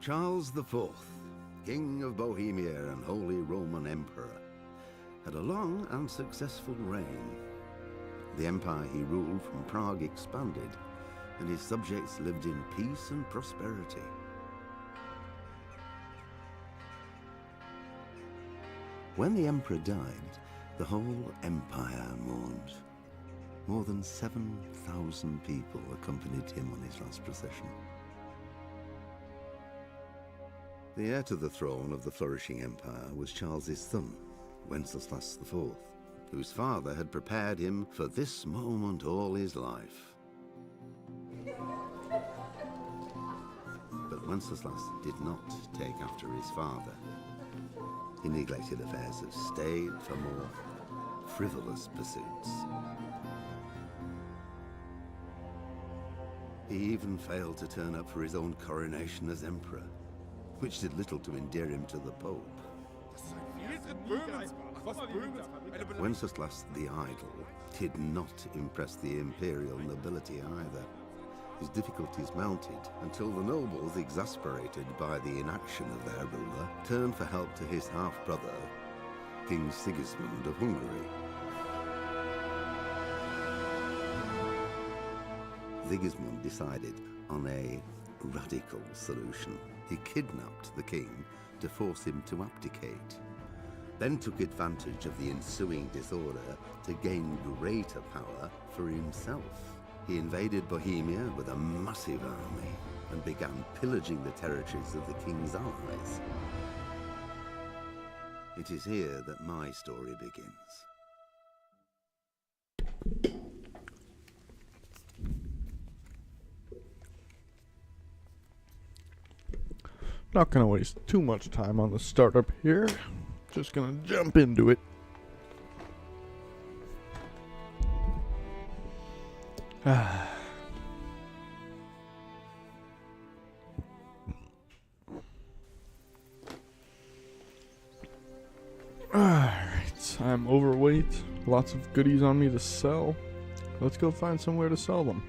Charles IV, King of Bohemia and Holy Roman Emperor, had a long and successful reign. The empire he ruled from Prague expanded, and his subjects lived in peace and prosperity. When the emperor died, the whole empire mourned. More than 7,000 people accompanied him on his last procession. The heir to the throne of the flourishing empire was Charles's son, Wenceslas IV, whose father had prepared him for this moment all his life. But Wenceslas did not take after his father. He neglected affairs of state for more frivolous pursuits. He even failed to turn up for his own coronation as emperor, which did little to endear him to the Pope. Wenceslas the Idle did not impress the imperial nobility either. His difficulties mounted until the nobles, exasperated by the inaction of their ruler, turned for help to his half-brother, King Sigismund of Hungary. Sigismund decided on a radical solution. He kidnapped the king to force him to abdicate, then took advantage of the ensuing disorder to gain greater power for himself. He invaded Bohemia with a massive army and began pillaging the territories of the king's allies. It is here that my story begins. Not gonna waste too much time on the startup here. Just gonna jump into it. Alright, I'm overweight. Lots of goodies on me to sell. Let's go find somewhere to sell them.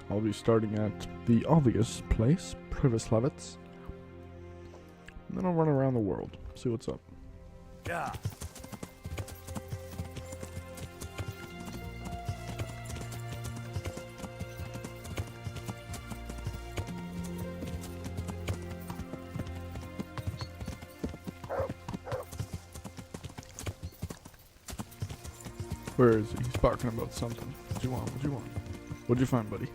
I'll be starting at the obvious place, Privoslavets. And then I'll run around the world, see what's up. Yeah. Where is he? He's barking about something. What you want? What you want? What'd you find, buddy?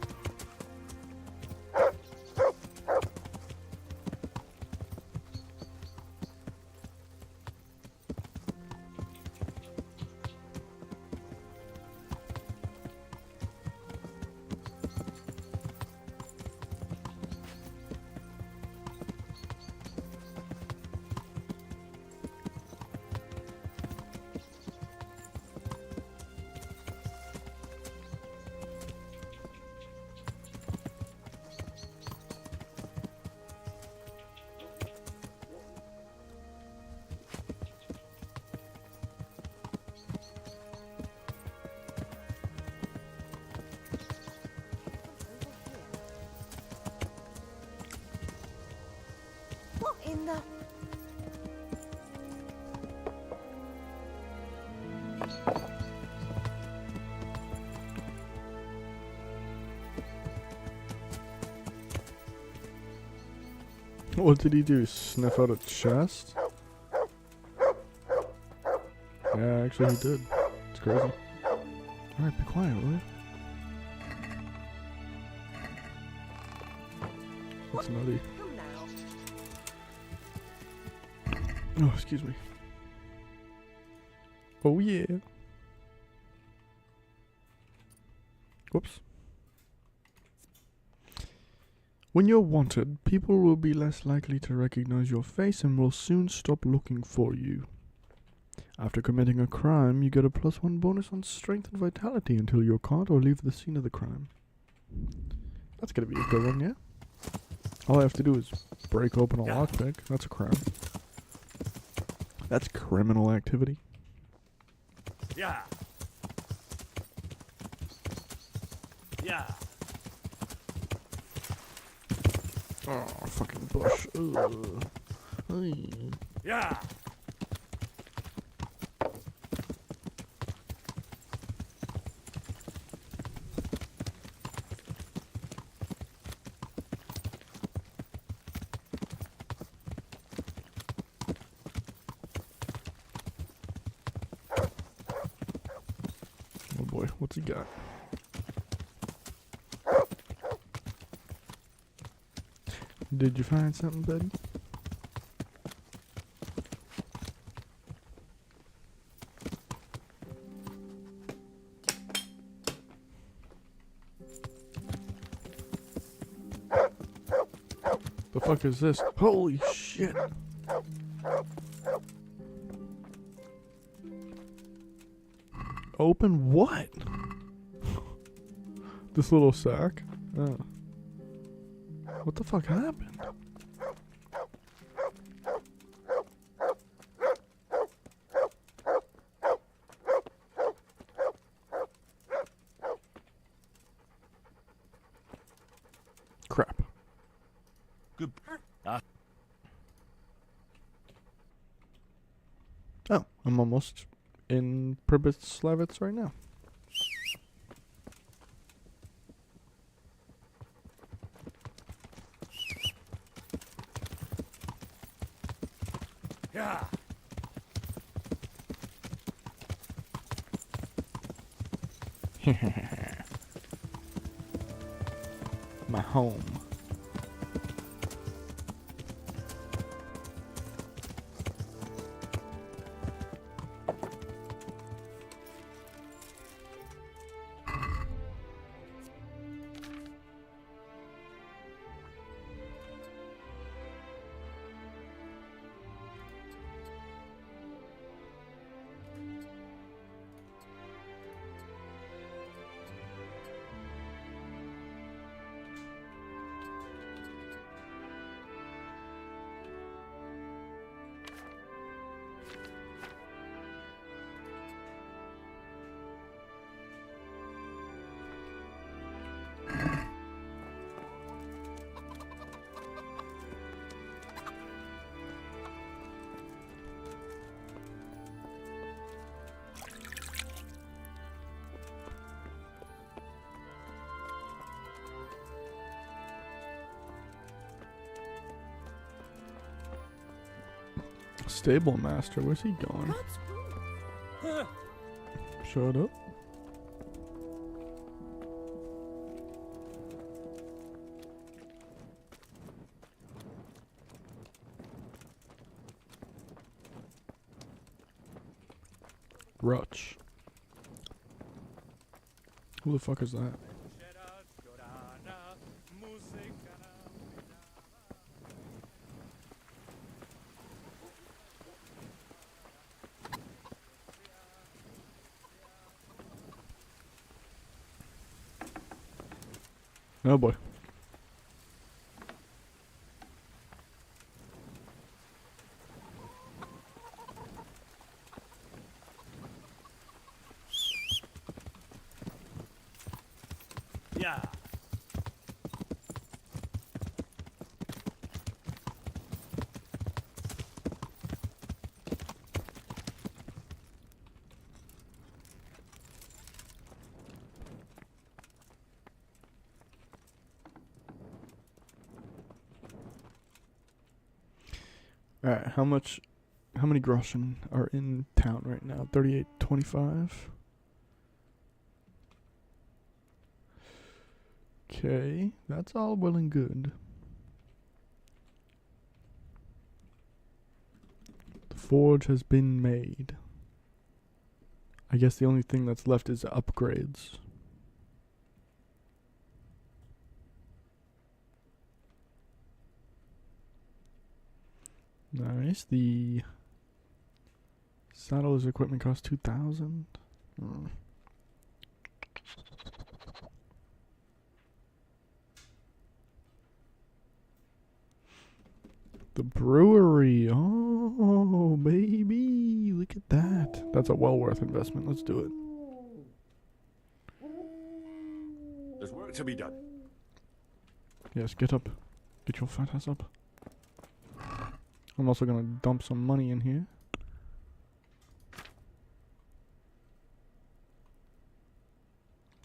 What in the... What did he do? Sniff out a chest? Yeah, actually he did. It's crazy. Alright, be quiet, will you? That's nutty. Come now. Oh, excuse me. Oh yeah. Whoops. When you're wanted, people will be less likely to recognize your face and will soon stop looking for you. After committing a crime, you get a +1 bonus on strength and vitality until you're caught or leave the scene of the crime. That's gonna be a good one, yeah? All I have to do is break open a lockpick. That's a crime. That's criminal activity. Yeah. Yeah. Oh, fucking bush. Ugh. Ay. Yeah. Oh boy, what's he got? Did you find something, buddy? The fuck is this? Holy shit! Open what? This little sack? Oh. What the fuck happened? Crap. Good. Oh, I'm almost in Pripyat right now. Yeah. My home. Stable master, where's he going? Shut up. Rutch. Who the fuck is that? Oh boy. Yeah. Alright, how many groschen are in town right now? 38.25. Okay, that's all well and good. The forge has been made. I guess the only thing that's left is upgrades. Nice. The Saddle's equipment costs 2,000. The brewery. Oh, baby. Look at that. That's a well worth investment. Let's do it. There's work to be done. Yes, get up. Get your fat ass up. I'm also gonna dump some money in here.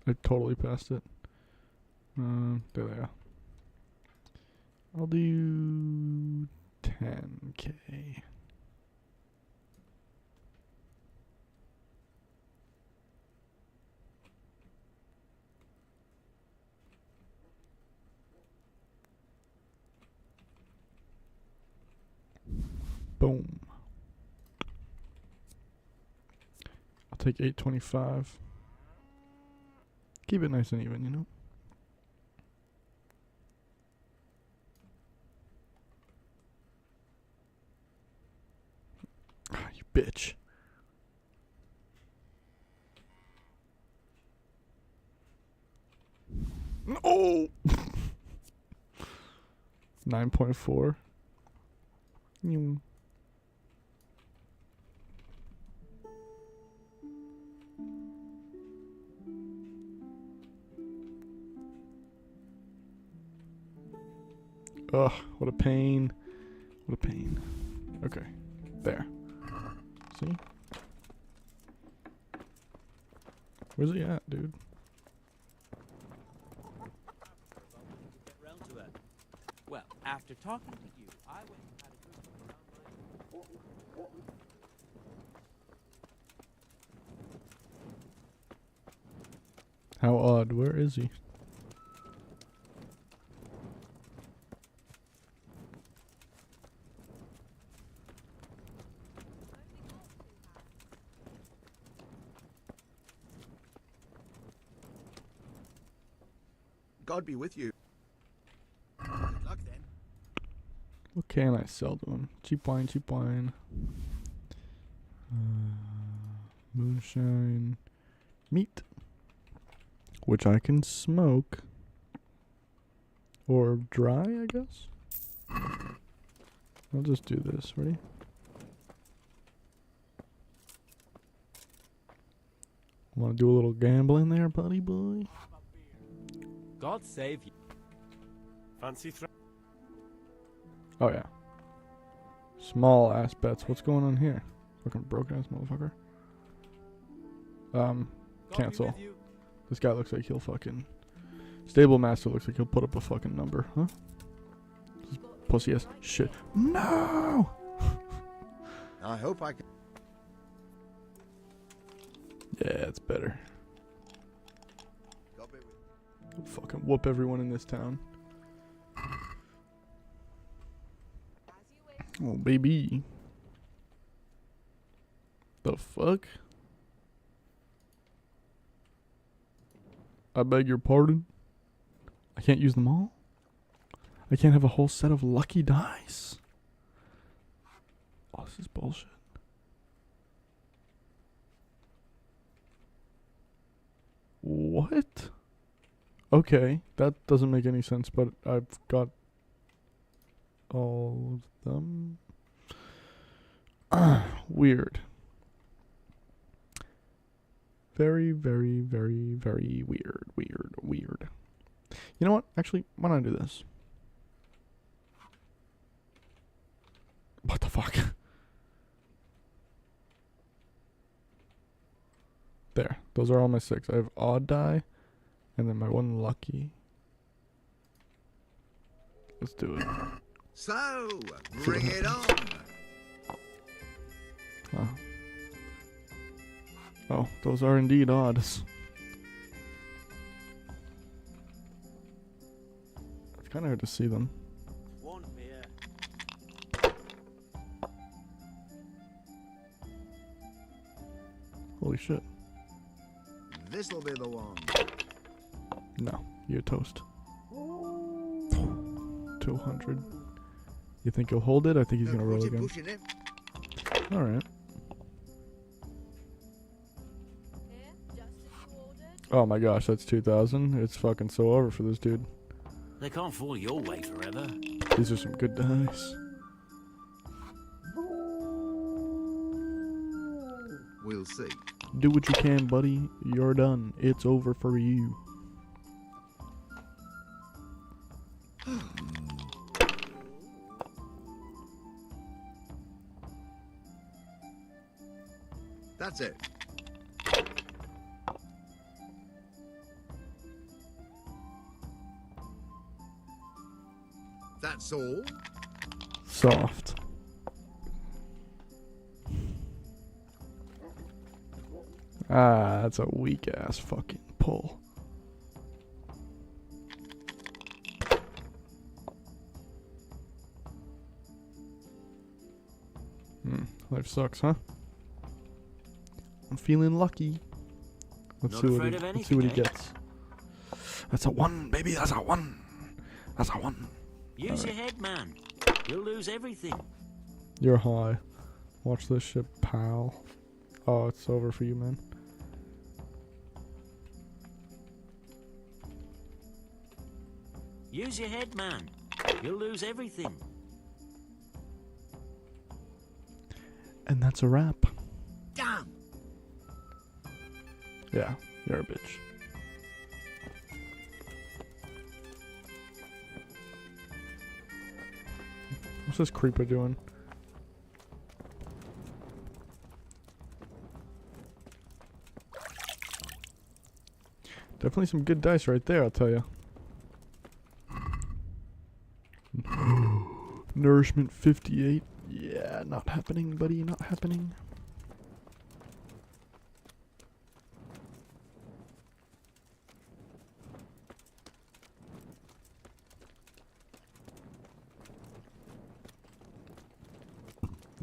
I totally passed it. There they are. I'll do 10K. Boom. I'll take 825. Keep it nice and even, you know? Ah, you bitch. No! 9.4. Ugh, what a pain. What a pain. Okay, there. See? Where's he at, dude? Get round to it. Well, after talking to you, I went and had a good look around my... How odd. Where is he? God be with you. Good luck then. What can I sell to him? Cheap wine, cheap wine. Moonshine. Meat. Which I can smoke. Or dry, I guess? I'll just do this. Ready? Want to do a little gambling there, buddy boy? God save you. Fancy Oh, yeah. Small ass bets. What's going on here? Fucking broken ass motherfucker. God be Cancel. with you. This guy looks like he'll fucking... Stable Master looks like he'll put up a fucking number, huh? This pussy ass shit. No! I hope I can. Yeah, it's better. God be with you. I'll fucking whoop everyone in this town. Oh, baby. The fuck? I beg your pardon? I can't use them all? I can't have a whole set of lucky dice? Oh, this is bullshit. What? Okay, that doesn't make any sense, but I've got all of them. Weird. Very, very, very, very weird, weird, weird. You know what? Actually, why don't I do this? What the fuck? There. Those are all my 6. I have odd die, and then my 1 lucky. Let's do it. So, bring it on. Oh. Oh, those are indeed odds. It's kind of hard to see them. One beer. Holy shit. This'll be the one. No, you're toast. 200. You think he'll hold it? I think he's gonna roll Put him again. pushing it. Alright. Oh my gosh, that's 2,000. It's fucking so over for this dude. They can't fall your way forever. These are some good dice. We'll see. Do what you can, buddy. You're done. It's over for you. That's it. That's all. Soft. Ah, that's a weak ass fucking pull. Life sucks, huh? I'm feeling lucky. Let's see what he gets. That's a 1, baby. That's a 1. That's a 1. Use your head, man. You'll lose everything. You're high. Watch this shit, pal. Oh, it's over for you, man. Use your head, man. You'll lose everything. And that's a wrap. Damn. Yeah, you're a bitch. What's this creeper doing? Definitely some good dice right there, I'll tell you. Nourishment 58. Yeah, not happening, buddy. Not happening.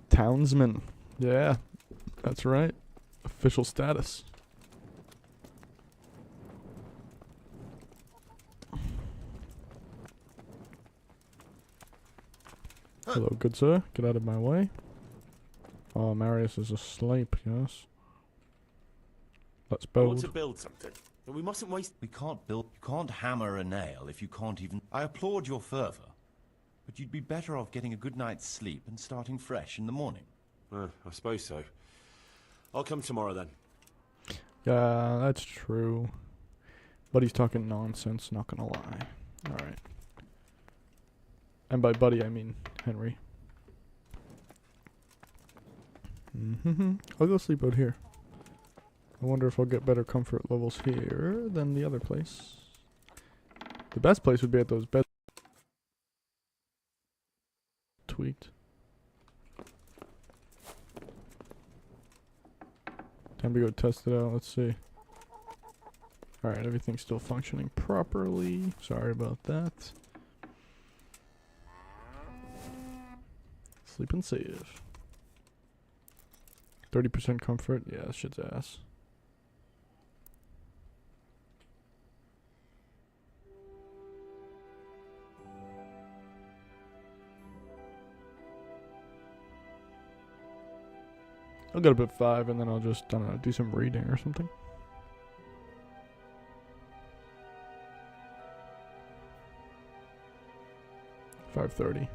Townsman. Yeah, that's right. Official status. Hello, good sir. Get out of my way. Oh, Marius is asleep, yes. Let's I want build. to build something, but we mustn't waste. We can't build. You can't hammer a nail if you can't even. I applaud your fervor, but you'd be better off getting a good night's sleep and starting fresh in the morning. I suppose so. I'll come tomorrow then. Yeah, that's true. But he's talking nonsense, not gonna lie. Alright. And by buddy, I mean Henry. I'll go sleep out here. I wonder if I'll get better comfort levels here than the other place. The best place would be at those beds. Tweaked. Time to go test it out. Let's see. Alright, everything's still functioning properly. Sorry about that. Sleep and save. 30% comfort. Yeah, that shit's ass. I'll get up at 5 and then I'll just, I don't know, do some reading or something. $5:30.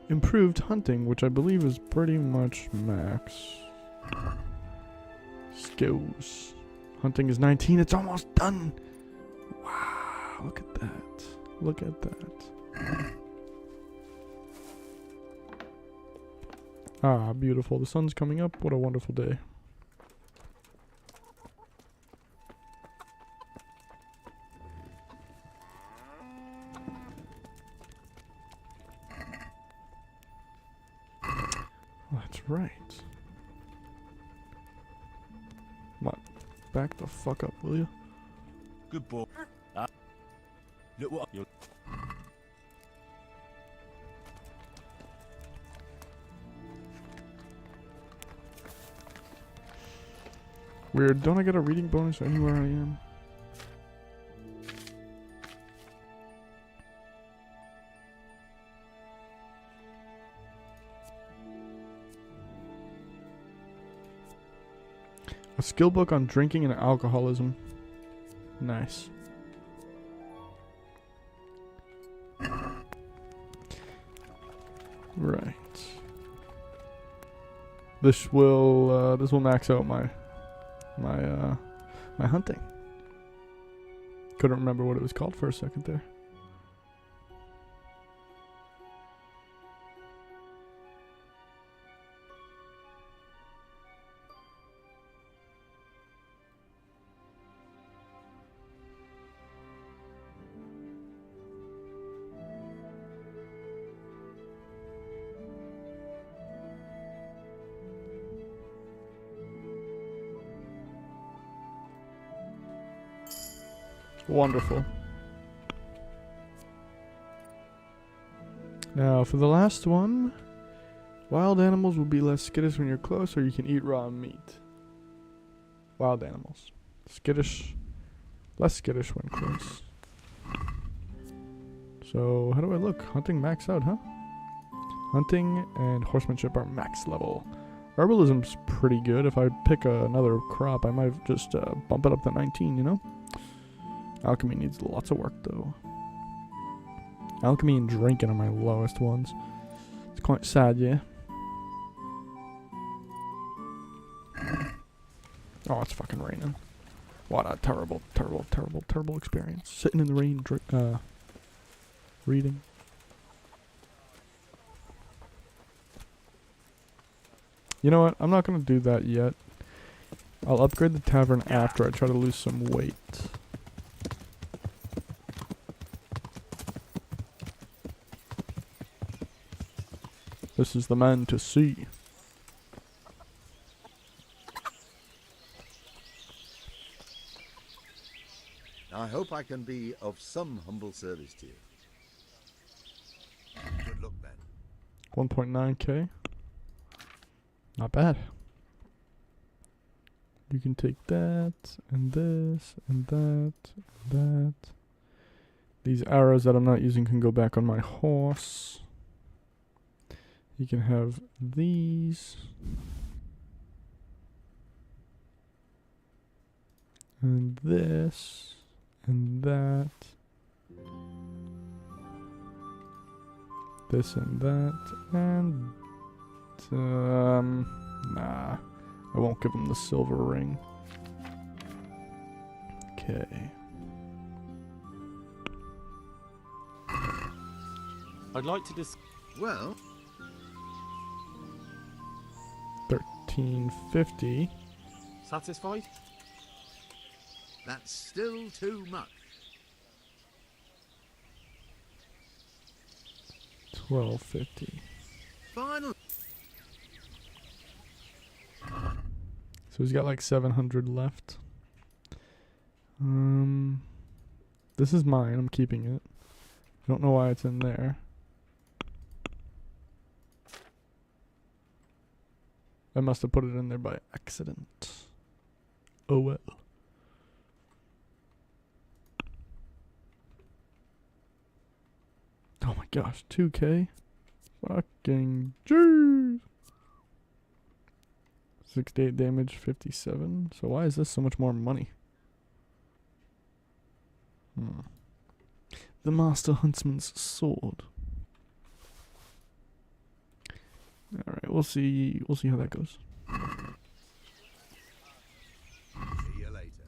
Improved hunting, which I believe is pretty much max. Skills. Hunting is 19. It's almost done. Wow, look at that. Look at that. Ah, beautiful. The sun's coming up. What a wonderful day. That's right. Come on. Back the fuck up, will you? Good boy. Look what you're. Weird. Don't I get a reading bonus anywhere I am? A skill book on drinking and alcoholism. Nice. Right. This will max out my hunting. Couldn't remember what it was called for a second there. Wonderful. Now, for the last one, wild animals will be less skittish when you're close, or you can eat raw meat. Wild animals. Skittish. Less skittish when close. So, how do I look? Hunting max out, huh? Hunting and horsemanship are max level. Herbalism's pretty good. If I pick another crop, I might just bump it up to 19, you know? Alchemy needs lots of work, though. Alchemy and drinking are my lowest ones. It's quite sad, yeah? Oh, it's fucking raining. What a terrible, terrible, terrible, terrible experience. Sitting in the rain, reading. You know what? I'm not going to do that yet. I'll upgrade the tavern after I try to lose some weight. This is the man to see. I hope I can be of some humble service to you. Good luck, then. 1.9k. Not bad. You can take that, and this, and that, and that. These arrows that I'm not using can go back on my horse. You can have these. And this. And that. This and that. And nah. I won't give him the silver ring. Okay. I'd like to Well, 1350. Satisfied? that's still too much. 1250. Final. So he's got like 700 left. This is mine. I'm keeping it. I don't know why it's in there. I must have put it in there by accident. Oh well. Oh my gosh, 2k? Fucking jeez. 68 damage, 57. So why is this so much more money? The Master Huntsman's Sword. Alright, we'll see how that goes. See you later.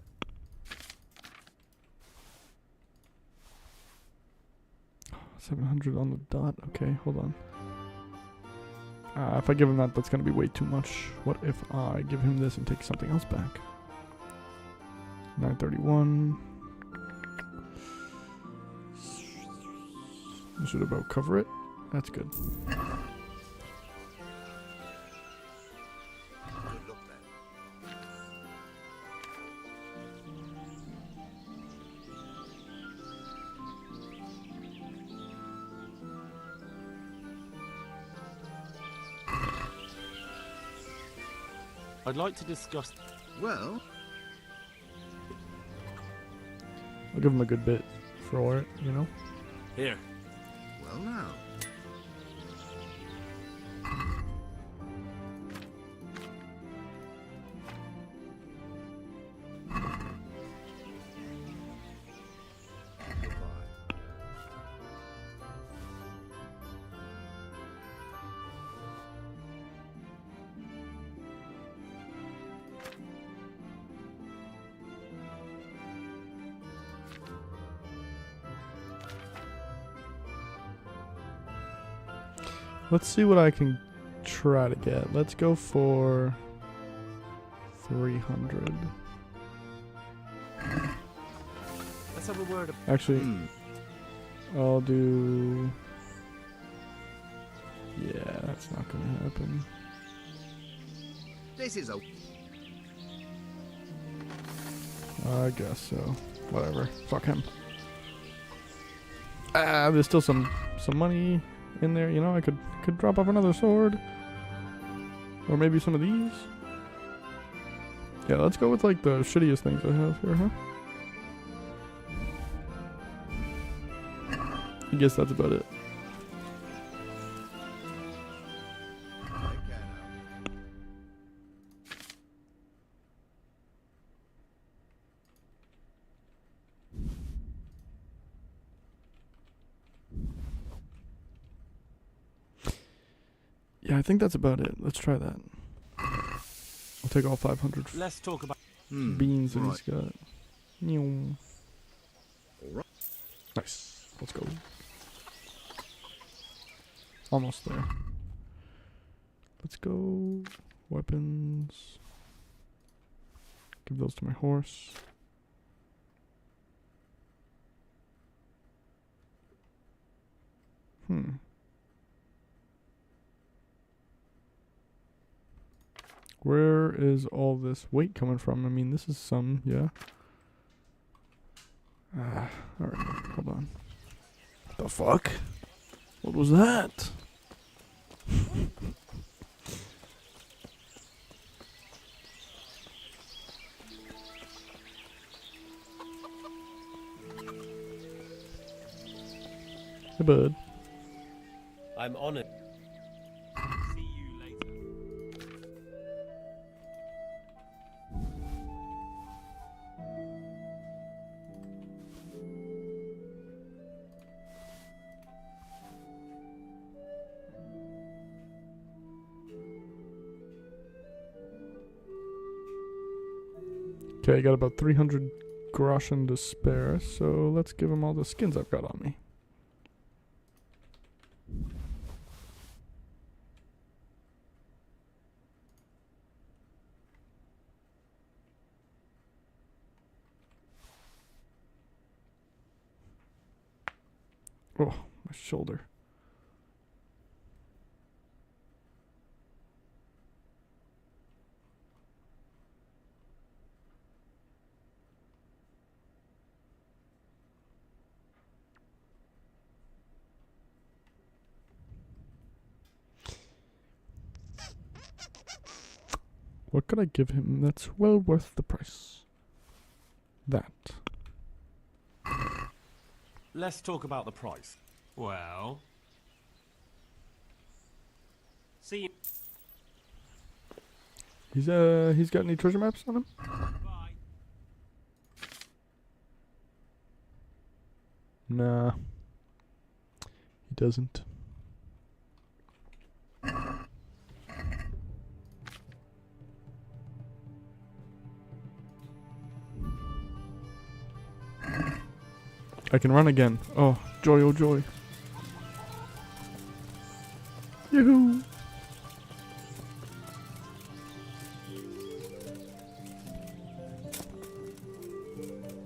700 on the dot. Okay, hold on. If I give him that, that's going to be way too much. What if I give him this and take something else back? 931. This should about cover it. That's good. Good luck, then. I'd like to discuss. Well, I'll give him a good bit for it, you know? Here. well now. Let's see what I can try to get. Let's go for 300. Let's have a word. Actually, I'll do... Yeah, that's not gonna happen. This is a... I guess so. Whatever. Fuck him. Ah, there's still some money in there. You know, I could drop off another sword. Or maybe some of these. Yeah, let's go with like the shittiest things I have here, huh? I guess that's about it. Yeah, I think that's about it. Let's try that. I'll take all 500 Let's talk about. beans that right. he's got. Meow. Alright. Nice. Let's go. Almost there. Let's go. Weapons. Give those to my horse. Where is all this weight coming from? I mean, this is some, yeah. Alright, hold on. The fuck? What was that? Hey, bud. I'm on it. See you later. Okay, I got about 300 groschen to spare, so let's give him all the skins I've got on me. Oh, my shoulder. What could I give him that's well worth the price? That. Let's talk about the price. Well. See you. He's got any treasure maps on him? Bye. Nah. He doesn't. I can run again. Oh, joy, oh joy. Yoo-hoo!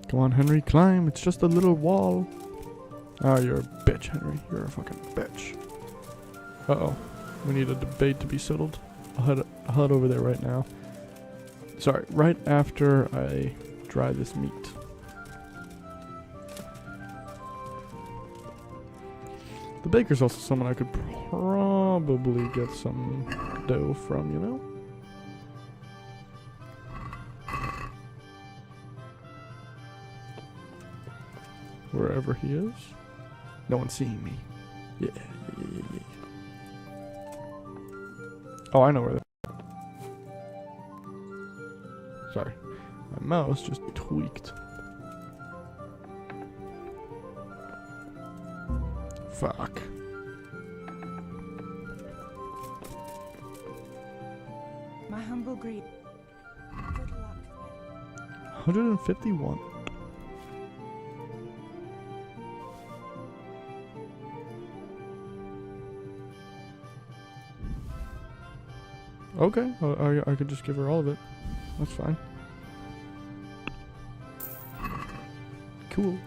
Come on, Henry, climb. It's just a little wall. Oh, you're a bitch, Henry. You're a fucking bitch. Uh-oh. We need a debate to be settled. I'll head over there right now. Sorry, right after I dry this meat. The baker's also someone I could probably get some dough from, you know? Wherever he is. No one's seeing me. Yeah. Oh, I know where they're. Sorry. My mouse just tweaked. Fuck. My humble greed. Good luck. 151. Okay, I could just give her all of it. That's fine. Cool.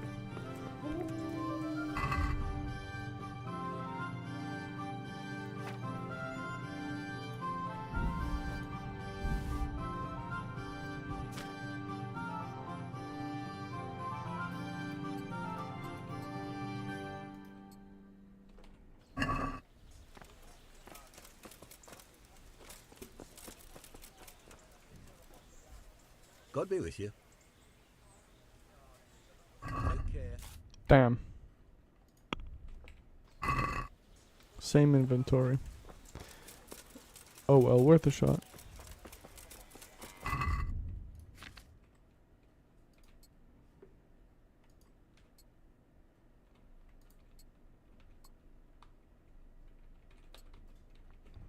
God be with you. Take care. Damn. Same inventory. Oh well, worth a shot.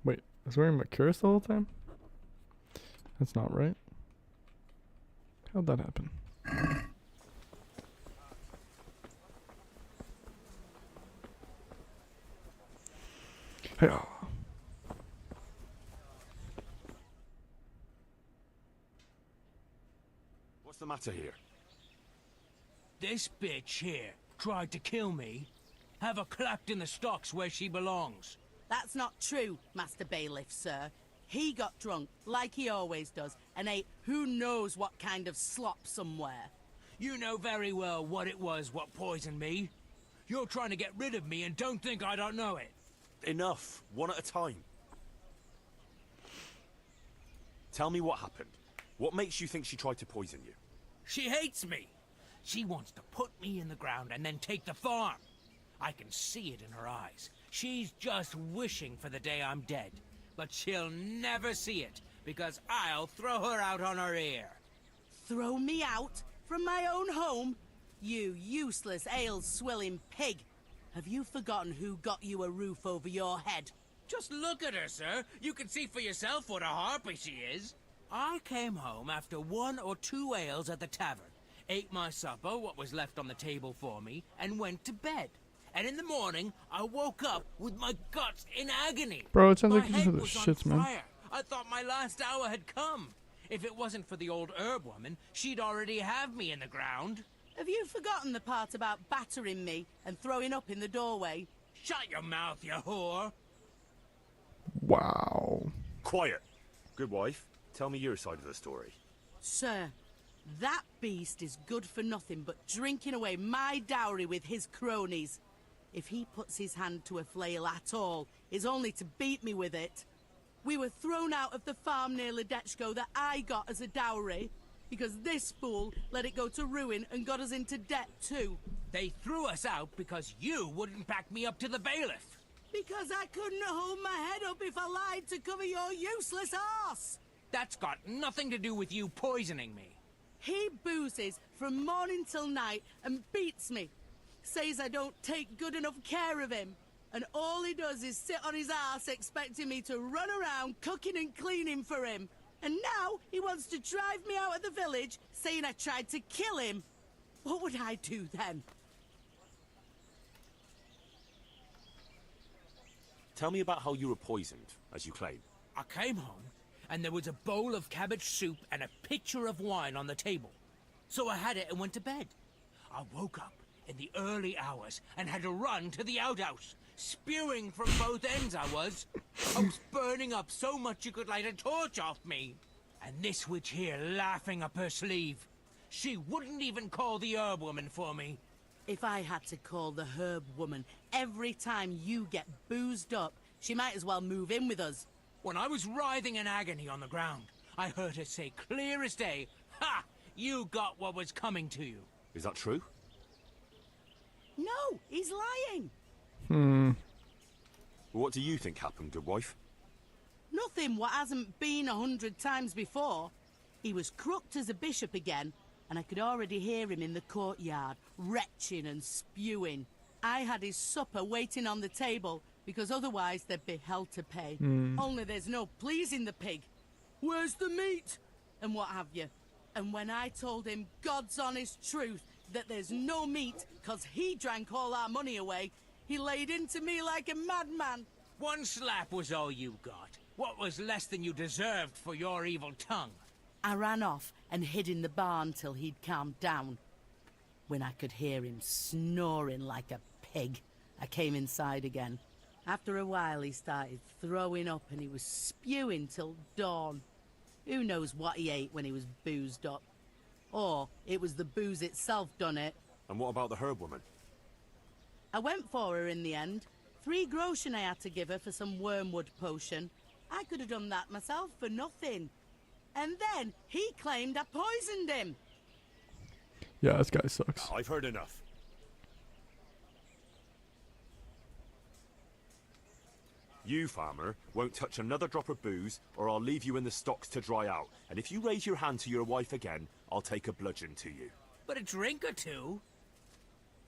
Wait, I was wearing my cuirass the whole time? That's not right. How'd that happen? Hey, What's the matter here? This bitch here tried to kill me. Have her clapped in the stocks where she belongs. That's not true, Master Bailiff, sir. He got drunk, like he always does, and ate who knows what kind of slop somewhere. You know very well what it was what poisoned me. You're trying to get rid of me and don't think I don't know it. Enough. One at a time. Tell me what happened. What makes you think she tried to poison you? She hates me. She wants to put me in the ground and then take the farm. I can see it in her eyes. She's just wishing for the day I'm dead. But she'll never see it, because I'll throw her out on her ear. Throw me out? From my own home? You useless ale-swilling pig! Have you forgotten who got you a roof over your head? Just look at her, sir. You can see for yourself what a harpy she is. I came home after 1 or 2 ales at the tavern, ate my supper, what was left on the table for me, and went to bed. And in the morning, I woke up with my guts in agony. bro, it sounds My like you head just had the was on shits, man. fire. I thought my last hour had come. If it wasn't for the old herb woman, she'd already have me in the ground. Have you forgotten the part about battering me and throwing up in the doorway? Shut your mouth, you whore. Wow. Quiet. Good wife. Tell me your side of the story. Sir, that beast is good for nothing but drinking away my dowry with his cronies. If he puts his hand to a flail at all, it's only to beat me with it. We were thrown out of the farm near Ledechko that I got as a dowry, because this fool let it go to ruin and got us into debt too. They threw us out because you wouldn't back me up to the bailiff. Because I couldn't hold my head up if I lied to cover your useless arse. That's got nothing to do with you poisoning me. He boozes from morning till night and beats me. Says I don't take good enough care of him. And all he does is sit on his ass expecting me to run around cooking and cleaning for him. And now he wants to drive me out of the village, saying I tried to kill him. What would I do then? Tell me about how you were poisoned, as you claim. I came home, and there was a bowl of cabbage soup and a pitcher of wine on the table. So I had it and went to bed. I woke up in the early hours and had to run to the outhouse. Spewing from both ends I was. I was burning up so much you could light a torch off me. And this witch here laughing up her sleeve. She wouldn't even call the herb woman for me. If I had to call the herb woman every time you get boozed up, she might as well move in with us. When I was writhing in agony on the ground, I heard her say clear as day, "Ha! You got what was coming to you." Is that true? No, he's lying. What do you think happened, good wife? Nothing what hasn't been 100 times before. He was crooked as a bishop again, and I could already hear him in the courtyard, retching and spewing. I had his supper waiting on the table, because otherwise there'd be hell to pay. Only there's no pleasing the pig. Where's the meat? And what have you. And when I told him God's honest truth, that there's no meat, 'cause he drank all our money away, he laid into me like a madman. One slap was all you got. What was less than you deserved for your evil tongue? I ran off and hid in the barn till he'd calmed down. When I could hear him snoring like a pig, I came inside again. After a while he started throwing up and he was spewing till dawn. Who knows what he ate when he was boozed up? Or it was the booze itself done it. And what about the herb woman? I went for her in the end. 3 groschen I had to give her for some wormwood potion. I could have done that myself for nothing. And then he claimed I poisoned him. Yeah, this guy sucks. I've heard enough. You, farmer, won't touch another drop of booze, or I'll leave you in the stocks to dry out. And if you raise your hand to your wife again, I'll take a bludgeon to you. But a drink or two?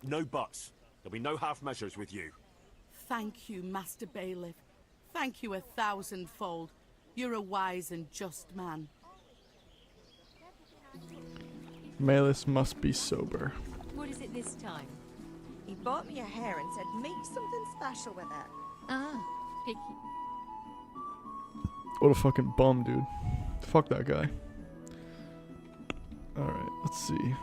No buts. There'll be no half measures with you. Thank you, Master Bailiff. Thank you 1,000-fold. You're a wise and just man. Malus must be sober. What is it this time? He bought me a hair and said make something special with it. Ah, picky. What a fucking bum, dude. Fuck that guy. Alright, let's see.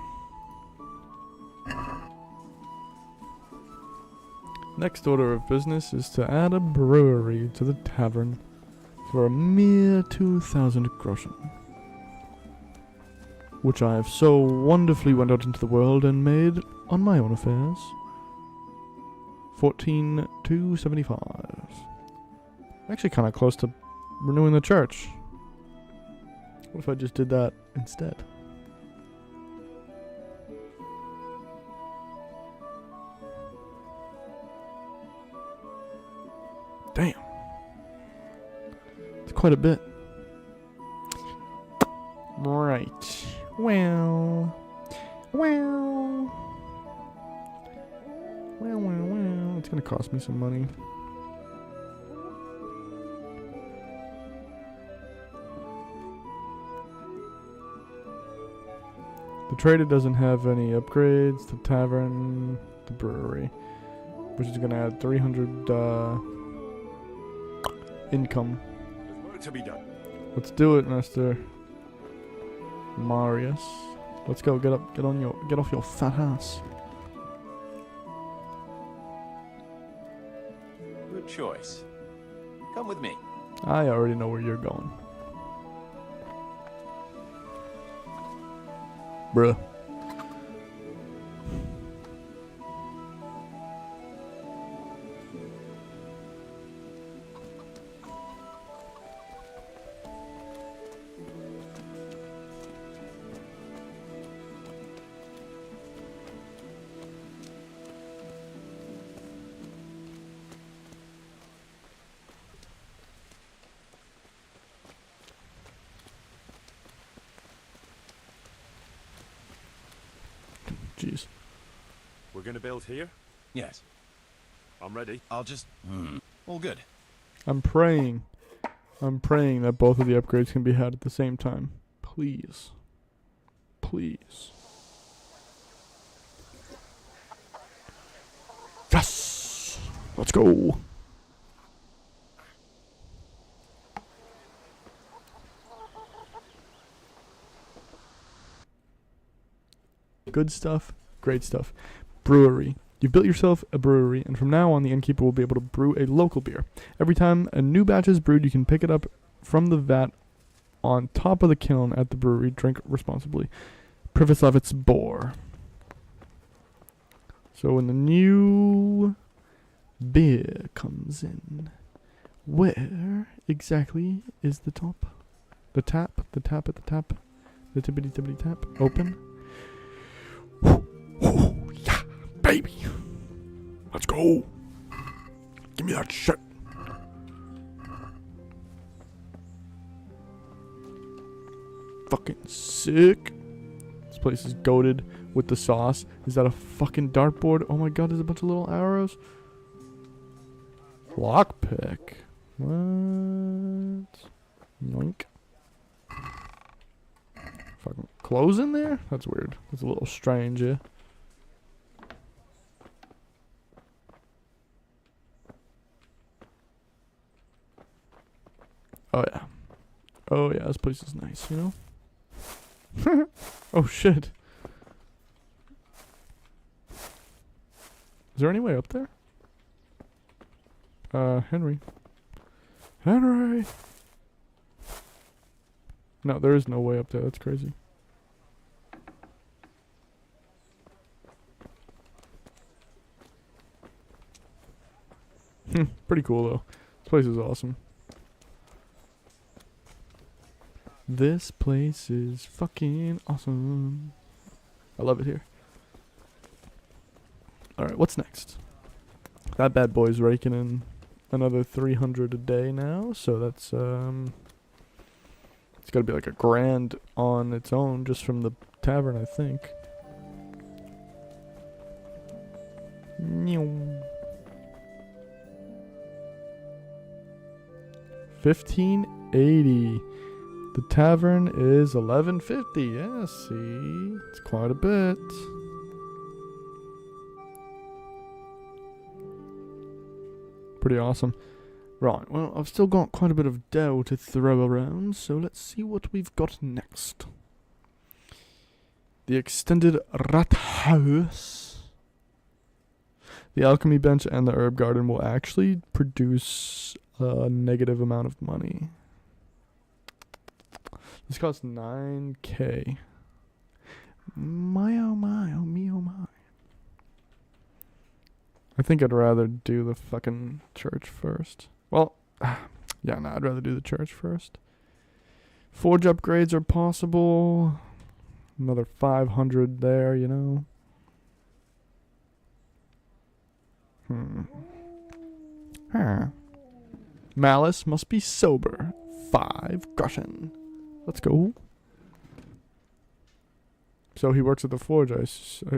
Next order of business is to add a brewery to the tavern for a mere 2,000 groschen, which I have so wonderfully went out into the world and made on my own affairs. 14,275. I'm actually kind of close to renewing the church. What if I just did that instead? Damn. It's quite a bit. Right. Well. It's gonna cost me some money. The trader doesn't have any upgrades. The tavern, the brewery, which is gonna add 300 income. There's work to be done. Let's do it, Master Marius. Let's go. Get off your fat ass. Good choice. Come with me. I already know where you're going. Bruh. Jeez. We're gonna build here? Yes. I'm ready. I'll just... All good. I'm praying that both of the upgrades can be had at the same time. Please. Please. Yes! Let's go! Good stuff. Great stuff. Brewery. You've built yourself a brewery, and from now on, the innkeeper will be able to brew a local beer. Every time a new batch is brewed, you can pick it up from the vat on top of the kiln at the brewery. Drink responsibly. Privislavitz Boar. So when the new beer comes in, where exactly is the top? The tap at the tap. The tippity tap. Open. Yeah, baby. Let's go. Give me that shit. Fucking sick. This place is goated with the sauce. Is that a fucking dartboard? Oh my god, there's a bunch of little arrows. Lockpick. What? Yoink. Fucking clothes in there? That's weird. That's a little strange, yeah. Oh yeah. Oh yeah, this place is nice, you know? Oh shit. Is there any way up there? Henry. Henry! No, there is no way up there. That's crazy. Pretty cool though. This place is awesome. This place is fucking awesome. I love it here. Alright, what's next? That bad boy's raking in another 300 a day now, so that's it's gotta be like a grand on its own just from the tavern, I think. 1580. The tavern is 1150. Yeah, see, it's quite a bit. Pretty awesome. Right, well, I've still got quite a bit of dough to throw around, so let's see what we've got next. The extended rat house. The alchemy bench and the herb garden will actually produce a negative amount of money. This costs 9k. My oh my, oh me oh my. I think I'd rather do the fucking church first. Well, yeah, no, I'd rather do the church first. Forge upgrades are possible. Another 500 there, you know. Malice must be sober. 5 groschen. Let's go. So he works at the forge, I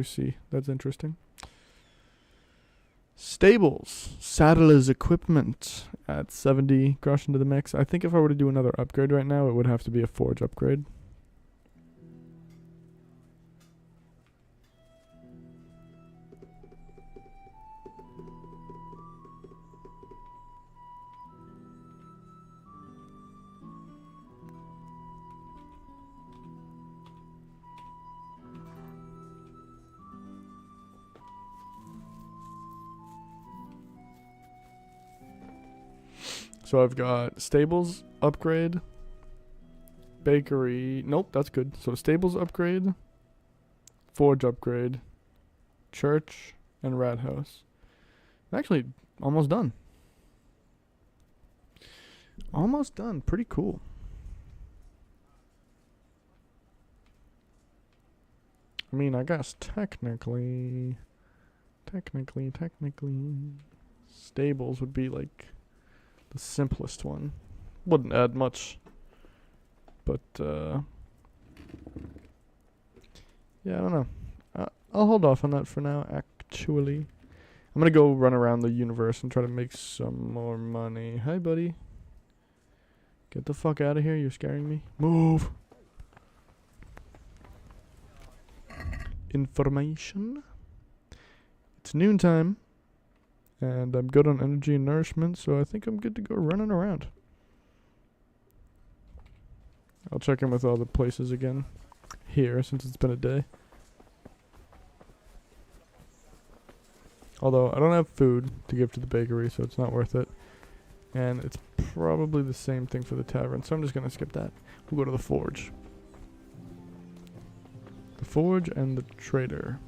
see. That's interesting. Stables. Saddler's equipment at 70 groschen to the mix. I think if I were to do another upgrade right now, it would have to be a forge upgrade. So I've got stables upgrade, bakery. Nope, that's good. So stables upgrade, forge upgrade, church, and rat house. Actually, almost done. Almost done. Pretty cool. I mean, I guess technically, stables would be like the simplest one. Wouldn't add much. But, yeah, I don't know. I'll hold off on that for now, actually. I'm gonna go run around the universe and try to make some more money. Hi, buddy. Get the fuck out of here. You're scaring me. Move. Information. It's noontime. And I'm good on energy and nourishment, so I think I'm good to go running around. I'll check in with all the places again here since it's been a day. Although I don't have food to give to the bakery, so it's not worth it. And it's probably the same thing for the tavern, so I'm just going to skip that. We'll go to the forge. The forge and the trader.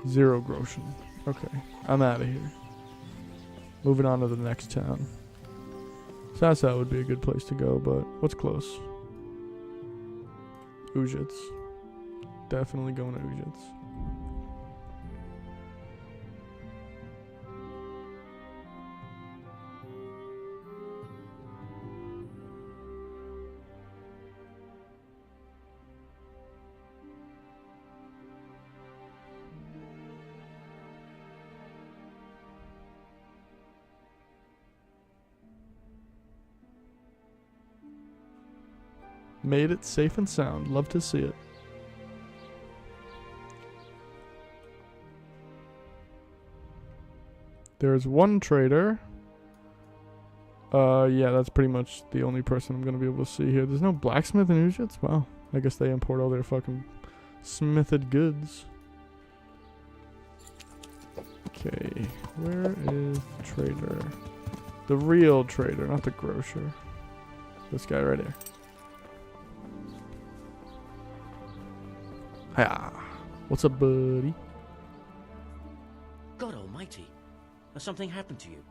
0 groschen. Okay, I'm out of here. Moving on to the next town. Sasa would be a good place to go, but what's close? Ujits. Definitely going to Ujits. Made it safe and sound. Love to see it. There's one trader. Yeah, that's pretty much the only person I'm gonna be able to see here. There's no blacksmith in Ujits? Wow. I guess they import all their fucking smithed goods. Okay, where is the trader? The real trader, not the grocer. This guy right here. Hiya. What's up, buddy? God almighty. Has something happened to you?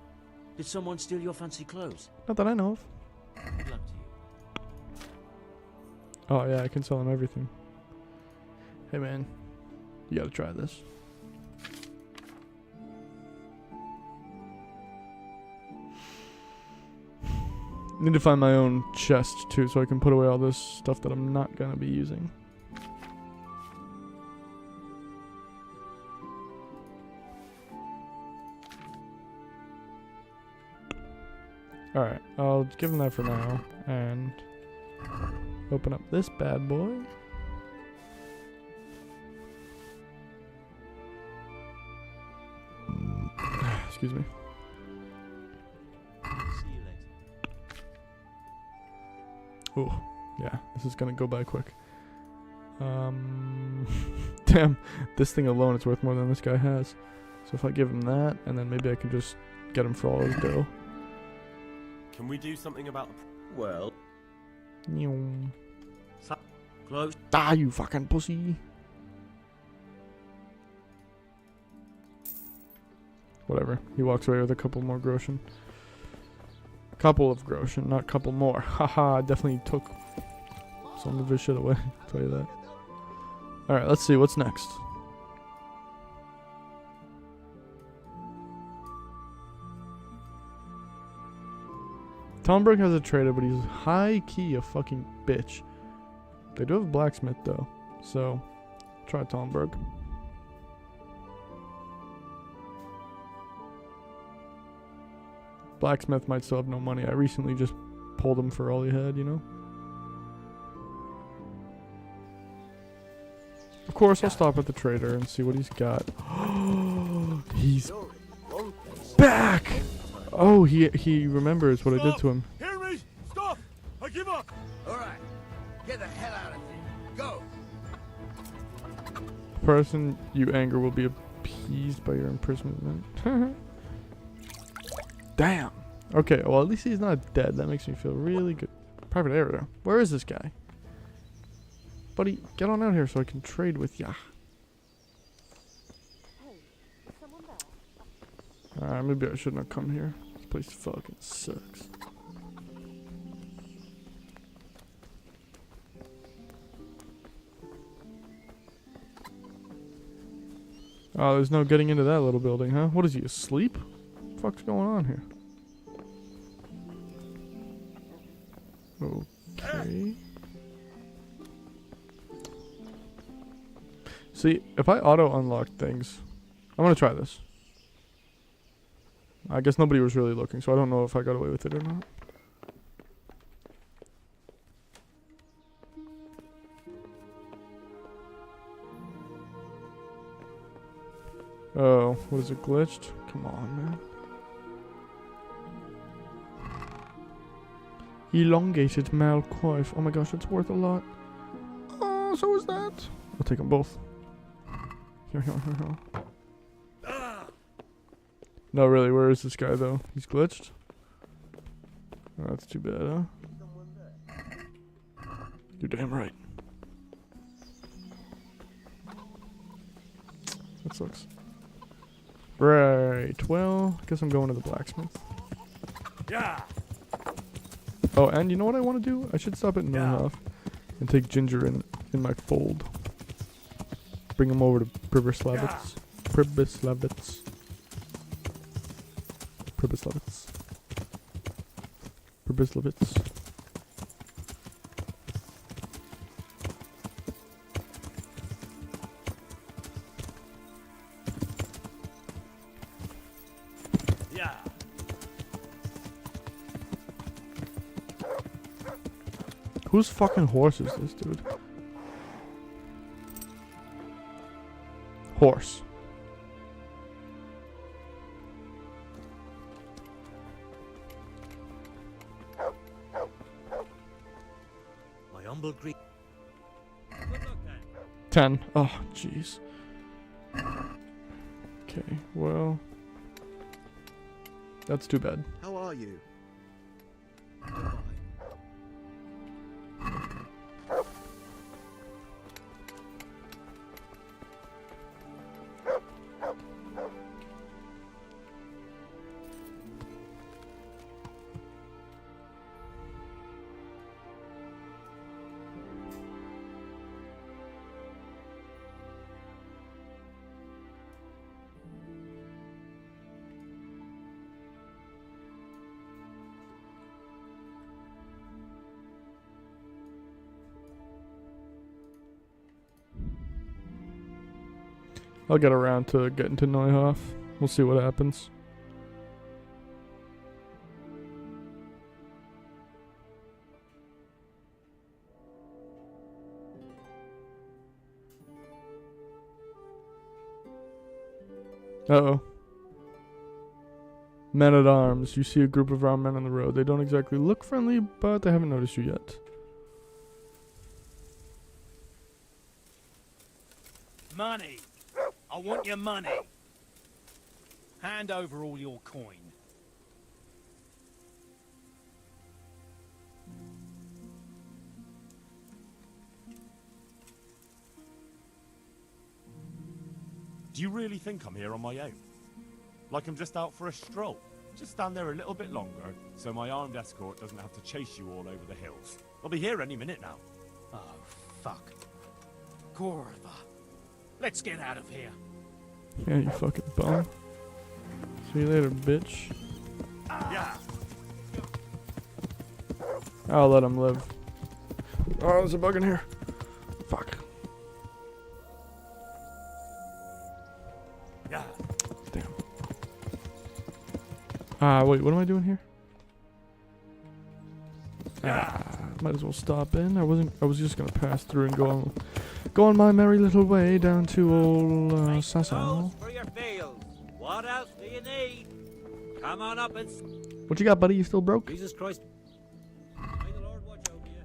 Did someone steal your fancy clothes? Not that I know of. Good luck to you. Oh yeah, I can sell him everything. Hey man, you gotta try this. Need to find my own chest too, so I can put away all this stuff that I'm not gonna be using. Alright, I'll give him that for now, and open up this bad boy. Excuse me. See you later. Oh, yeah, this is gonna go by quick. Damn, this thing alone is worth more than this guy has. So if I give him that, and then maybe I can just get him for all his dough. Can we do something about the... Well, Nyong. close. Die, you fucking pussy. Whatever. He walks away with a couple more groschen. Couple of groschen, not couple more. Haha, definitely took some of his shit away. I'll tell you that. Alright, let's see. What's next? Talmberg has a trader, but he's high-key a fucking bitch. They do have a blacksmith, though. So, try Talmberg. Blacksmith might still have no money. I recently just pulled him for all he had, you know? Of course, I'll stop at the trader and see what he's got. He's back! Oh, he remembers what I did to him. Hear me? Stop! I give up! Alright, get the hell out of here. Go! The person you anger will be appeased by your imprisonment. Damn. Okay, well, at least he's not dead. That makes me feel really good. Private area. Where is this guy? Buddy, get on out here so I can trade with ya. Maybe I shouldn't have come here. This place fucking sucks. Oh, there's no getting into that little building, huh? What is he, asleep? What the fuck's going on here? Okay. See, if I auto-unlock things... I'm gonna try this. I guess nobody was really looking, so I don't know if I got away with it or not. Oh, what is it, glitched? Come on, man. Elongated Malcoif. Oh my gosh, it's worth a lot. Oh, so is that. I'll take them both. Here. No, really, where is this guy, though? He's glitched? Oh, that's too bad, huh? You're damn right. That sucks. Right, well, I guess I'm going to the blacksmith. Yeah. Oh, and you know what I want to do? I should stop at Nurhoff and take Ginger in my fold. Bring him over to Pribyslavitz. Pribyslavitz. Yeah. Whose fucking horse is this, dude? Horse. humble greet. 10. Oh, jeez. Okay, well, that's too bad. How are you? I'll get around to getting to Neuhof. We'll see what happens. Uh-oh. Men at arms. You see a group of armed men on the road. They don't exactly look friendly, but they haven't noticed you yet. Money. I want your money. Hand over all your coin. Do you really think I'm here on my own? Like I'm just out for a stroll? Just stand there a little bit longer, so my armed escort doesn't have to chase you all over the hills. I'll be here any minute now. Oh, fuck. Corva. Let's get out of here. Yeah, you fucking bum. See you later, bitch. Yeah. I'll let him live. Oh, there's a bug in here. Fuck. Yeah. Damn. Wait, what am I doing here? Might as well stop in. I was just gonna pass through and go on my merry little way down to old Sasau. For your fields. What else do you need? Come on up and... What you got, buddy? You still broke? Jesus Christ. May the Lord watch over you.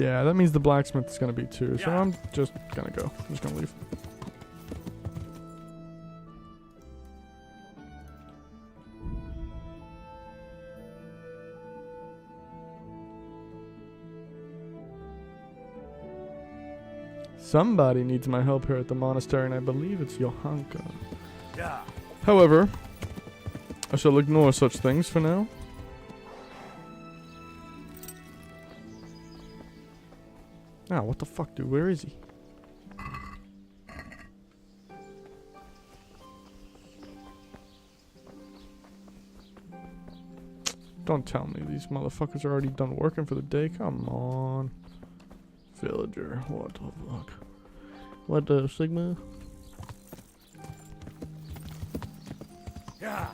Yeah, that means the blacksmith's gonna be too. So I'm just gonna go. I'm just gonna leave. Somebody needs my help here at the monastery, and I believe it's Johanka. Yeah. However, I shall ignore such things for now. Ah, what the fuck, dude? Where is he? Don't tell me these motherfuckers are already done working for the day. Come on. Villager. What the fuck? What the Sigma? Yeah.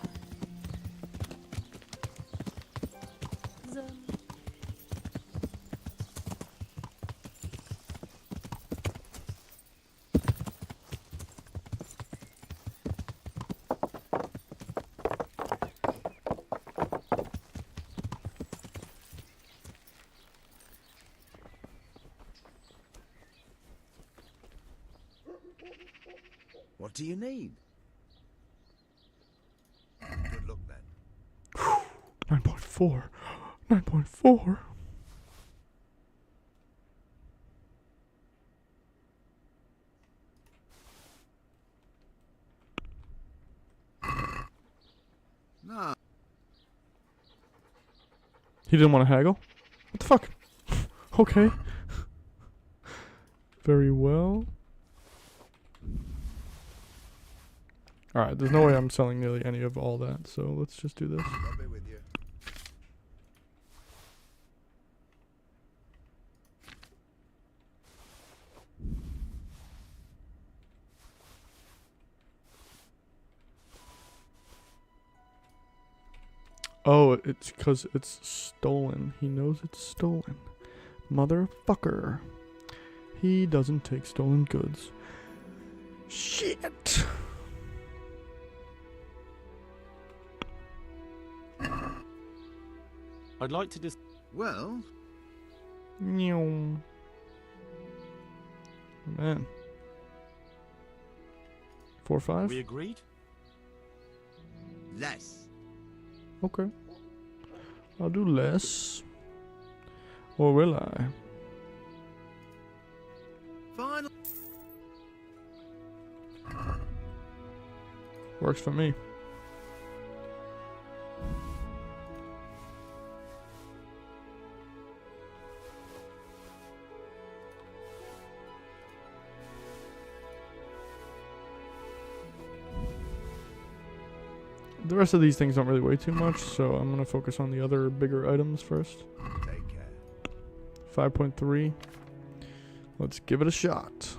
What do you need? Good luck then. 9.4. 9.4. No. He didn't want to haggle? What the fuck? Okay. Very well. Alright, there's no way I'm selling nearly any of all that, so let's just do this. I'll be with you. Oh, it's because it's stolen. He knows it's stolen. Motherfucker. He doesn't take stolen goods. Shit. I'd like to just... Well... Man. 4 5? We agreed? Less. Okay. I'll do less. Or will I? Final. Works for me. The rest of these things don't really weigh too much, so I'm going to focus on the other bigger items first. Take care. 5.3. Let's give it a shot.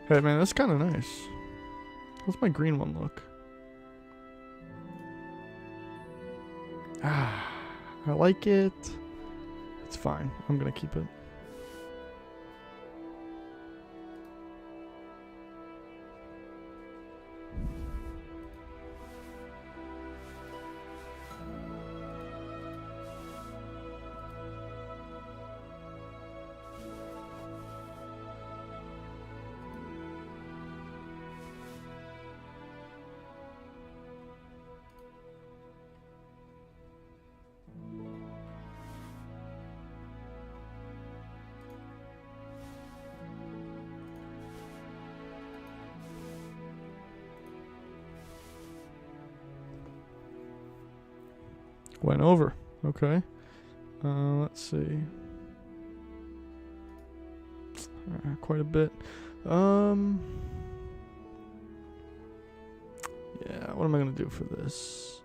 Hey man, that's kind of nice. How's my green one look? Ah, I like it. It's fine. I'm gonna keep it. Went over. Okay. Let's see. Quite a bit. Yeah, what am I going to do for this?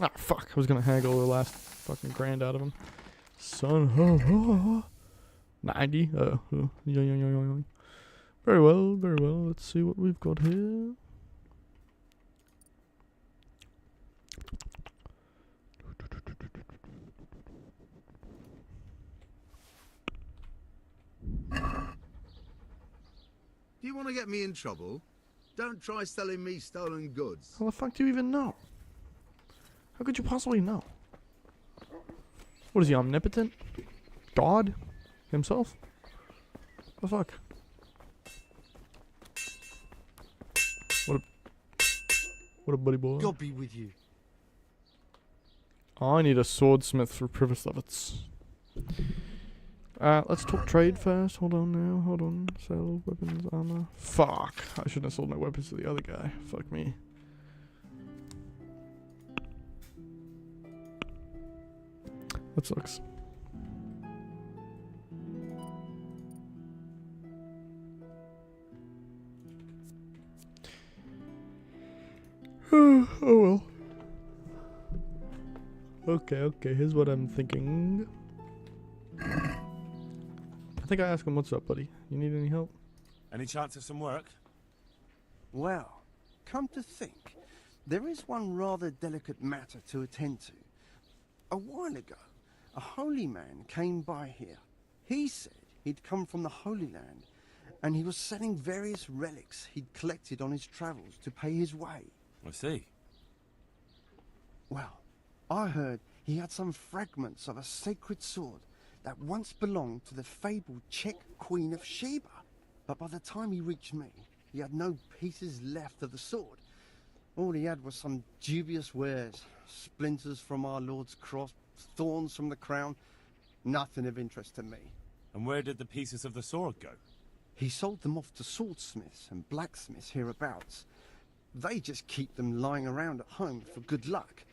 Ah, fuck. I was going to haggle the last fucking grand out of him. Son of 90. Very well, very well. Let's see what we've got here. Do you want to get me in trouble? Don't try selling me stolen goods. How the fuck do you even know? How could you possibly know? What is he, omnipotent? God? Himself? What the fuck? What a buddy boy. God be with you. Oh, I need a swordsmith for Privislovitz. Let's talk trade first. Hold on now. Hold on. Sell weapons, armor. Fuck. I shouldn't have sold my weapons to the other guy. Fuck me. That sucks. Oh well. Okay, here's what I'm thinking. I think I asked him, what's up, buddy? You need any help? Any chance of some work? Well, come to think, there is one rather delicate matter to attend to. A while ago, a holy man came by here. He said he'd come from the Holy Land, and he was selling various relics he'd collected on his travels to pay his way. I see. Well, I heard he had some fragments of a sacred sword that once belonged to the fabled Czech Queen of Sheba. But by the time he reached me, he had no pieces left of the sword. All he had was some dubious wares, splinters from our Lord's cross, thorns from the crown, nothing of interest to me. And where did the pieces of the sword go? He sold them off to swordsmiths and blacksmiths hereabouts. They just keep them lying around at home for good luck.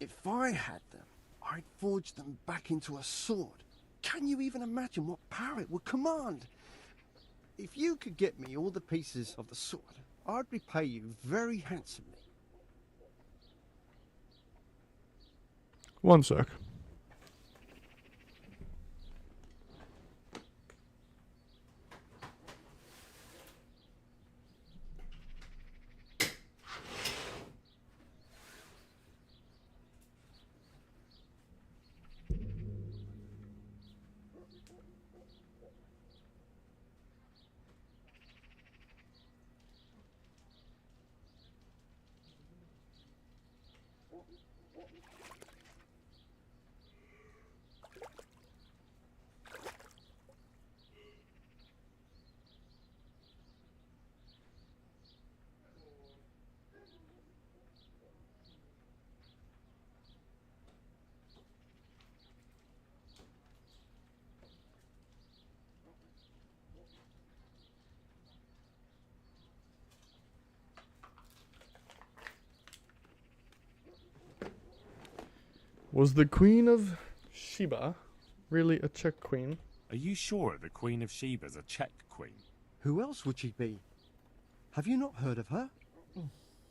If I had them, I'd forge them back into a sword. Can you even imagine what power it would command? If you could get me all the pieces of the sword, I'd repay you very handsomely. One sec. Was the Queen of Sheba really a Czech queen? Are you sure the Queen of Sheba's a Czech queen? Who else would she be? Have you not heard of her?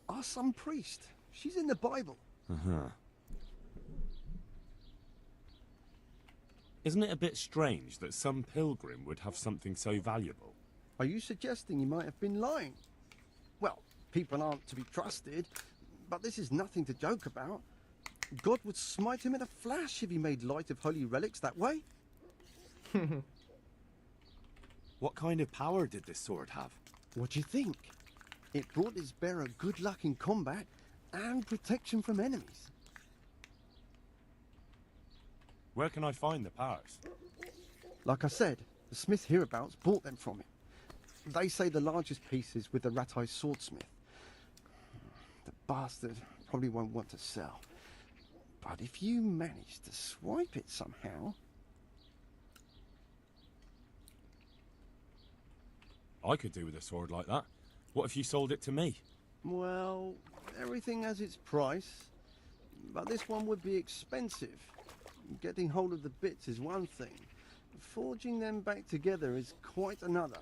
Our some priest. She's in the Bible. Uh-huh. Isn't it a bit strange that some pilgrim would have something so valuable? Are you suggesting he might have been lying? Well, people aren't to be trusted, but this is nothing to joke about. God would smite him in a flash if he made light of holy relics that way. What kind of power did this sword have? What do you think? It brought its bearer good luck in combat and protection from enemies. Where can I find the powers? Like I said, the smith hereabouts bought them from him. They say the largest piece is with the rat-eyed swordsmith. The bastard probably won't want to sell. But if you manage to swipe it somehow... I could do with a sword like that. What if you sold it to me? Well, everything has its price. But this one would be expensive. Getting hold of the bits is one thing. Forging them back together is quite another.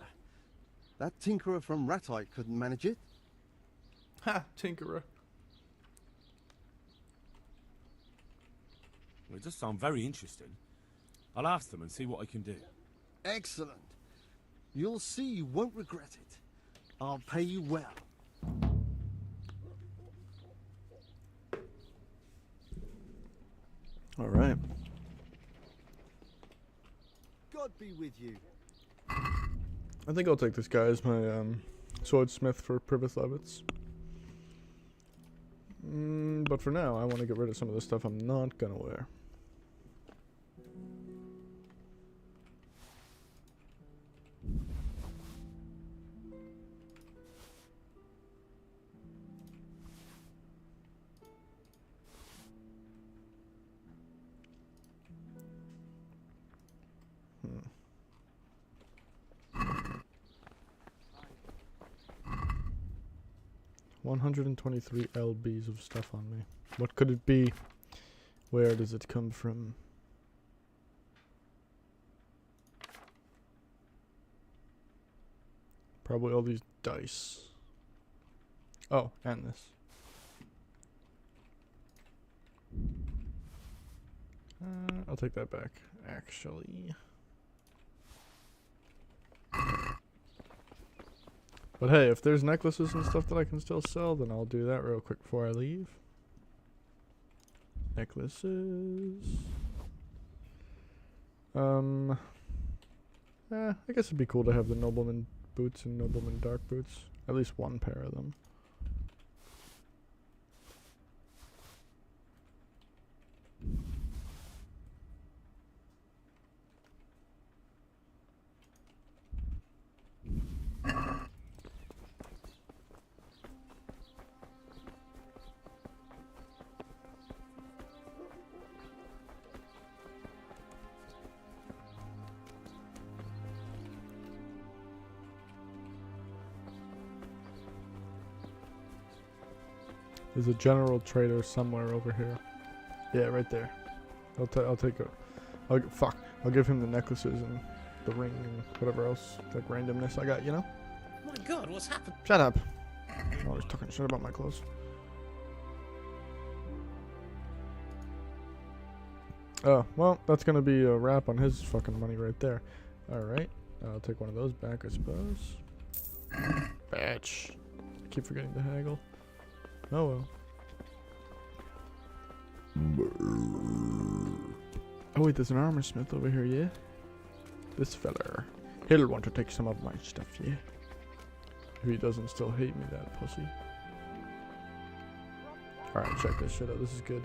That tinkerer from Rat-Eye couldn't manage it. Ha! Tinkerer. Well, it does sound very interesting. I'll ask them and see what I can do. Excellent. You'll see you won't regret it. I'll pay you well. All right. God be with you. I think I'll take this guy as my swordsmith for Privislevitz. But for now, I want to get rid of some of the stuff I'm not gonna wear. $123 lbs of stuff on me. What could it be? Where does it come from? Probably all these dice. Oh, and this. I'll take that back, actually. But hey, if there's necklaces and stuff that I can still sell, then I'll do that real quick before I leave. Necklaces. I guess it'd be cool to have the nobleman boots and nobleman dark boots. At least one pair of them. There's a general trader somewhere over here. Yeah, right there. I'll take it. Fuck. I'll give him the necklaces and the ring and whatever else, like randomness I got, you know? My God, what's happened? Shut up. I'm always talking shit about my clothes. Oh, well, that's gonna be a wrap on his fucking money right there. Alright. I'll take one of those back, I suppose. Batch. I keep forgetting to haggle. Oh well. Oh wait, there's an armor smith over here, yeah? This feller. He'll want to take some of my stuff, yeah? If he doesn't still hate me, that pussy. Alright, check this shit out. This is good.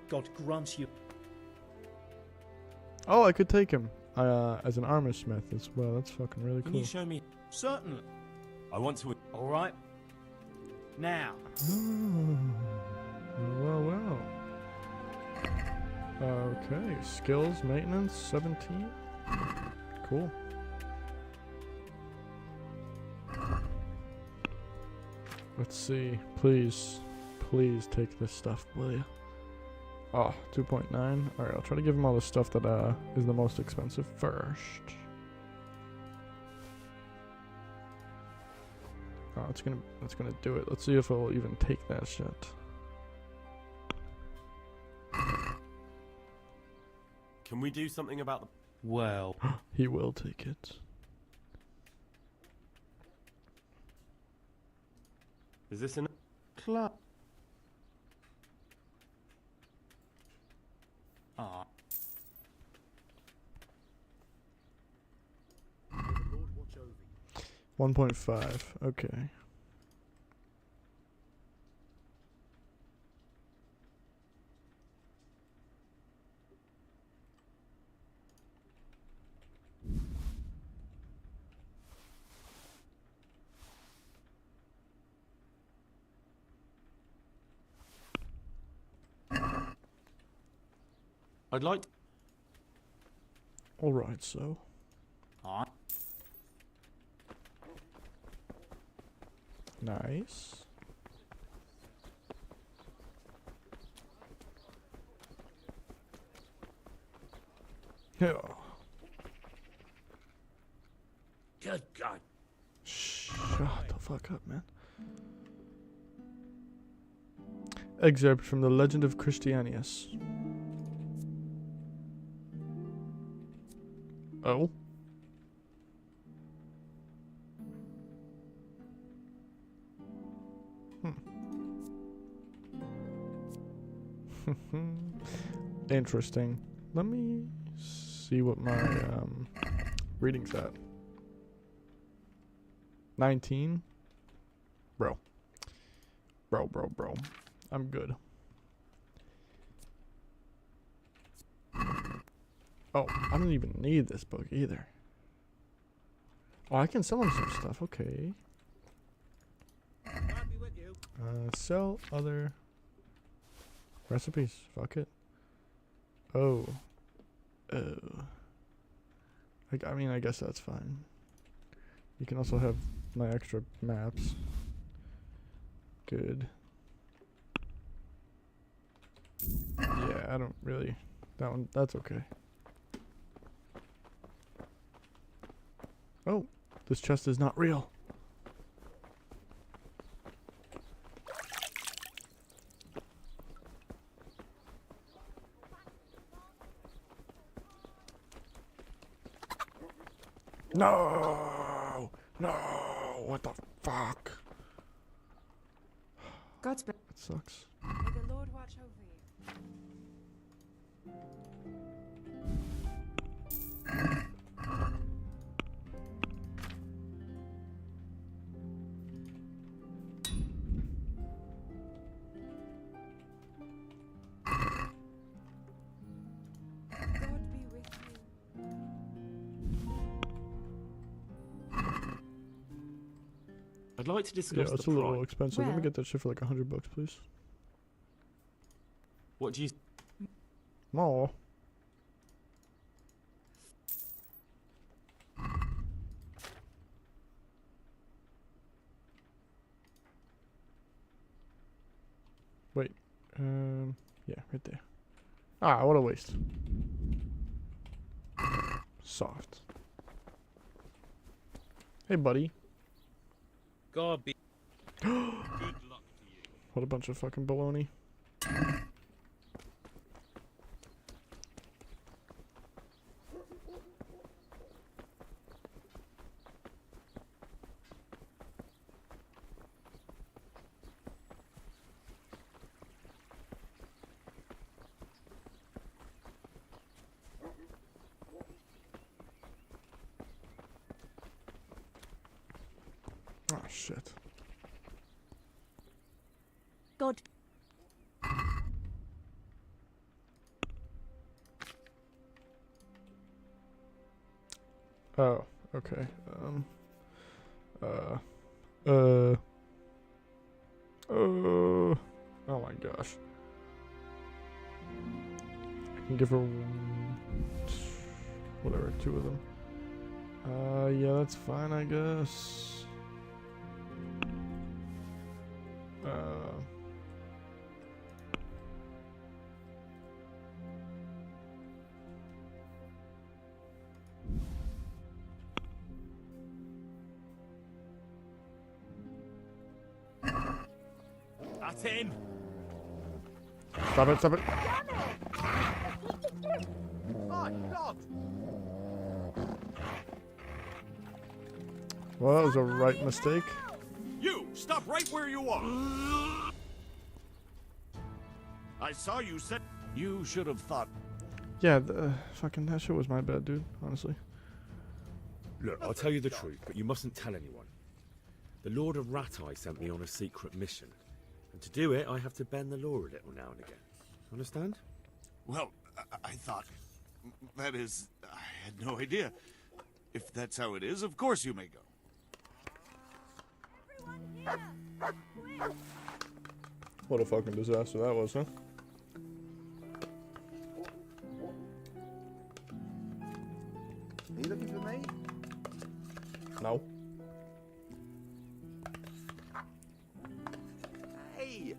God grant you. Oh, I could take him as an armor smith as well. That's fucking really Can cool. you show me? Certainly. I want to. All right. Now. Well. Okay, skills, maintenance, 17. Cool. Let's see. Please take this stuff, will you? Oh, 2.9. Alright, I'll try to give him all the stuff that is the most expensive first. Oh, that's gonna do it. Let's see if he'll even take that shit. Can we do something about the? Well. He will take it. Is this an Club. Ah. 1.5. Okay. I'd like. All right, so. Ah. Nice. Yeah. Good God. Shut the fuck up, man. Excerpt from the Legend of Christianius. Oh? Interesting. Let me see what my reading's at. 19? Bro. I'm good. Oh, I don't even need this book either. Oh, I can sell him some stuff. Okay. Sell other recipes. Fuck it. Oh. I mean, I guess that's fine. You can also have my extra maps. Good. Yeah, I don't really... that's okay. Oh, this chest is not real. No! No! What the fuck? God's bless. That sucks. May the Lord watch over you. God be with you. I'd like to discuss Yeah, it's the a little price. expensive. Let me get that shit for like $100, please. What do you? More. Wait. Yeah, right there. Ah, what a waste. Soft. Hey, buddy. God be. Good luck to you. What a bunch of fucking baloney. Oh, shit. God. Oh, okay. Oh my gosh. I can give her whatever, 2 of them. Yeah, that's fine, I guess. That's him. Stop it, stop it. Well, that was a right mistake. You, stop right where you are. I saw you set. You should have thought. Yeah, fucking that shit was my bad, dude, honestly. Look, I'll tell you the truth, but you mustn't tell anyone. The Lord of Rat-Eye sent me on a secret mission. And to do it, I have to bend the law a little now and again. Understand? Well, I thought... That is, I had no idea. If that's how it is, of course you may go. What a fucking disaster that was, huh? Are you looking for me? No. Hey!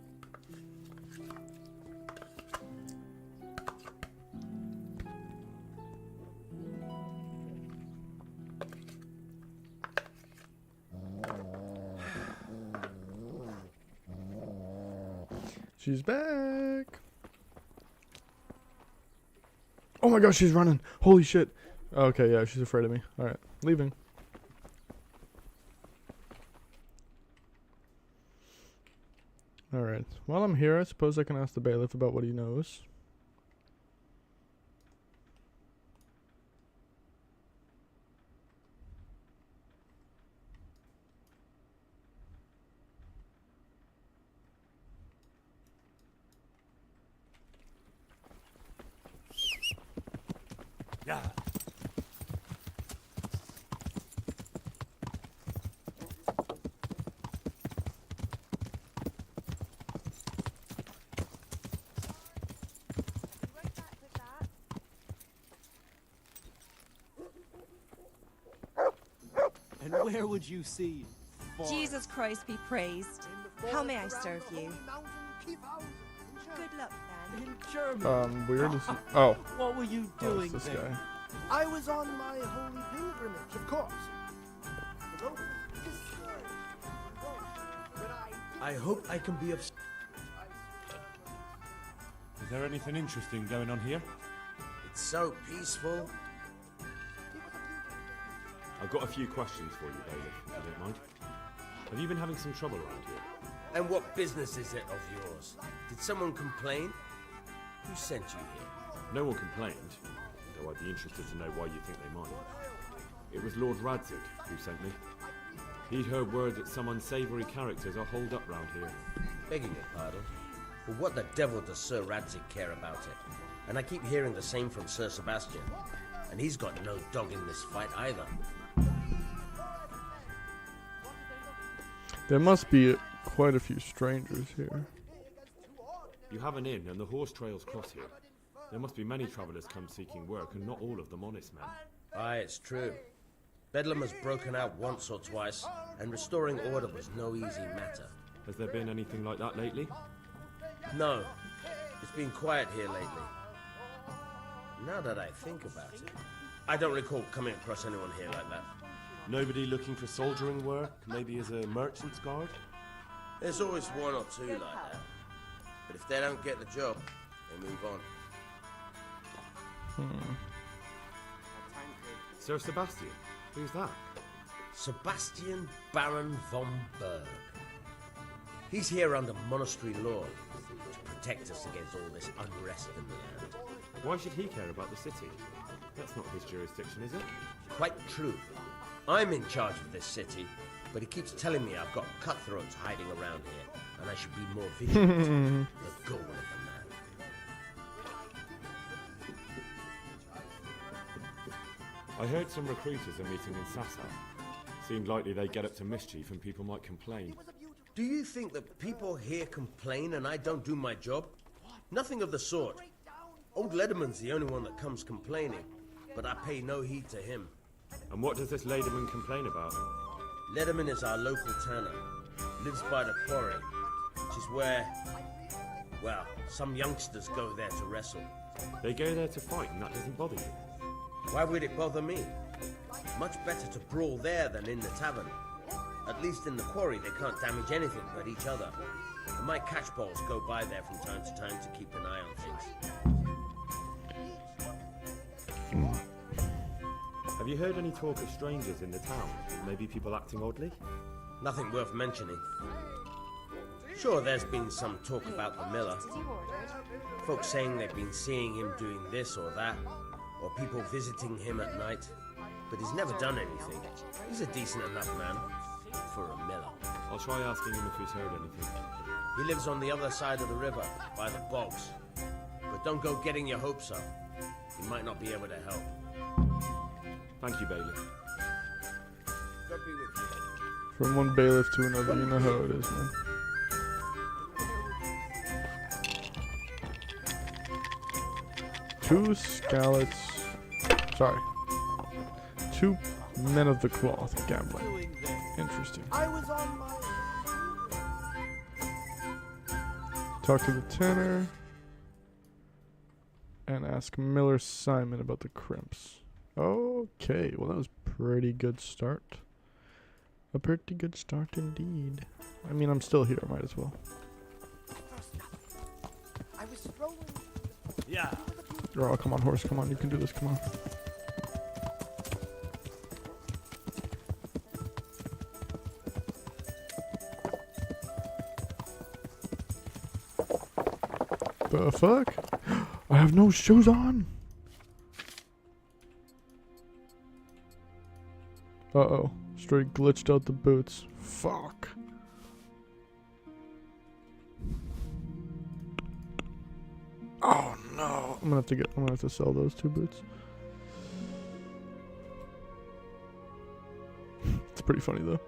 She's back. Oh my gosh, she's running. Holy shit. Okay, yeah, she's afraid of me. Alright, leaving. Alright, while I'm here, I suppose I can ask the bailiff about what he knows. Yeah. And where would you see? Jesus Christ be praised. How may I serve you? Good luck, then. In Germany. Weird. Oh. What were you Oh, doing it's this there? guy. I was on my holy pilgrimage, of course. I hope I can be of... Is there anything interesting going on here? It's so peaceful. I've got a few questions for you, bailiff, if you don't mind. Have you been having some trouble around here? And what business is it of yours? Did someone complain? Who sent you here? No one complained, though I'd be interested to know why you think they might. It was Lord Radzig who sent me. He'd heard word that some unsavoury characters are holed up round here. Begging your pardon, but what the devil does Sir Radzig care about it? And I keep hearing the same from Sir Sebastian. And he's got no dog in this fight either. There must be quite a few strangers here. You have an inn and the horse trails cross here. There must be many travellers come seeking work and not all of them honest men. Aye, it's true. Bedlam has broken out once or twice, and restoring order was no easy matter. Has there been anything like that lately? No. It's been quiet here lately. Now that I think about it, I don't recall coming across anyone here like that. Nobody looking for soldiering work, maybe as a merchant's guard? There's always one or two like that. But if they don't get the job, they move on. Sir Sebastian? Who's that? Sebastian Baron von Berg. He's here under monastery law to protect us against all this unrest in the land. Why should he care about the city? That's not his jurisdiction, is it? Quite true. I'm in charge of this city, But he keeps telling me I've got cutthroats hiding around here, and I should be more vigilant. The goal of the man. I heard some recruiters are meeting in Sassa. Seemed likely they get up to mischief and people might complain. Do you think that people here complain and I don't do my job? Nothing of the sort. Old Lederman's the only one that comes complaining, but I pay no heed to him. And what does this Lederman complain about? Lederman is our local tanner. Lives by the quarry, which is where, well, some youngsters go there to wrestle. They go there to fight and that doesn't bother you? Why would it bother me? Much better to brawl there than in the tavern. At least in the quarry they can't damage anything but each other. And my catchballs go by there from time to time to keep an eye on things. Have you heard any talk of strangers in the town? Maybe people acting oddly? Nothing worth mentioning. Sure, there's been some talk about the miller. Folks saying they've been seeing him doing this or that, or people visiting him at night. But he's never done anything. He's a decent enough man for a miller. I'll try asking him if he's heard anything. He lives on the other side of the river, by the bogs. But don't go getting your hopes up. He might not be able to help. Thank you, bailiff. God be with you. From one bailiff to another, you know how it is, man. Two scallots. Sorry. Two men of the cloth gambling. Interesting. I was on my... Talk to the tanner. And ask Miller Simon about the crimps. Okay, well that was a pretty good start. A pretty good start indeed. I mean, I'm still here, might as well. I was rolling. Yeah. Oh, come on, horse, come on, you can do this, come on. The fuck? I have no shoes on! Uh-oh. Straight glitched out the boots. Fuck. Oh no. I'm gonna have to sell those 2 boots. It's pretty funny though.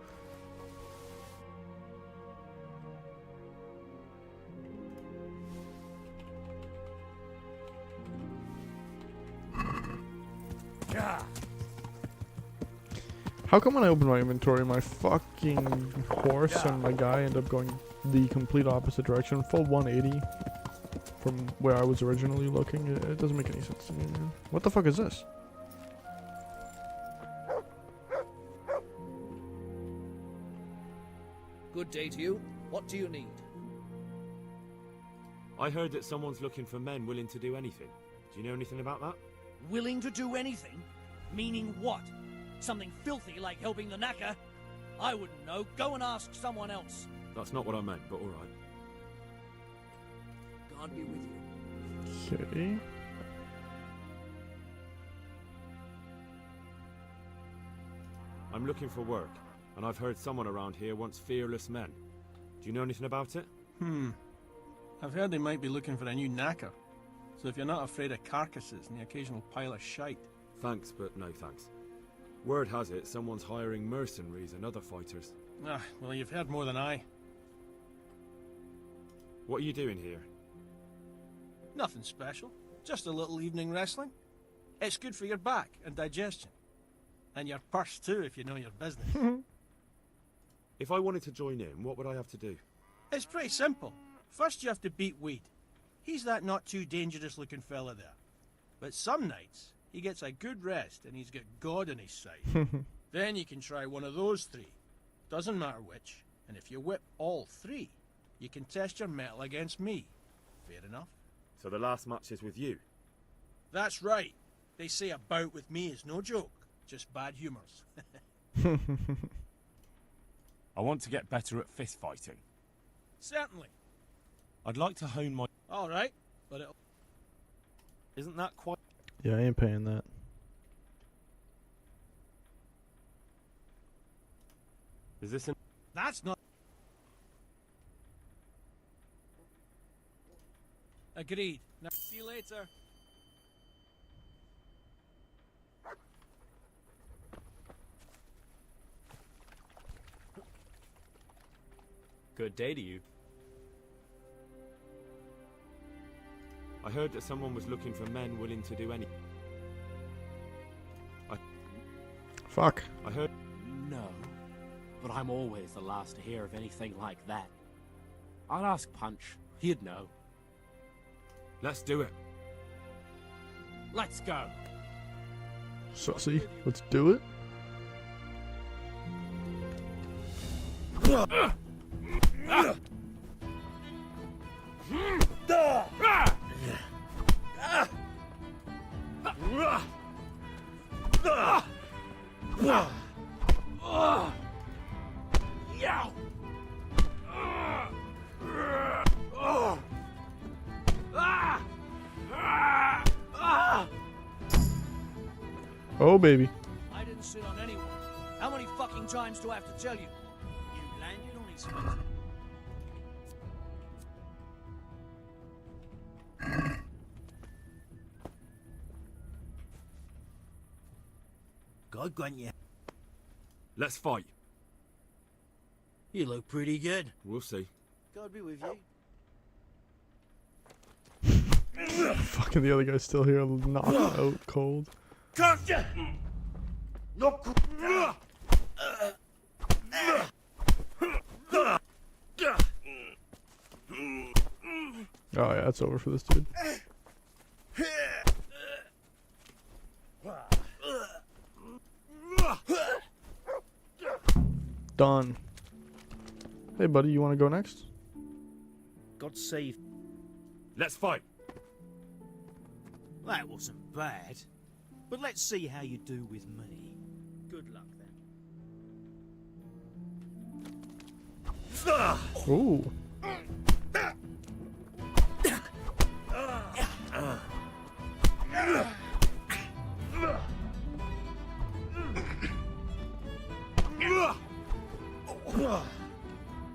How come when I open my inventory, my fucking horse and my guy end up going the complete opposite direction, full 180 from where I was originally looking? It doesn't make any sense to me, man. What the fuck is this? Good day to you. What do you need? I heard that someone's looking for men willing to do anything. Do you know anything about that? Willing to do anything? Meaning what? Something filthy like helping the knacker? I wouldn't know. Go and ask someone else. That's not what I meant, but alright. God be with you. Okay. I'm looking for work, and I've heard someone around here wants fearless men. Do you know anything about it? I've heard they might be looking for a new knacker. So if you're not afraid of carcasses and the occasional pile of shite. Thanks, but no thanks. Word has it someone's hiring mercenaries and other fighters. Ah, well, you've heard more than I. What are you doing here? Nothing special. Just a little evening wrestling. It's good for your back and digestion. And your purse too, if you know your business. If I wanted to join in, what would I have to do? It's pretty simple. First you have to beat Weed. He's that not too dangerous looking fella there. But some nights, he gets a good rest and he's got God on his side. Then you can try one of those 3. Doesn't matter which. And if you whip all 3, you can test your mettle against me. Fair enough? So the last match is with you? That's right. They say a bout with me is no joke. Just bad humours. I want to get better at fist fighting. Certainly. I'd like to hone my... All right, but it'll... Isn't that quite... Yeah, I ain't paying that. Is this an... That's not... Agreed. Now, see you later. Good day to you. I heard that someone was looking for men willing to do anything. Fuck. I heard... No, but I'm always the last to hear of anything like that. I'll ask Punch. He'd know. Let's do it. Let's go. Sussy, let's do it. Oh, baby. I didn't sit on anyone. How many fucking times do I have to tell you? You landed on his face. God grant you. Let's fight. You look pretty good. We'll see. God be with you. Fucking the other guy's still here, knocked out cold. Gotcha! No. Oh yeah, it's over for this dude. Done. Hey buddy, you want to go next? God save. Let's fight. That wasn't bad. But let's see how you do with me. Good luck then. Ooh.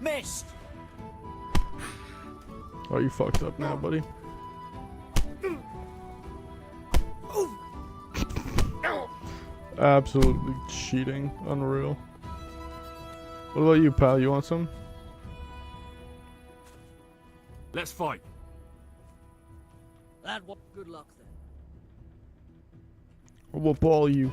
Missed. Oh, you fucked up now, buddy. Absolutely cheating. Unreal. What about you, pal? You want some? Let's fight. That was good luck then. Or we'll ball you.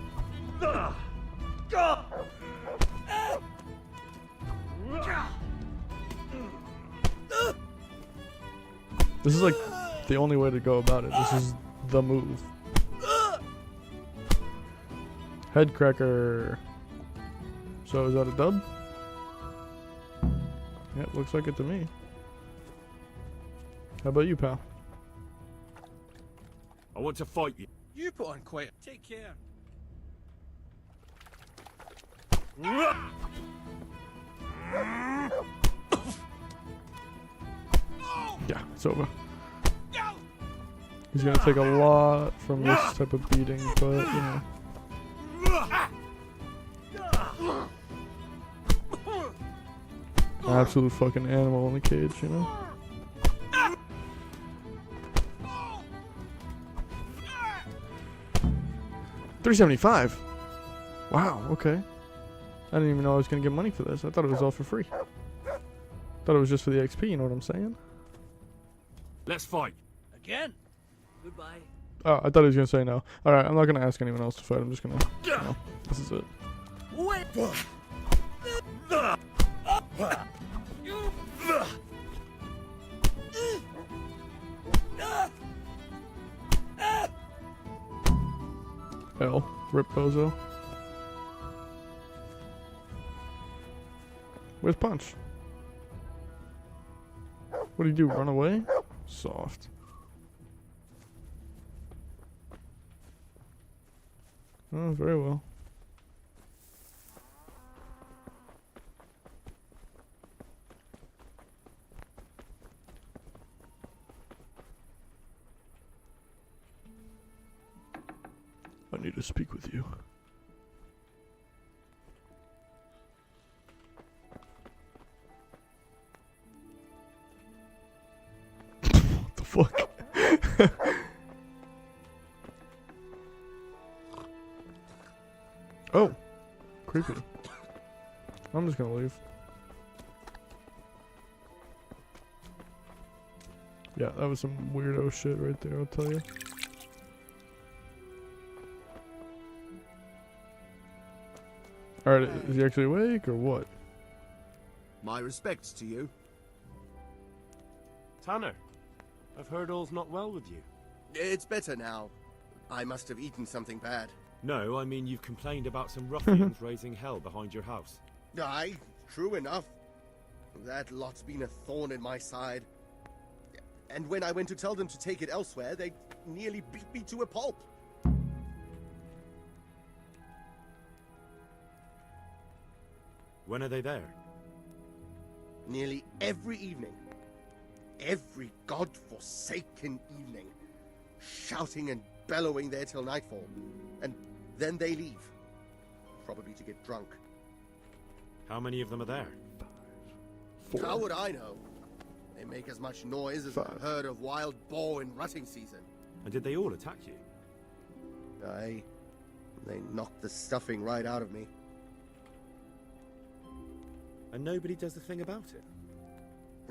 This is like the only way to go about it. This is the move. Head cracker. So is that a dub? Yep, looks like it to me. How about you, pal? I want to fight you. You put on quite... Take care. Yeah, it's over. He's gonna take a lot from this type of beating, but you know. Absolute fucking animal in the cage, you know? $375. Wow, okay. I didn't even know I was gonna get money for this. I thought it was all for free. Thought it was just for the XP, you know what I'm saying? Let's fight. Again? Goodbye. Oh, I thought he was gonna say no. Alright, I'm not gonna ask anyone else to fight. I'm just gonna, you know, this is it. Wait. Hell, rip bozo. Where's Punch? What do you do, run away? Soft. Oh, very well. I need to speak with you. fuck? Oh, creepy. I'm just gonna leave. Yeah, that was some weirdo shit right there, I'll tell you. Alright, is he actually awake or what? My respects to you. Tanner, I've heard all's not well with you. It's better now. I must have eaten something bad. No, I mean you've complained about some ruffians raising hell behind your house. Aye, true enough. That lot's been a thorn in my side. And when I went to tell them to take it elsewhere, they nearly beat me to a pulp. When are they there? Nearly every evening. Every god-forsaken evening. Shouting and bellowing there till nightfall. And then they leave. Probably to get drunk. How many of them are there? 4. How would I know? They make as much noise as 5. a herd of wild boar in rutting season. And did they all attack you? Aye. They knocked the stuffing right out of me. And nobody does a thing about it?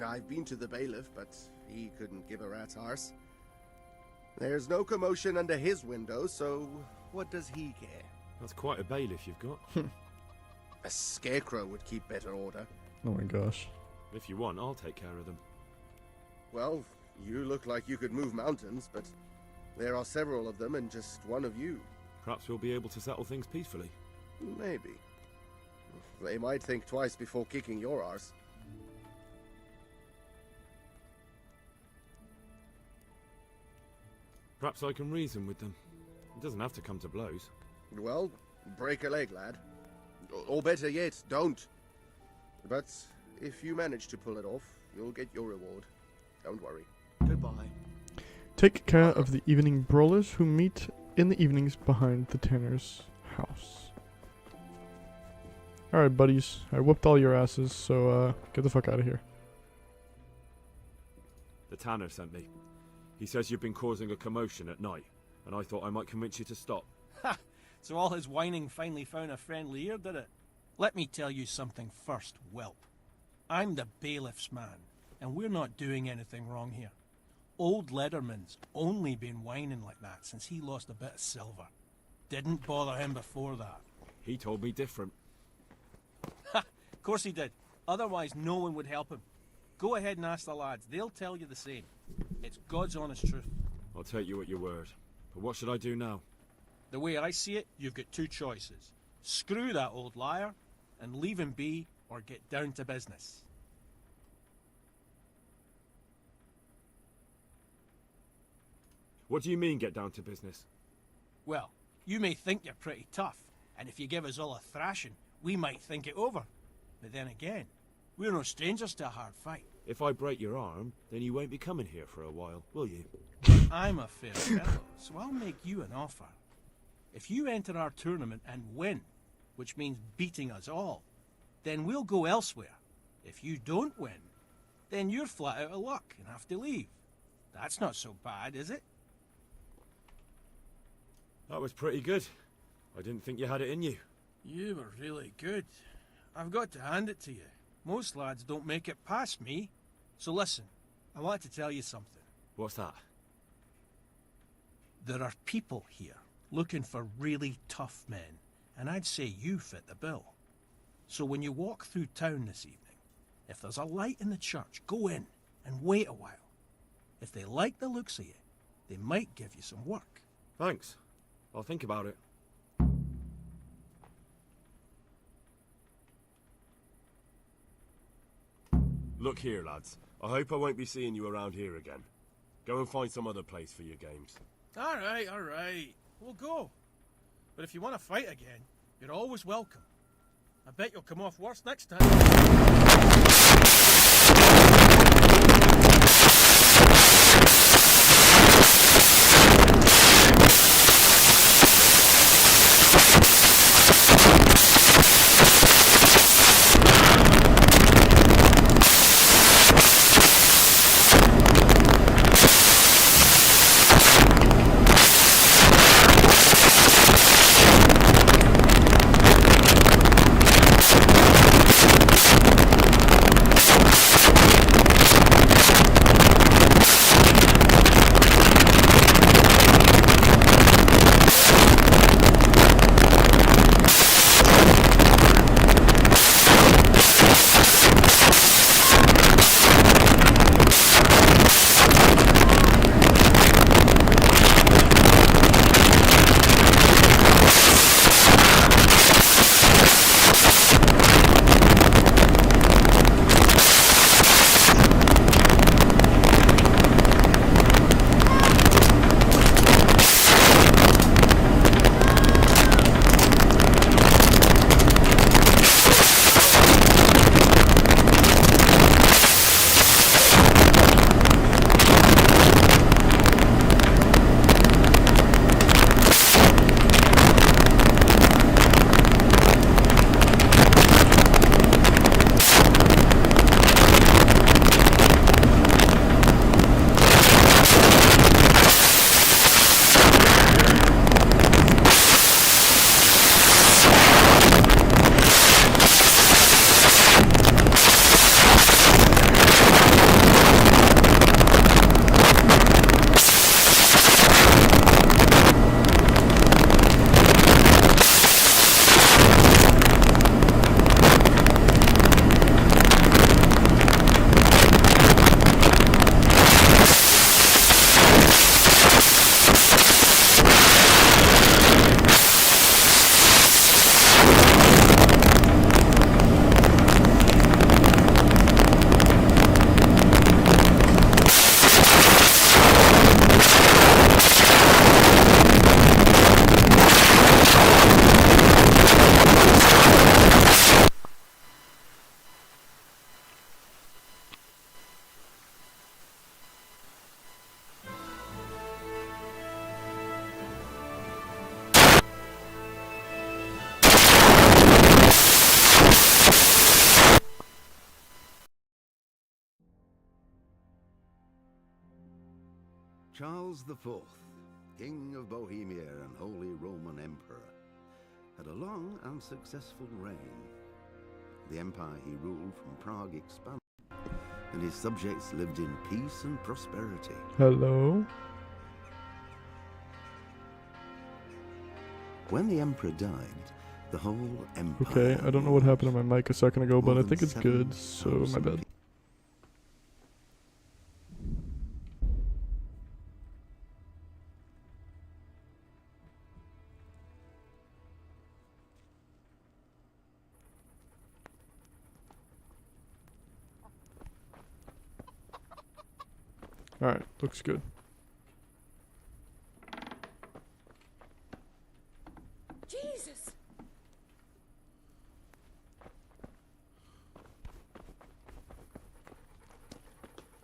I've been to the bailiff, but he couldn't give a rat's arse. There's no commotion under his window, so what does he care? That's quite a bailiff you've got. A scarecrow would keep better order. Oh my gosh. If you want, I'll take care of them. Well, you look like you could move mountains, but there are several of them and just one of you. Perhaps we'll be able to settle things peacefully. Maybe. They might think twice before kicking your arse. Perhaps I can reason with them. It doesn't have to come to blows. Well, break a leg, lad. Or better yet, don't. But if you manage to pull it off, you'll get your reward. Don't worry. Goodbye. Take care of the evening brawlers who meet in the evenings behind the tanner's house. Alright, buddies. I whooped all your asses, so get the fuck out of here. The tanner sent me. He says you've been causing a commotion at night, and I thought I might convince you to stop. Ha! So all his whining finally found a friendly ear, did it? Let me tell you something first, whelp. I'm the bailiff's man, and we're not doing anything wrong here. Old Lederman's only been whining like that since he lost a bit of silver. Didn't bother him before that. He told me different. Ha! Of course he did. Otherwise no one would help him. Go ahead and ask the lads. They'll tell you the same. It's God's honest truth. I'll take you at your word. But what should I do now? The way I see it, you've got 2 choices. Screw that old liar and leave him be, or get down to business. What do you mean, get down to business? Well, you may think you're pretty tough, and if you give us all a thrashing, we might think it over. But then again, we're no strangers to a hard fight. If I break your arm, then you won't be coming here for a while, will you? I'm a fair fellow, so I'll make you an offer. If you enter our tournament and win, which means beating us all, then we'll go elsewhere. If you don't win, then you're flat out of luck and have to leave. That's not so bad, is it? That was pretty good. I didn't think you had it in you. You were really good. I've got to hand it to you. Most lads don't make it past me. So listen, I want to tell you something. What's that? There are people here looking for really tough men, and I'd say you fit the bill. So when you walk through town this evening, if there's a light in the church, go in and wait a while. If they like the looks of you, they might give you some work. Thanks. I'll think about it. Look here, lads. I hope I won't be seeing you around here again. Go and find some other place for your games. All right. We'll go. But if you want to fight again, you're always welcome. I bet you'll come off worse next time. Charles IV, King of Bohemia and Holy Roman Emperor, had a long and successful reign. The empire he ruled from Prague expanded, and his subjects lived in peace and prosperity. Hello? When the emperor died, the whole empire... Okay, I don't know what happened to my mic a second ago, but I think it's good, so my bad. Alright, looks good. Jesus!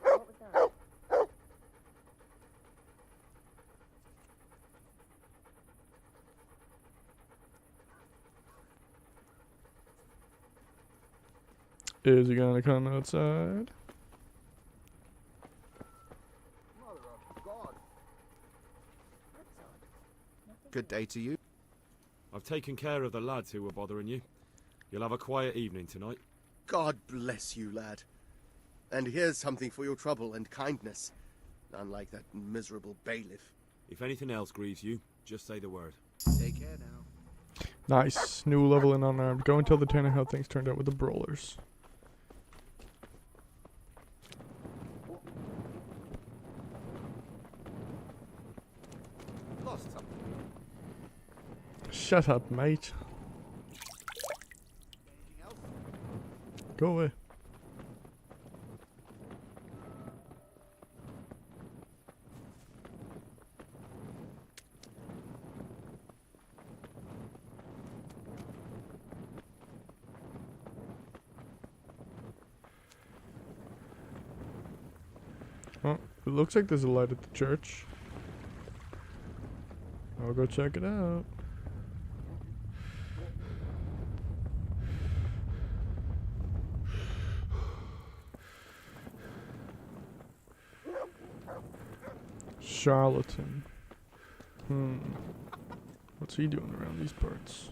What was that? Is he gonna come outside? Good day to you. I've taken care of the lads who were bothering you. You'll have a quiet evening tonight. God bless you, lad. And here's something for your trouble and kindness. Unlike that miserable bailiff. If anything else grieves you, just say the word. Take care now. Nice. New level in unarmed. Go and tell the tenant how things turned out with the brawlers. Lost something. Shut up, mate. Go away. Oh, it looks like there's a light at the church. I'll go check it out. Charlatan. What's he doing around these parts?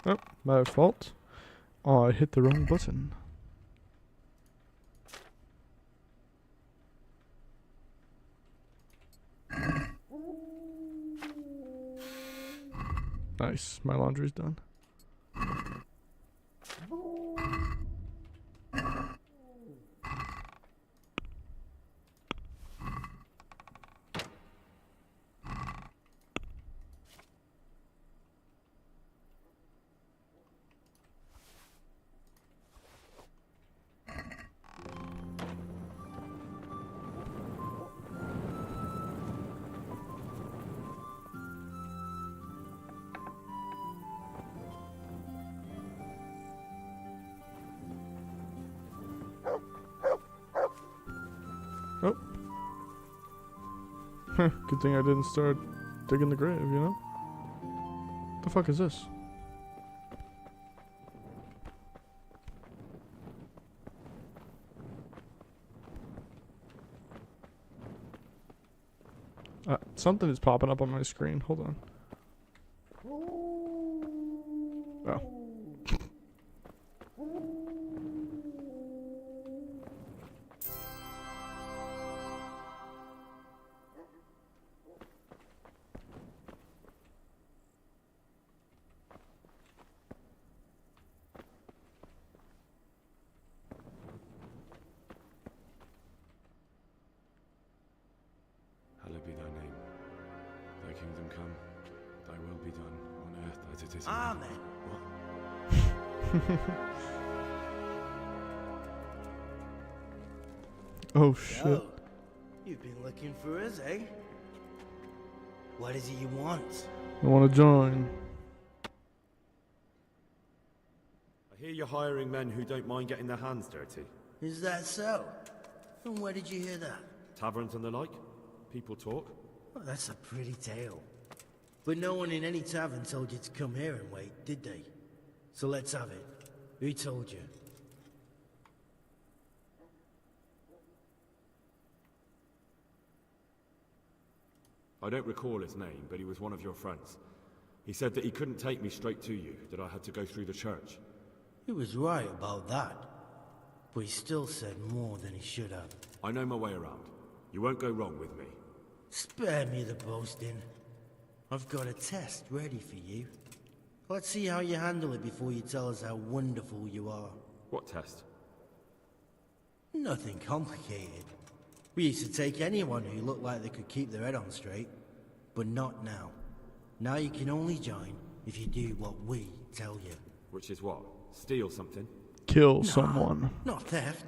Oh, my fault. Oh, I hit the wrong button. Nice, my laundry's done. Oh. Good thing I didn't start digging the grave, you know? What the fuck is this? Something is popping up on my screen. Hold on. Oh. Hallowed be thy name. Thy kingdom come. Thy will be done on earth as it is in Amen. heaven. What? Oh shit. So, You've been looking for us, eh? What is it you want? I want to join. I hear you're hiring men who don't mind getting their hands dirty. Is that so? And where did you hear that? Taverns and the like? People talk? Well, that's a pretty tale. But no one in any tavern told you to come here and wait, did they? So let's have it. Who told you? I don't recall his name, but he was one of your friends. He said that he couldn't take me straight to you, that I had to go through the church. He was right about that. But he still said more than he should have. I know my way around. You won't go wrong with me. Spare me the boasting. I've got a test ready for you. Let's see how you handle it before you tell us how wonderful you are. What test? Nothing complicated. We used to take anyone who looked like they could keep their head on straight. But not now. Now you can only join if you do what we tell you. Which is what? Steal something? Kill someone. Not theft.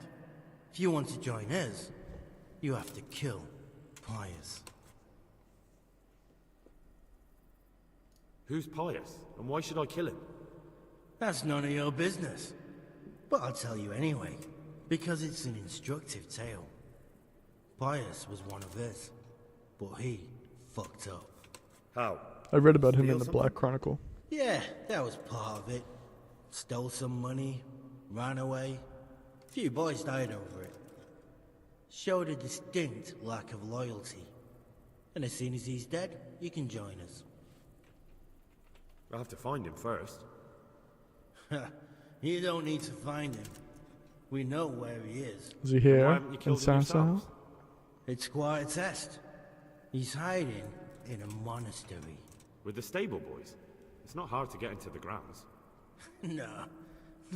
If you want to join us, you have to kill Pius. Who's Pius? And why should I kill him? That's none of your business. But I'll tell you anyway, because it's an instructive tale. Pius was one of us, but he fucked up. How? I read about him Steal in the something? Black Chronicle. Yeah, that was part of it. Stole some money, ran away. A few boys died over it. Showed a distinct lack of loyalty. And as soon as he's dead, you can join us. I have to find him first. You don't need to find him. We know where he is. Is he here Why haven't you in killed him Sasa? yourselves? It's quite a test. He's hiding in a monastery. With the stable boys? It's not hard to get into the grounds. No,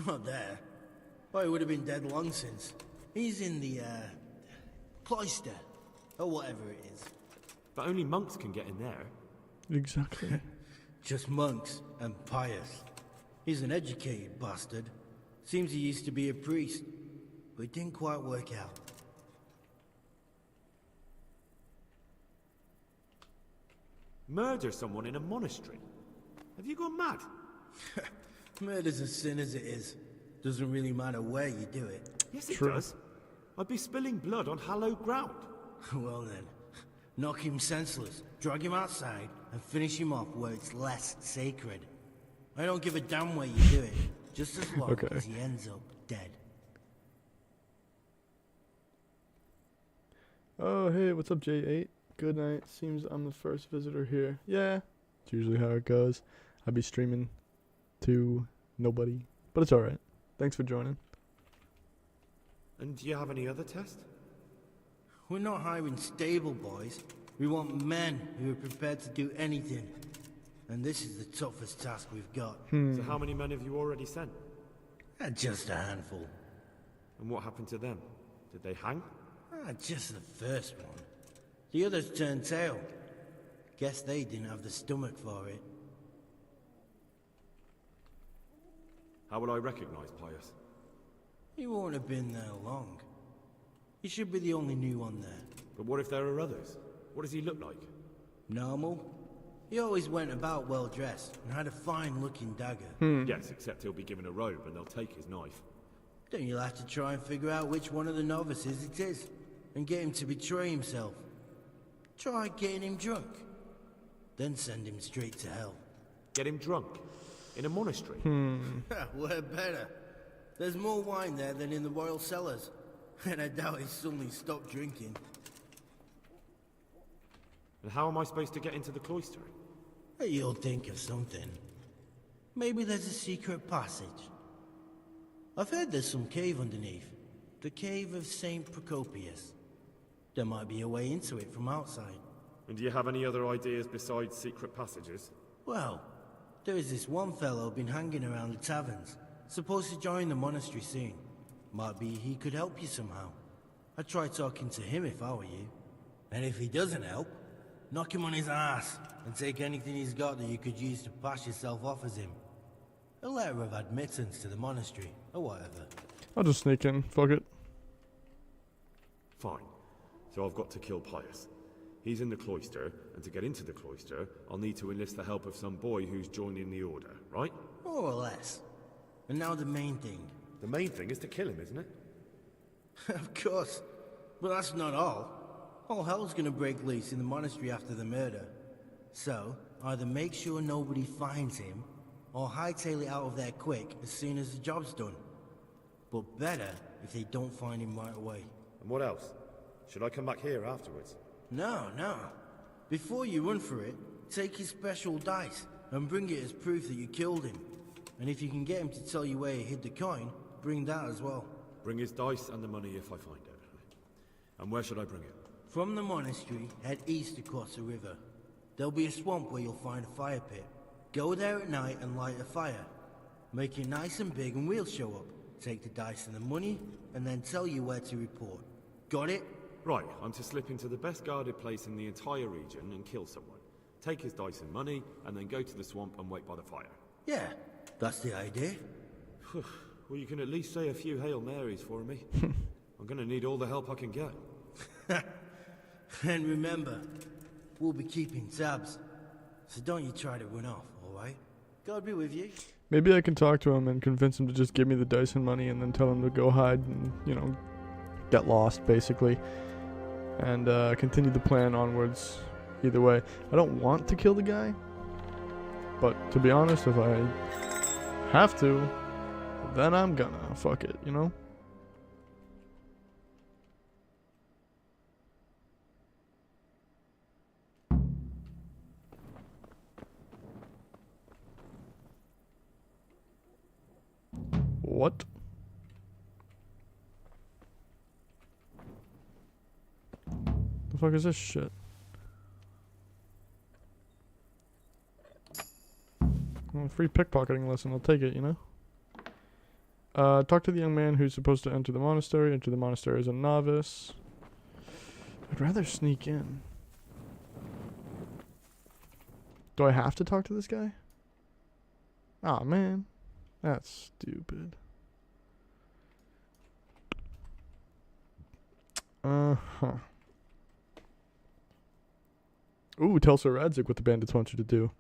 not there. Oh, he would have been dead long since. He's in the, cloister, or whatever it is. But only monks can get in there. Exactly. Just monks and Pius. He's an educated bastard. Seems he used to be a priest, but it didn't quite work out. Murder someone in a monastery? Have you gone mad? Murder's a sin as it is. Doesn't really matter where you do it. Yes, it does. I'd be spilling blood on hallowed ground. Well then, knock him senseless, drag him outside, and finish him off where it's less sacred. I don't give a damn where you do it, just as long as he ends up dead. Oh, hey, what's up, J8? Good night. Seems I'm the first visitor here. Yeah, it's usually how it goes. I'd be streaming to nobody, but it's alright. Thanks for joining. And do you have any other test? We're not hiring stable boys. We want men who are prepared to do anything. And this is the toughest task we've got. So how many men have you already sent? Just a handful. And what happened to them? Did they hang? Just the first one. The others turned tail. Guess they didn't have the stomach for it. How will I recognize Pius? He won't have been there long. He should be the only new one there. But what if there are others? What does he look like? Normal. He always went about well dressed and had a fine looking dagger. Yes, except he'll be given a robe and they'll take his knife. Then you'll have to try and figure out which one of the novices it is and get him to betray himself. Try getting him drunk. Then send him straight to hell. Get him drunk? In a monastery? We're better. There's more wine there than in the royal cellars. And I doubt he's suddenly stopped drinking. And how am I supposed to get into the cloister? You'll think of something. Maybe there's a secret passage. I've heard there's some cave underneath. The cave of St. Procopius. There might be a way into it from outside. And do you have any other ideas besides secret passages? Well, there is this one fellow been hanging around the taverns. Supposed to join the monastery soon. Might be he could help you somehow. I'd try talking to him if I were you. And if he doesn't help, knock him on his ass and take anything he's got that you could use to pass yourself off as him. A letter of admittance to the monastery, or whatever. I'll just sneak in. Fuck it. Fine. so I've got to kill Pius. He's in the cloister, and to get into the cloister, I'll need to enlist the help of some boy who's joining the order, right? More or less. And now the main thing. The main thing is to kill him, isn't it? Of course. But that's not all. All hell's gonna break loose in the monastery after the murder. So, either make sure nobody finds him, or hightail it out of there quick as soon as the job's done. But better if they don't find him right away. And what else? Should I come back here afterwards? No. Before you run for it, take his special dice and bring it as proof that you killed him. And if you can get him to tell you where he hid the coin, bring that as well. Bring his dice and the money if I find it. And where should I bring it? From the monastery, head east across the river. There'll be a swamp where you'll find a fire pit. Go there at night and light a fire. Make it nice and big and we'll show up. Take the dice and the money, and then tell you where to report. Got it? Right, I'm to slip into the best guarded place in the entire region and kill someone. Take his dice and money, and then go to the swamp and wait by the fire. Yeah, that's the idea. Well, you can at least say a few Hail Marys for me. I'm gonna need all the help I can get. And remember, we'll be keeping tabs. So don't you try to run off, alright? God be with you. Maybe I can talk to him and convince him to just give me the dice and money and then tell him to go hide and, get lost, basically. And continue the plan onwards. Either way. I don't want to kill the guy. But to be honest, if I have to, then I'm gonna. Fuck it, What? The fuck is this shit? Well, free pickpocketing lesson, I'll take it, Talk to the young man who's supposed to enter the monastery. Enter the monastery as a novice. I'd rather sneak in. Do I have to talk to this guy? Aw, man. That's stupid. Uh-huh. Ooh, tell Sir Radzik what the bandits want you to do.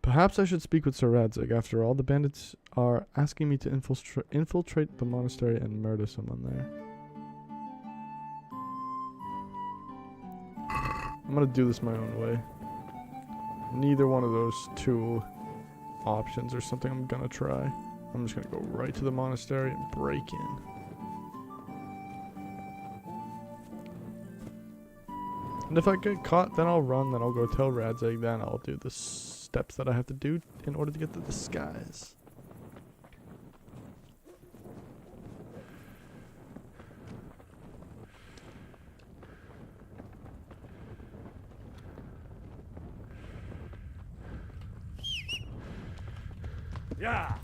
Perhaps I should speak with Sir Radzik. After all, the bandits are asking me to infiltrate the monastery and murder someone there. I'm gonna do this my own way. Neither one of those two options or something I'm gonna try. I'm just gonna go right to the monastery and break in. And if I get caught, then I'll run, then I'll go tell Radzik, then I'll do the steps that I have to do in order to get the disguise. Yeah.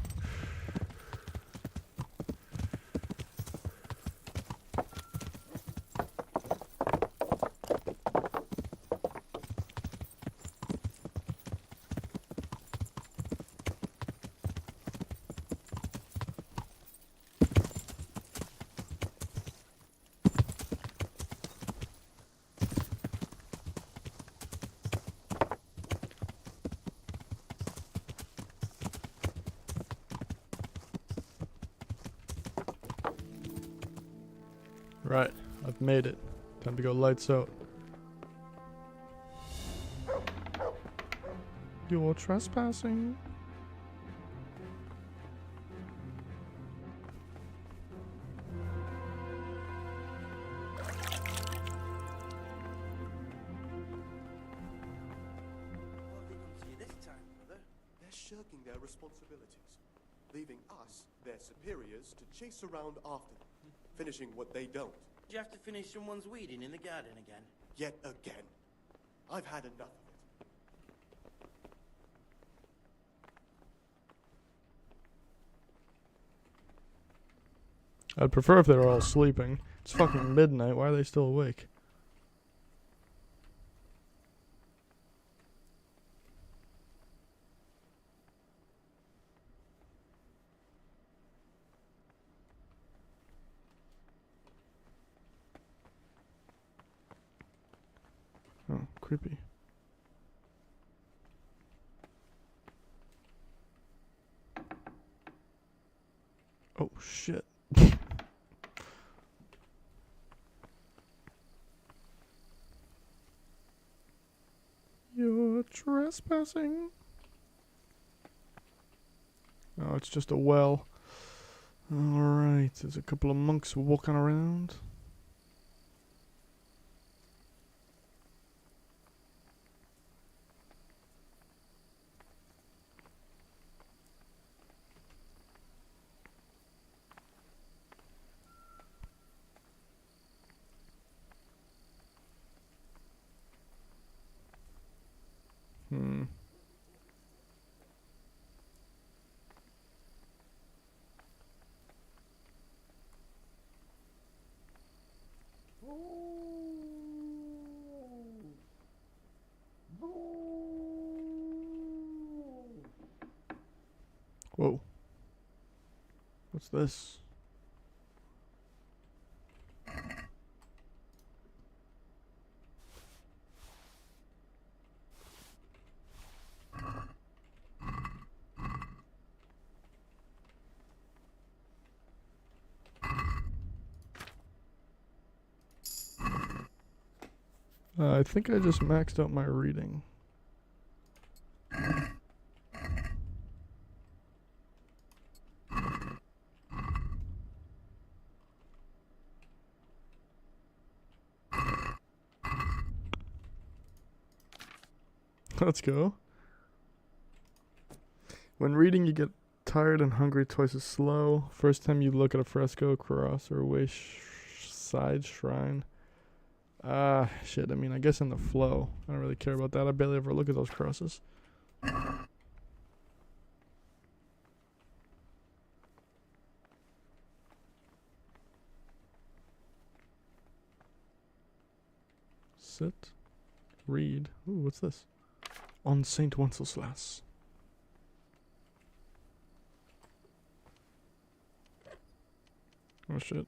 Right, I've made it. Time to go lights out. You're trespassing. They're shirking their responsibilities, leaving us, their superiors, to chase around after them, finishing what they don't. Did you have to finish someone's weeding in the garden again? Yet again. I've had enough of it. I'd prefer if they were all sleeping. It's fucking midnight. Why are they still awake? creepy. Oh shit. You're trespassing. Oh, it's just a well. Alright, there's a couple of monks walking around. Whoa. What's this? I think I just maxed out my reading. Let's go. When reading, you get tired and hungry twice as slow. First time you look at a fresco, cross, or a wayside shrine. Shit, I mean, I guess in the flow. I don't really care about that. I barely ever look at those crosses. Sit. Read. Ooh, what's this? On St. Wenceslas. Oh shit.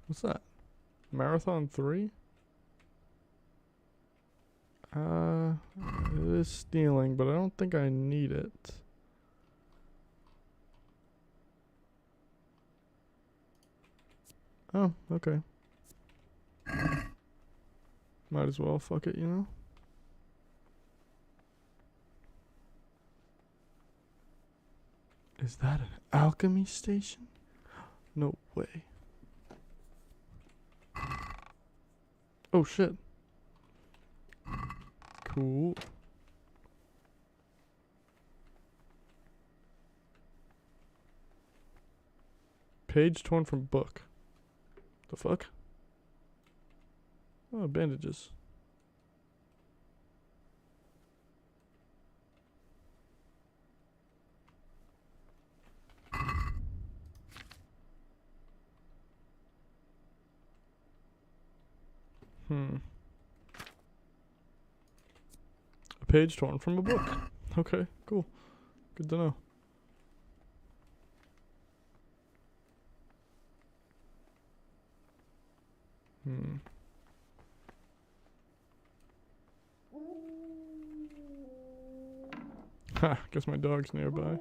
What's that? Marathon 3? It is stealing, but I don't think I need it. Oh, okay. Might as well, fuck it, you know? Is that an alchemy station? No way. Oh shit. Cool. Page torn from book. The fuck? Oh, bandages. A page torn from a book. Okay, cool. Good to know. Ha, guess my dog's nearby.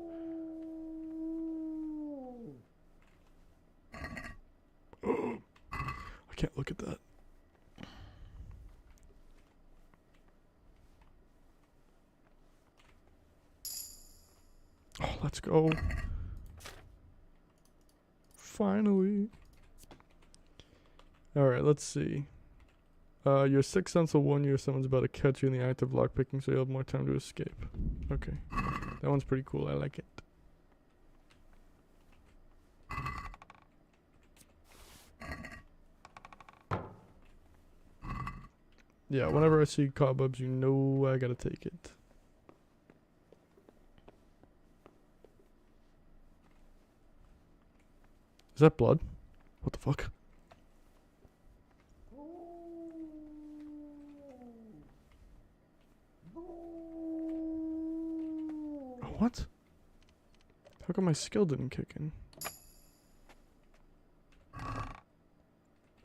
I can't look at that. Oh, let's go. Finally. Alright, let's see. Your sixth sense will warn you if someone's about to catch you in the act of lockpicking, so you'll have more time to escape. Okay. That one's pretty cool. I like it. Yeah, whenever I see cobwebs, you know I gotta take it. Is that blood? What the fuck? What? How come my skill didn't kick in?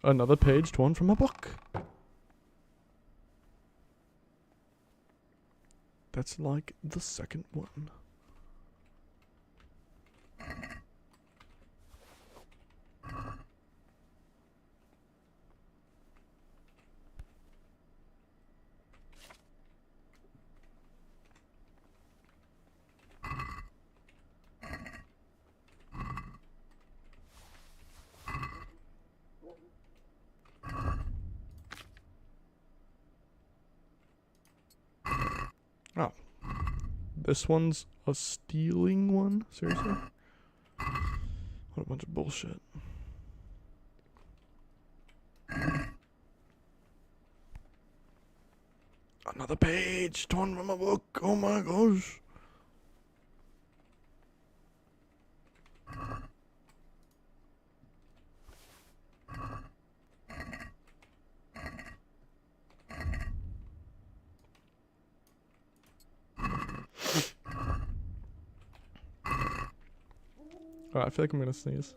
Another page torn from a book. That's like the second one. Oh. This one's a stealing one? Seriously? What a bunch of bullshit. Another page torn from a book. Oh my gosh. Oh, I feel like I'm gonna sneeze.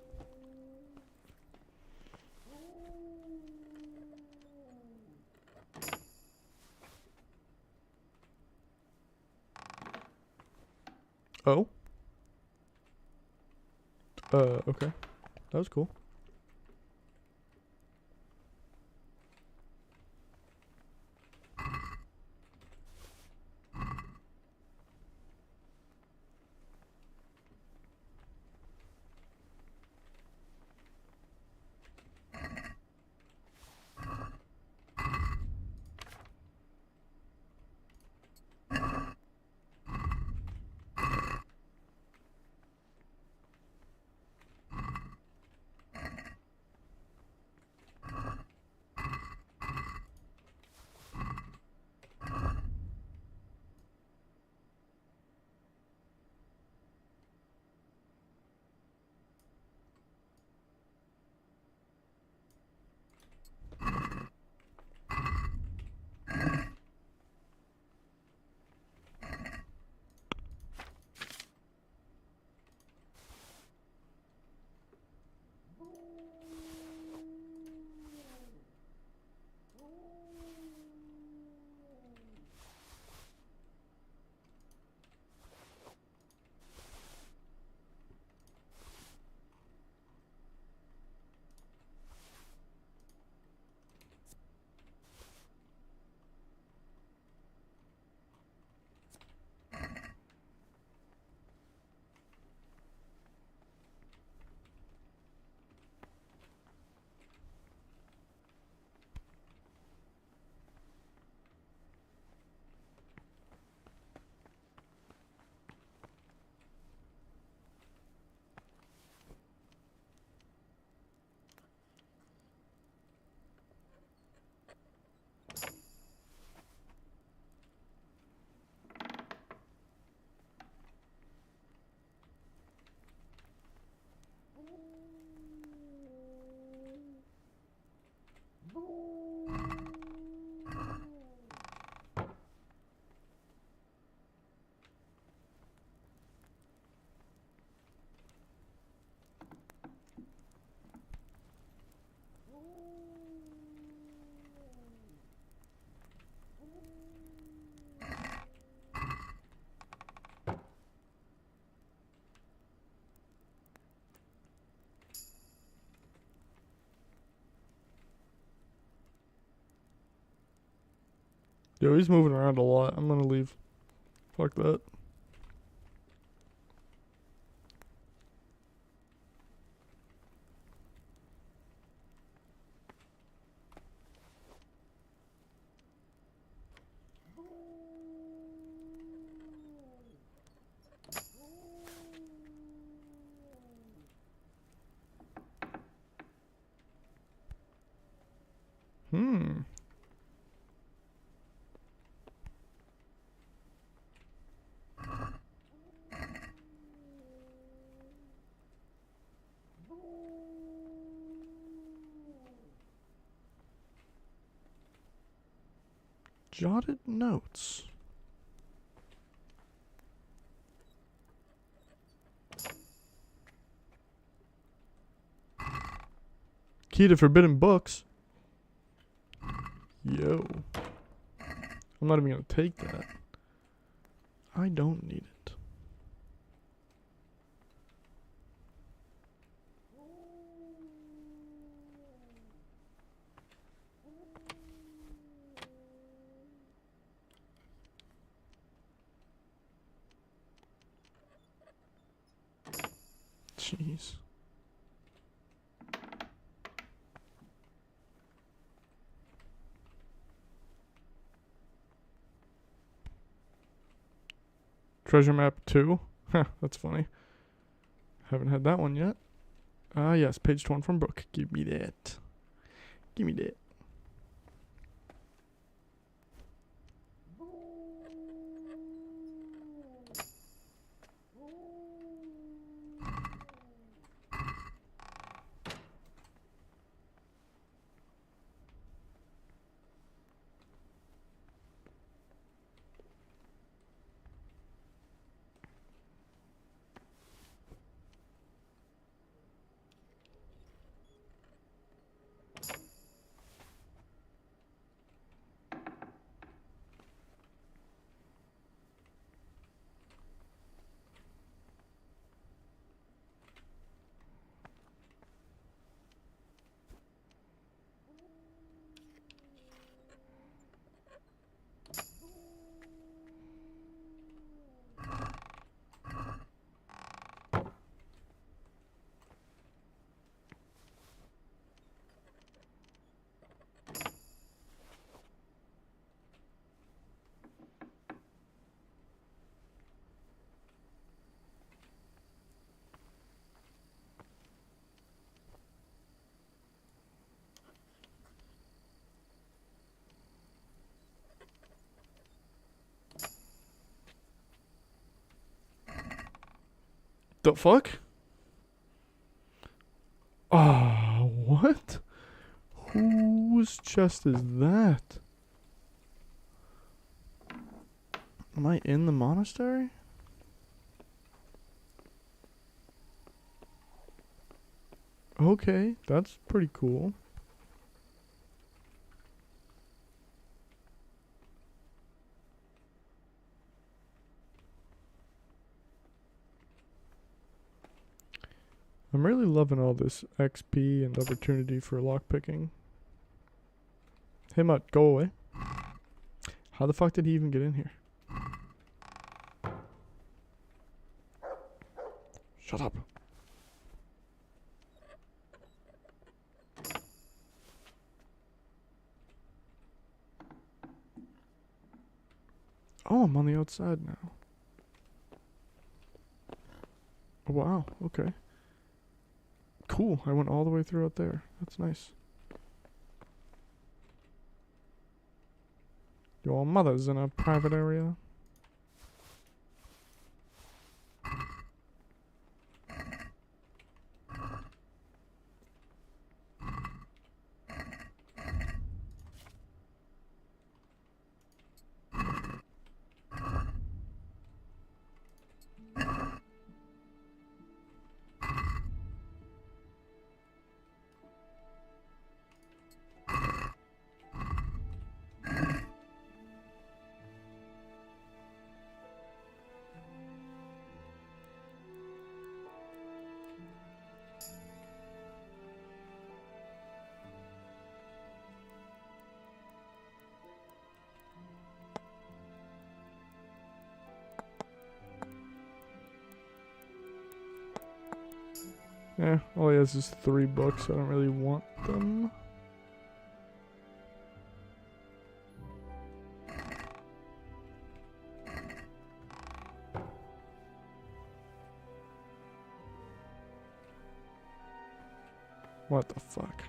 Oh? Okay. That was cool. Yo, he's moving around a lot. I'm gonna leave. Fuck that. Jotted notes. Key to forbidden books. Yo. I'm not even gonna take that. I don't need it. Jeez. Treasure map 2. Huh, that's funny. Haven't had that one yet. Ah, yes, page torn from book. Give me that. Give me that. The fuck? Ah, what? Whose chest is that? Am I in the monastery? Okay, that's pretty cool. I'm really loving all this XP and opportunity for lockpicking. Hey, Mutt, go away. How the fuck did he even get in here? Shut up. Oh, I'm on the outside now. Oh, wow, okay. Cool, I went all the way through out there. That's nice. Your mother's in a private area. Yeah, all he has is 3 books, so I don't really want them. What the fuck?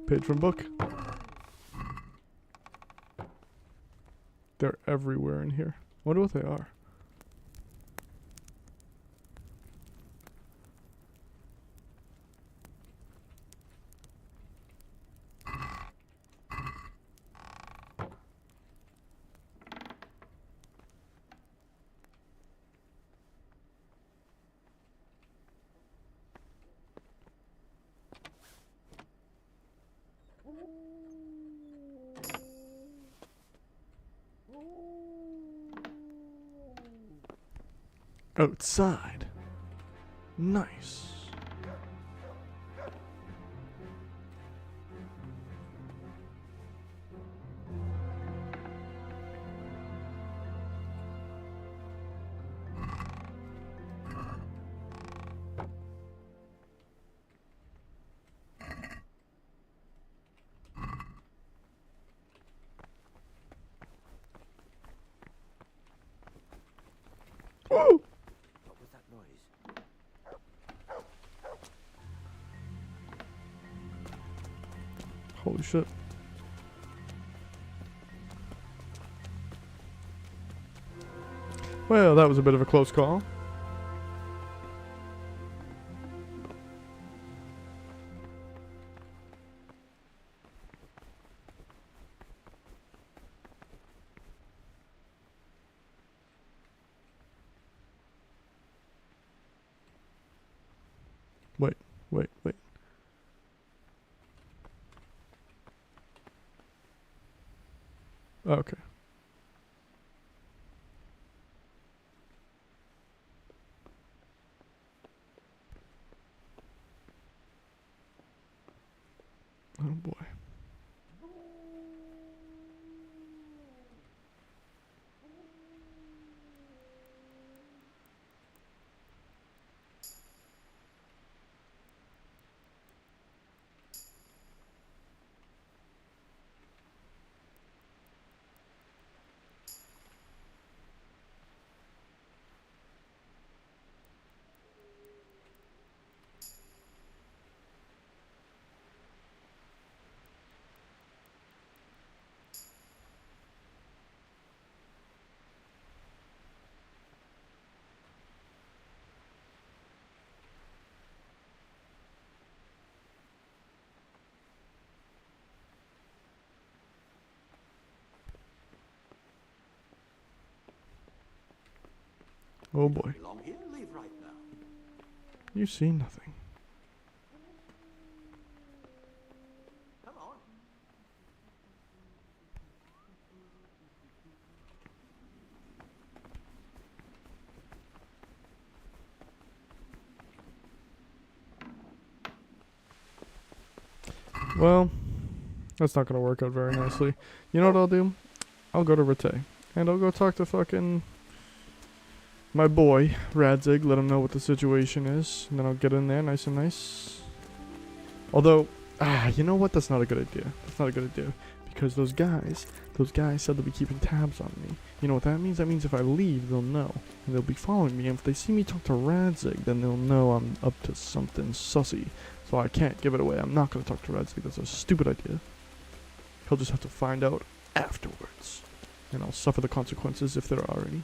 Page from book. They're everywhere in here. Wonder what they are. Outside. Nice. Whoa! What was that noise? Holy shit. Well, that was a bit of a close call. Wait. Okay. Oh boy. Oh boy. Belong here, leave right now. You see nothing. Come on. Well, that's not gonna work out very nicely. You know what I'll do? I'll go to Rete. And I'll go talk to fucking my boy, Radzig, let him know what the situation is. And then I'll get in there nice and nice. Although, you know what? That's not a good idea. That's not a good idea. Because those guys said they'll be keeping tabs on me. You know what that means? That means if I leave, they'll know. And they'll be following me, and if they see me talk to Radzig, then they'll know I'm up to something sussy. So I can't give it away. I'm not going to talk to Radzig. That's a stupid idea. He'll just have to find out afterwards. And I'll suffer the consequences if there are any.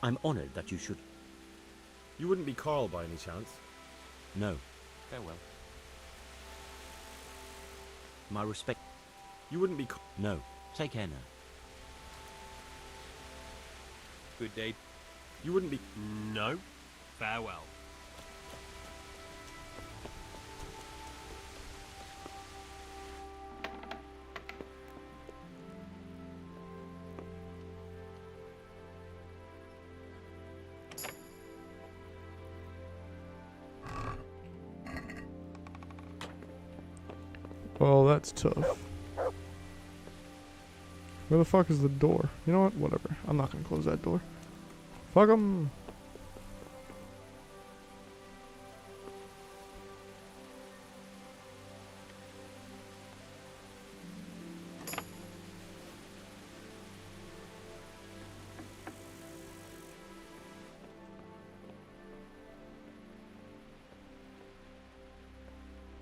I'm honored that you should. You wouldn't be Carl by any chance? No. Farewell. My respect. You wouldn't be. No. Take care now. Good day. You wouldn't be. No. Farewell. Well, that's tough. Where the fuck is the door? You know what? Whatever. I'm not gonna close that door. Fuck 'em.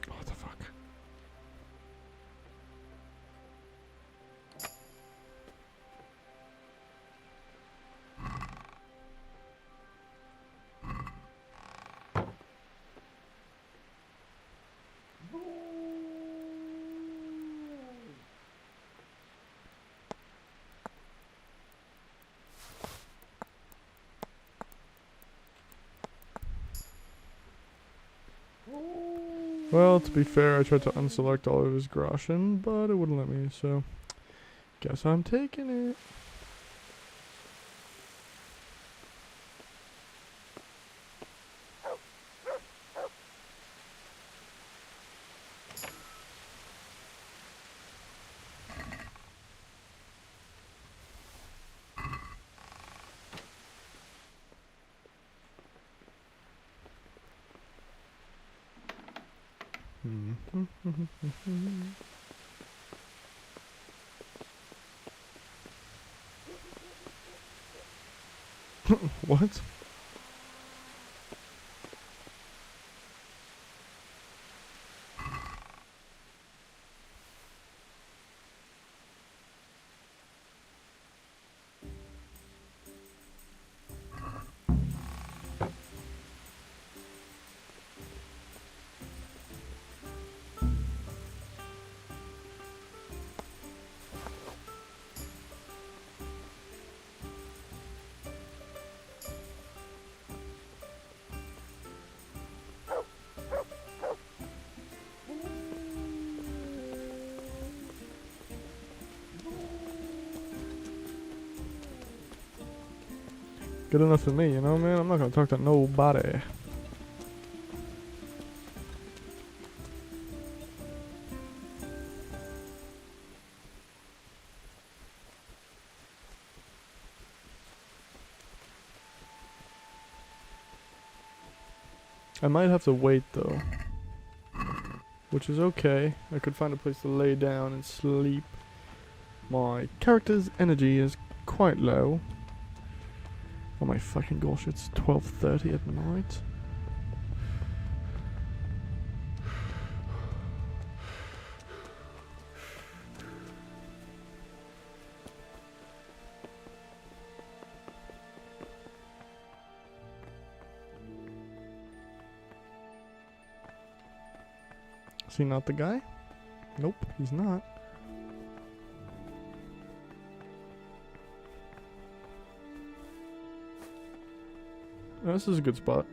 What the fuck? Well, to be fair, I tried to unselect all of his Groschen, but it wouldn't let me, so guess I'm taking it. What? Good enough for me, you know, man? I'm not gonna talk to nobody. I might have to wait, though. Which is okay. I could find a place to lay down and sleep. My character's energy is quite low. Oh my fucking gosh, it's 12:30 at night. Is he not the guy? Nope, he's not. Oh, this is a good spot.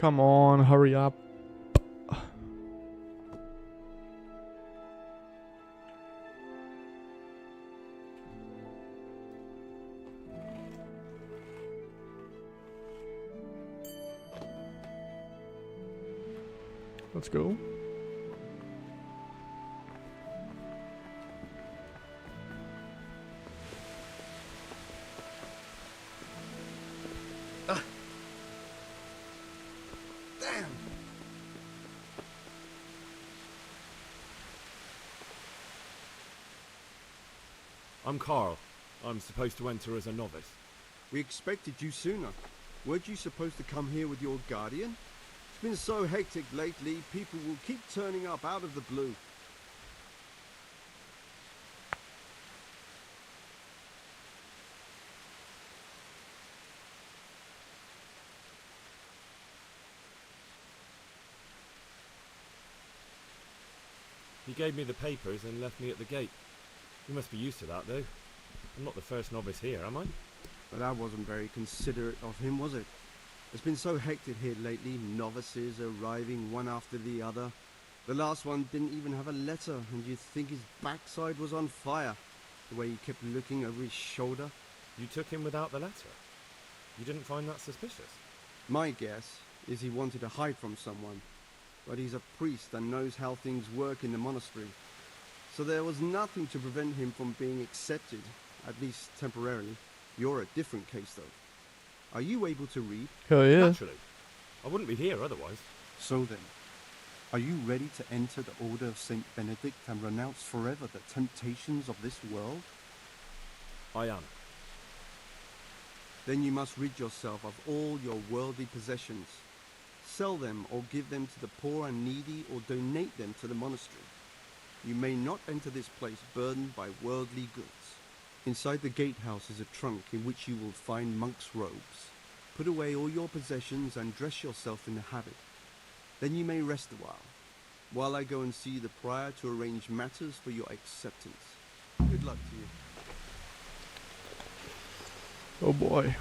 Come on, hurry up. Let's go. Damn! I'm Carl. I'm supposed to enter as a novice. We expected you sooner. Weren't you supposed to come here with your guardian? It's been so hectic lately, people will keep turning up out of the blue. He gave me the papers and left me at the gate. You must be used to that, though. I'm not the first novice here, am I? But that wasn't very considerate of him, was it? It's been so hectic here lately, novices arriving one after the other. The last one didn't even have a letter, and you'd think his backside was on fire, the way he kept looking over his shoulder. You took him without the letter? You didn't find that suspicious? My guess is he wanted to hide from someone, but he's a priest and knows how things work in the monastery. So there was nothing to prevent him from being accepted, at least temporarily. You're a different case, though. Are you able to read? Hell yeah. Naturally. I wouldn't be here otherwise. So then, are you ready to enter the Order of Saint Benedict and renounce forever the temptations of this world? I am. Then you must rid yourself of all your worldly possessions. Sell them or give them to the poor and needy or donate them to the monastery. You may not enter this place burdened by worldly goods. Inside the gatehouse is a trunk in which you will find monk's robes. Put away all your possessions and dress yourself in the habit. Then you may rest a while I go and see the prior to arrange matters for your acceptance. Good luck to you. Oh boy.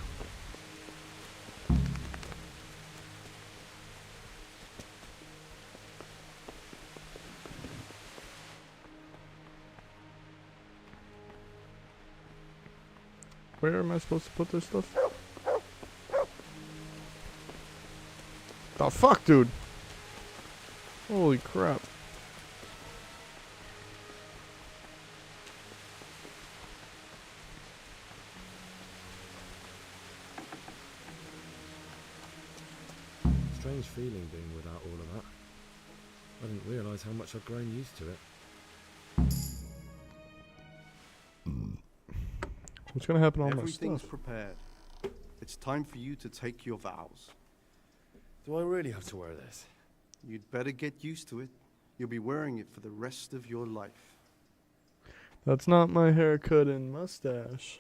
Where am I supposed to put this stuff? The fuck, dude? Holy crap. Strange feeling being without all of that. I didn't realise how much I'd grown used to it. What's gonna happen to all my Everything's stuff? prepared. It's time for you to take your vows. Do I really have to wear this? You'd better get used to it. You'll be wearing it for the rest of your life. That's not my haircut and mustache.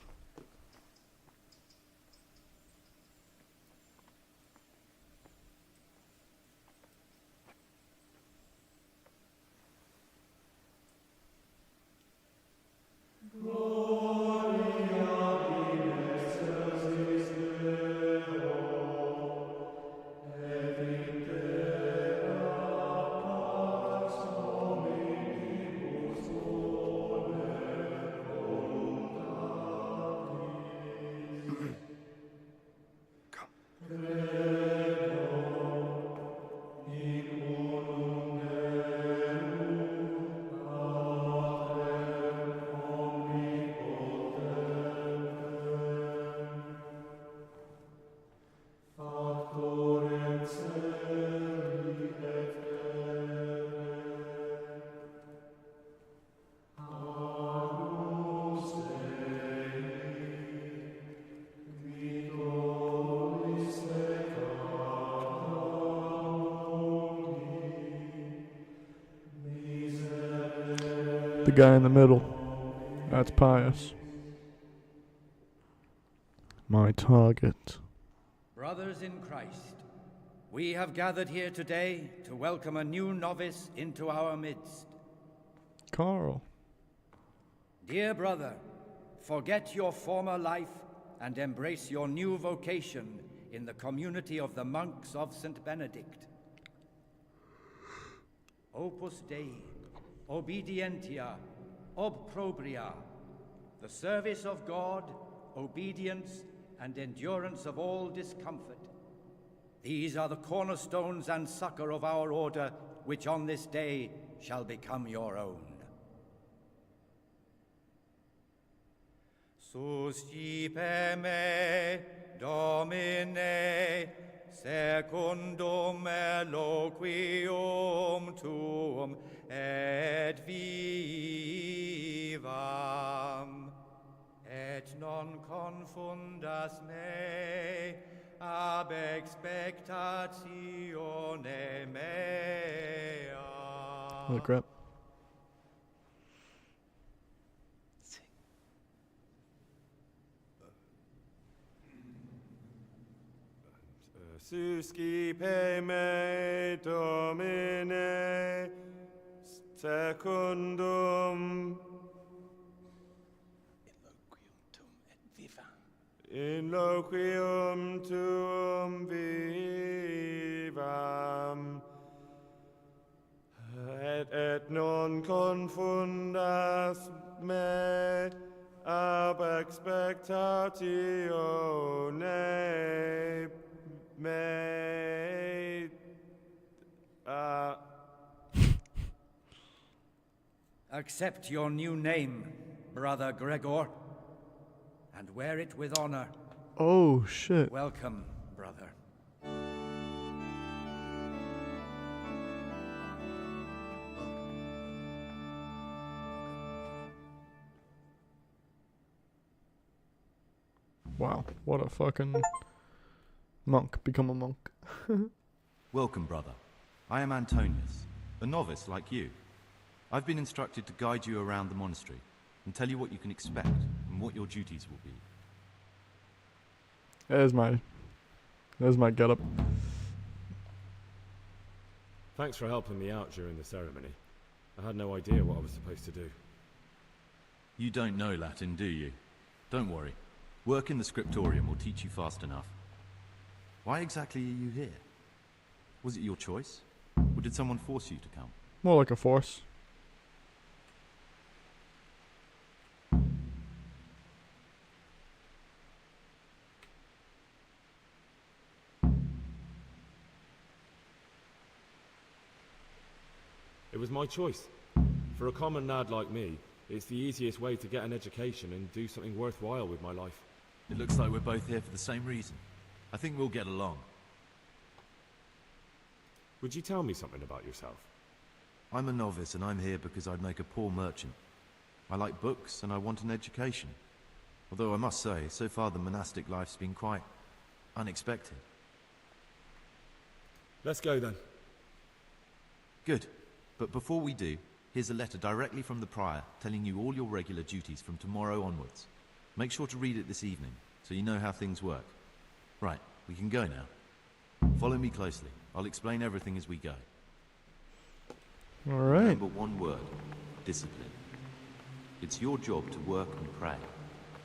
The guy in the middle. That's pious. My target. Brothers in Christ, we have gathered here today to welcome a new novice into our midst. Carl. Dear brother, forget your former life and embrace your new vocation in the community of the monks of St. Benedict. Opus Dei, obedientia, obprobria, the service of God, obedience, and endurance of all discomfort. These are the cornerstones and succor of our order, which on this day shall become your own. Suscipe me, Domine, secundum eloquium tuum, et vivam, et non confundas me, ab expectatione mea. Holy crap. Suscipe me, Domine, secundum in loquium tuum vivam, et non confundas me ab expectatione mea. Accept your new name, Brother Gregor, and wear it with honor. Oh, shit. Welcome, brother. Wow, what a fucking monk. Become a monk. Welcome, brother. I am Antonius, a novice like you. I've been instructed to guide you around the monastery and tell you what you can expect and what your duties will be. There's my getup. Thanks for helping me out during the ceremony. I had no idea what I was supposed to do. You don't know Latin, do you? Don't worry. Work in the scriptorium will teach you fast enough. Why exactly are you here? Was it your choice? Or did someone force you to come? More like a force. It was my choice. For a common lad like me, it's the easiest way to get an education and do something worthwhile with my life. It looks like we're both here for the same reason. I think we'll get along. Would you tell me something about yourself? I'm a novice and I'm here because I'd make a poor merchant. I like books and I want an education. Although I must say, so far the monastic life's been quite unexpected. Let's go then. Good. But before we do, here's a letter directly from the prior telling you all your regular duties from tomorrow onwards. Make sure to read it this evening, so you know how things work. Right, we can go now. Follow me closely. I'll explain everything as we go. All right. Remember one word: discipline. It's your job to work and pray.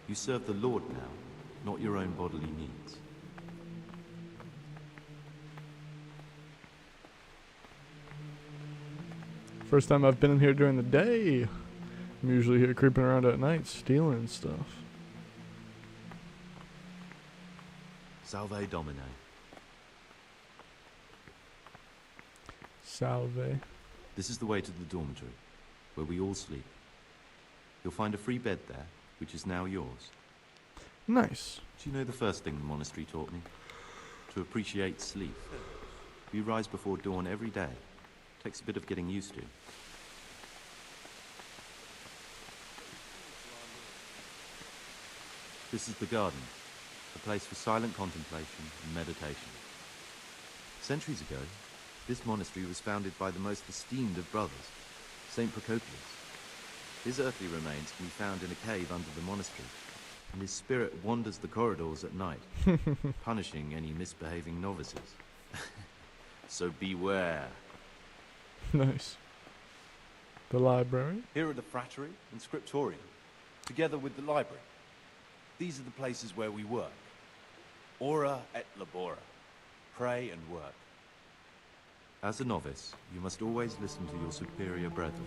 You serve the Lord now, not your own bodily needs. First time I've been in here during the day. I'm usually here creeping around at night, stealing stuff. Salve Domine. Salve. This is the way to the dormitory, where we all sleep. You'll find a free bed there, which is now yours. Nice. Do you know the first thing the monastery taught me? To appreciate sleep. We rise before dawn every day. Takes a bit of getting used to. This is the garden, a place for silent contemplation and meditation. Centuries ago, this monastery was founded by the most esteemed of brothers, Saint Procopius. His earthly remains can be found in a cave under the monastery, and his spirit wanders the corridors at night, punishing any misbehaving novices. So beware. Nice. The library? Here are the frattery and scriptorium, together with the library. These are the places where we work. Ora et labora. Pray and work. As a novice, you must always listen to your superior brethren,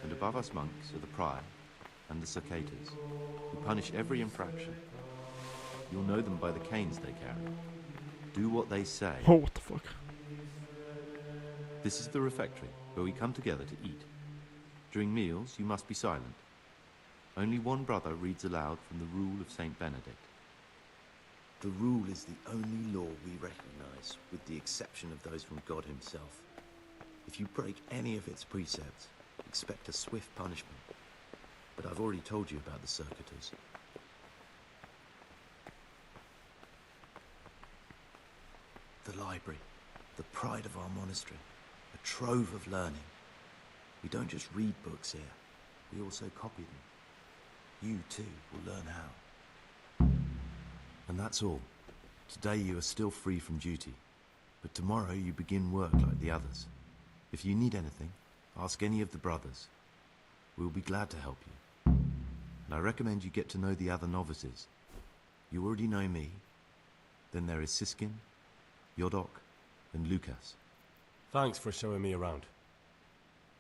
and above us monks are the prior and the circators, who punish every infraction. You'll know them by the canes they carry. Do what they say. Oh, what the fuck? This is the refectory, where we come together to eat. During meals, you must be silent. Only one brother reads aloud from the Rule of Saint Benedict. The rule is the only law we recognize, with the exception of those from God himself. If you break any of its precepts, expect a swift punishment. But I've already told you about the circuitous. The library, the pride of our monastery, a trove of learning. We don't just read books here, we also copy them. You too will learn how. And that's all. Today you are still free from duty, but tomorrow you begin work like the others. If you need anything, ask any of the brothers. We'll be glad to help you. And I recommend you get to know the other novices. You already know me. Then there is Siskin, Yodok, and Lucas. Thanks for showing me around.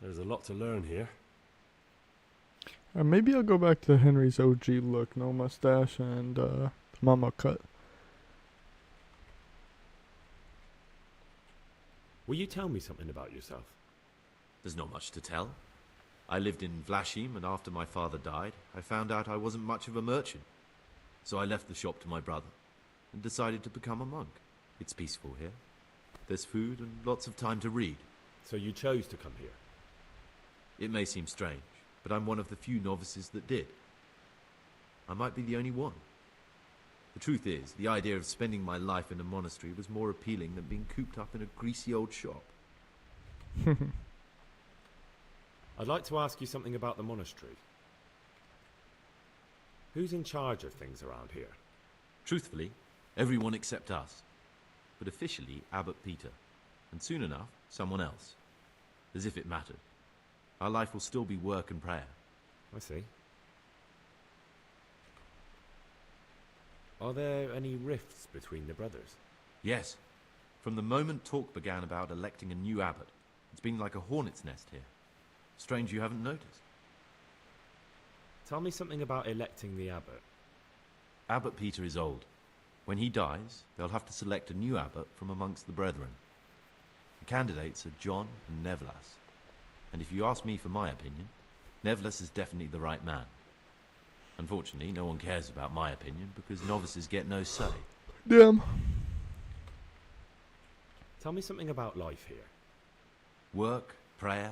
There's a lot to learn here. Maybe I'll go back to Henry's OG look. No mustache and mama cut. Will you tell me something about yourself? There's not much to tell. I lived in Vlashim, and after my father died, I found out I wasn't much of a merchant. So I left the shop to my brother and decided to become a monk. It's peaceful here. There's food and lots of time to read. So you chose to come here? It may seem strange, but I'm one of the few novices that did. I might be the only one. The truth is, the idea of spending my life in a monastery was more appealing than being cooped up in a greasy old shop. I'd like to ask you something about the monastery. Who's in charge of things around here? Truthfully, everyone except us. But officially, Abbot Peter. And soon enough, someone else. As if it mattered. Our life will still be work and prayer. I see. Are there any rifts between the brothers? Yes. From the moment talk began about electing a new abbot, it's been like a hornet's nest here. Strange you haven't noticed. Tell me something about electing the abbot. Abbot Peter is old. When he dies, they'll have to select a new abbot from amongst the brethren. The candidates are John and Nevlas. And if you ask me for my opinion, Nevlas is definitely the right man. Unfortunately, no one cares about my opinion because novices get no say. Damn. Tell me something about life here. Work, prayer,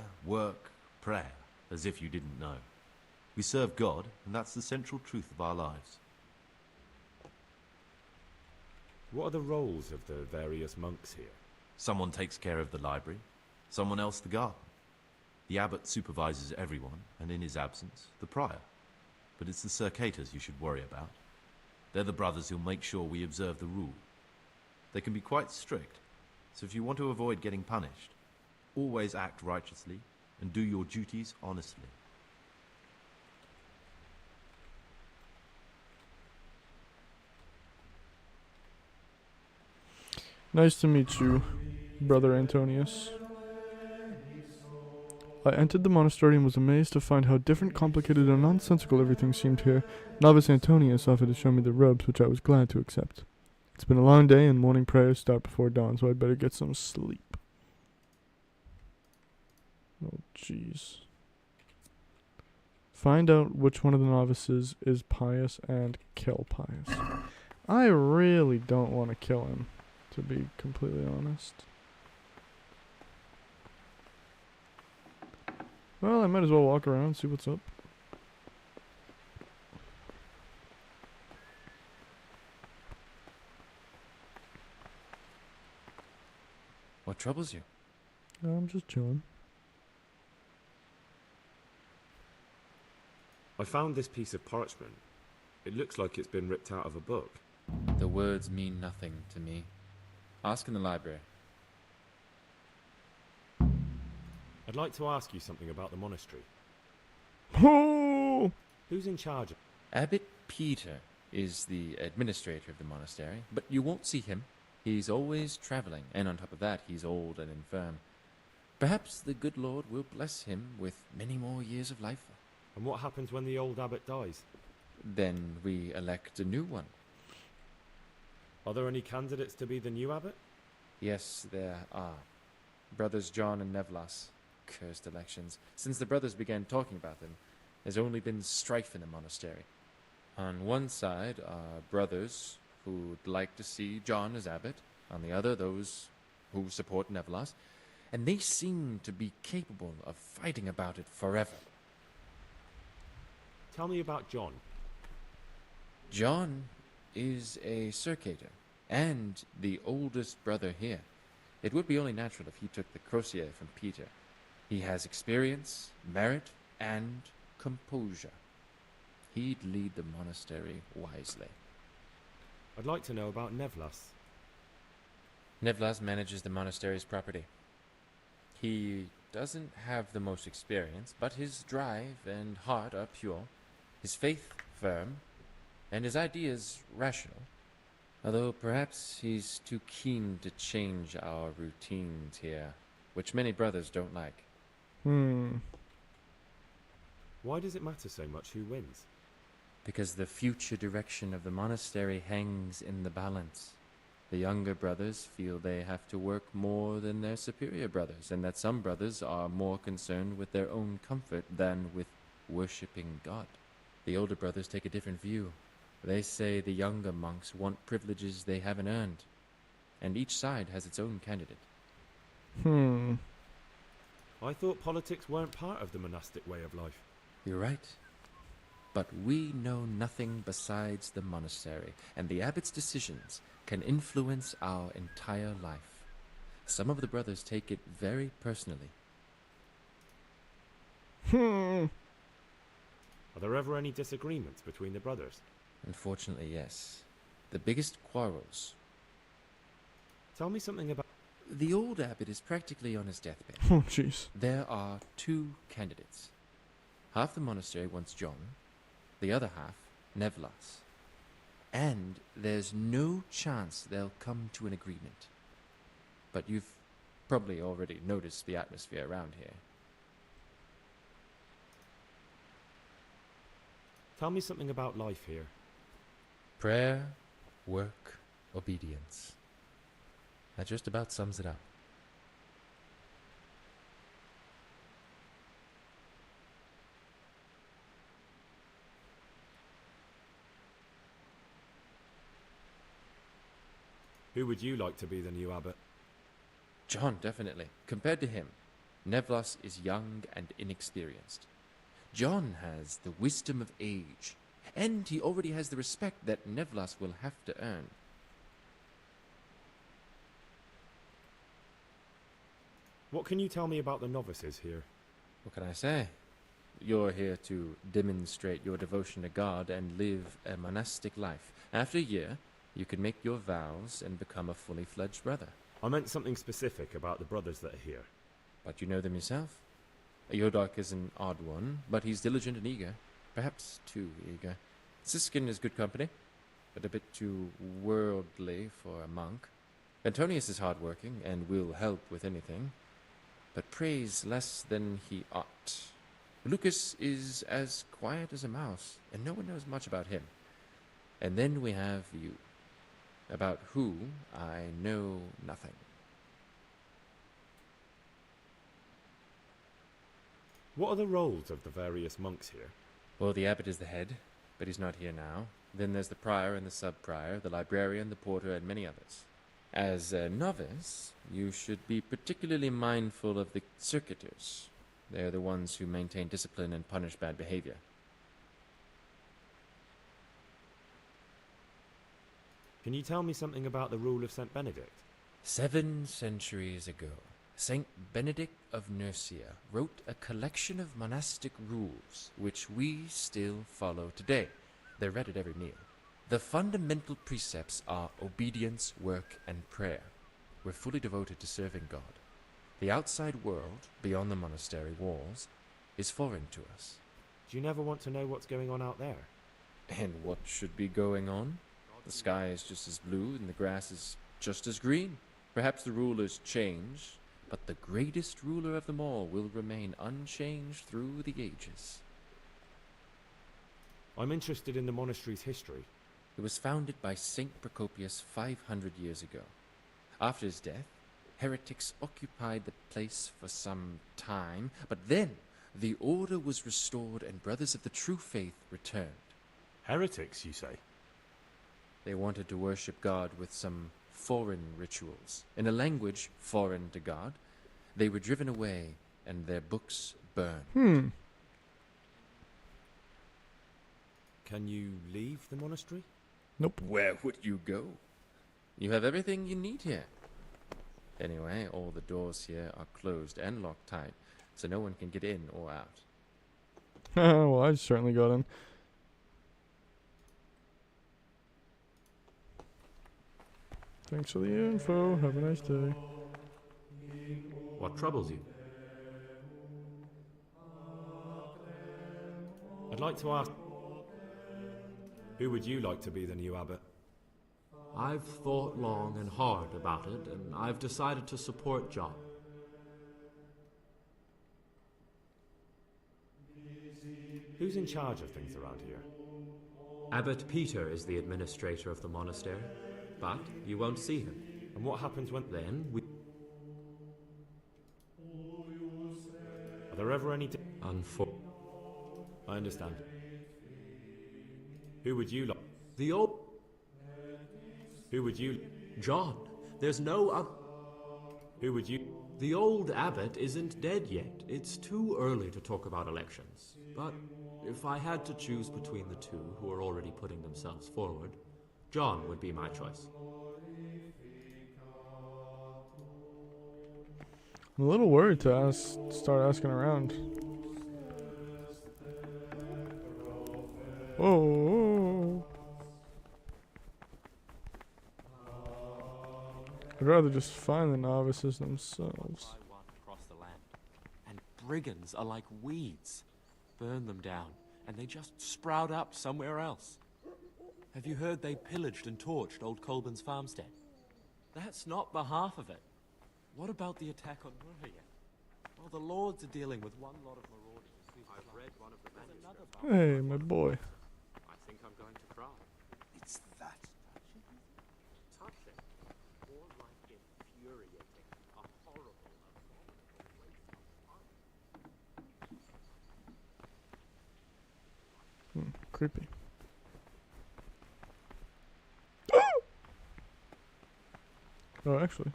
as if you didn't know. We serve God, and that's the central truth of our lives. What are the roles of the various monks here? Someone takes care of the library, someone else the garden. The abbot supervises everyone, and in his absence, the prior. But it's the circators you should worry about. They're the brothers who'll make sure we observe the rule. They can be quite strict, so if you want to avoid getting punished, always act righteously and do your duties honestly. Nice to meet you, Brother Antonius. I entered the monastery and was amazed to find how different, complicated, and nonsensical everything seemed here. Novice Antonius offered to show me the robes, which I was glad to accept. It's been a long day, and morning prayers start before dawn, so I'd better get some sleep. Oh, jeez. Find out which one of the novices is pious and kill pious. I really don't want to kill him, to be completely honest. Well, I might as well walk around and see what's up. What troubles you? I'm just chilling. I found this piece of parchment. It looks like it's been ripped out of a book. The words mean nothing to me. Ask in the library. I'd like to ask you something about the monastery. Oh! Who's in charge of... Abbot Peter. is the administrator of the monastery, but you won't see him. He's always traveling, and on top of that, he's old and infirm. Perhaps the good Lord will bless him with many more years of life. And what happens when the old abbot dies? Then we elect a new one. Are there any candidates to be the new abbot? Yes, there are. Brothers John and Nevlas. Cursed elections. Since the brothers began talking about them, there's only been strife in the monastery. On one side are brothers who'd like to see John as abbot, on the other those who support Nevlas, and they seem to be capable of fighting about it forever. Tell me about John. John is a circator, and the oldest brother here. It would be only natural if he took the crosier from Peter. He has experience, merit, and composure. He'd lead the monastery wisely. I'd like to know about Nevlas. Nevlas manages the monastery's property. He doesn't have the most experience, but his drive and heart are pure, his faith firm, and his ideas rational. Although perhaps he's too keen to change our routines here, which many brothers don't like. Why does it matter so much who wins? Because the future direction of the monastery hangs in the balance. The younger brothers feel they have to work more than their superior brothers, and that some brothers are more concerned with their own comfort than with worshipping God. The older brothers take a different view. They say the younger monks want privileges they haven't earned, and each side has its own candidate. I thought politics weren't part of the monastic way of life. You're right. But we know nothing besides the monastery, and the abbot's decisions can influence our entire life. Some of the brothers take it very personally. Are there ever any disagreements between the brothers? Unfortunately, yes. The biggest quarrels. Tell me something about... The old abbot is practically on his deathbed. Oh, jeez. There are two candidates. Half the monastery wants John, the other half, Nevlas. And there's no chance they'll come to an agreement. But you've probably already noticed the atmosphere around here. Tell me something about life here. Prayer, work, obedience. That just about sums it up. Who would you like to be the new abbot? John, definitely. Compared to him, Nevlas is young and inexperienced. John has the wisdom of age, and he already has the respect that Nevlas will have to earn. What can you tell me about the novices here? What can I say? You're here to demonstrate your devotion to God and live a monastic life. After a year, you can make your vows and become a fully fledged brother. I meant something specific about the brothers that are here. But you know them yourself. Yodak is an odd one, but he's diligent and eager. Perhaps too eager. Siskin is good company, but a bit too worldly for a monk. Antonius is hard-working and will help with anything, but prays less than he ought. Lucas is as quiet as a mouse, and no one knows much about him. And then we have you, about who I know nothing. What are the roles of the various monks here? Well, the abbot is the head, but he's not here now. Then there's the prior and the sub-prior, the librarian, the porter, and many others. As a novice, you should be particularly mindful of the circuitors. They're the ones who maintain discipline and punish bad behavior. Can you tell me something about the rule of St. Benedict? 7 centuries ago, Saint Benedict of Nursia wrote a collection of monastic rules, which we still follow today. They're read at every meal. The fundamental precepts are obedience, work, and prayer. We're fully devoted to serving God. The outside world, beyond the monastery walls, is foreign to us. Do you never want to know what's going on out there? And what should be going on? The sky is just as blue and the grass is just as green. Perhaps the rulers change, but the greatest ruler of them all will remain unchanged through the ages. I'm interested in the monastery's history. It was founded by Saint Procopius 500 years ago. After his death, heretics occupied the place for some time, but then the order was restored and brothers of the true faith returned. Heretics, you say? They wanted to worship God with some foreign rituals. In a language foreign to God, they were driven away and their books burned. Can you leave the monastery? Nope. Where would you go? You have everything you need here. Anyway, all the doors here are closed and locked tight, so no one can get in or out. Well, I certainly got in. Thanks for the info. Have a nice day. What troubles you? I'd like to ask, who would you like to be the new abbot? I've thought long and hard about it, and I've decided to support John. Who's in charge of things around here? Abbot Peter is the administrator of the monastery, but you won't see him. And what happens when... Then we... Are there ever any... I understand. Who would you like? The old... Who would you... John, there's no other... Who would you... The old abbot isn't dead yet. It's too early to talk about elections. But if I had to choose between the two who are already putting themselves forward, John would be my choice. I'm a little worried to start asking around. Whoa. I'd rather just find the novices themselves. Across the land. And brigands are like weeds. Burn them down, and they just sprout up somewhere else. Have you heard they pillaged and torched old Colburn's farmstead? That's not the half of it. What about the attack on Murray? Well, the lords are dealing with one lot of marauders. I've read one of the manuscripts. Hey, my boy. I think I'm going to cry. It's that Touching, or like infuriating, a horrible, abominable waste of time. Creepy. Oh, actually.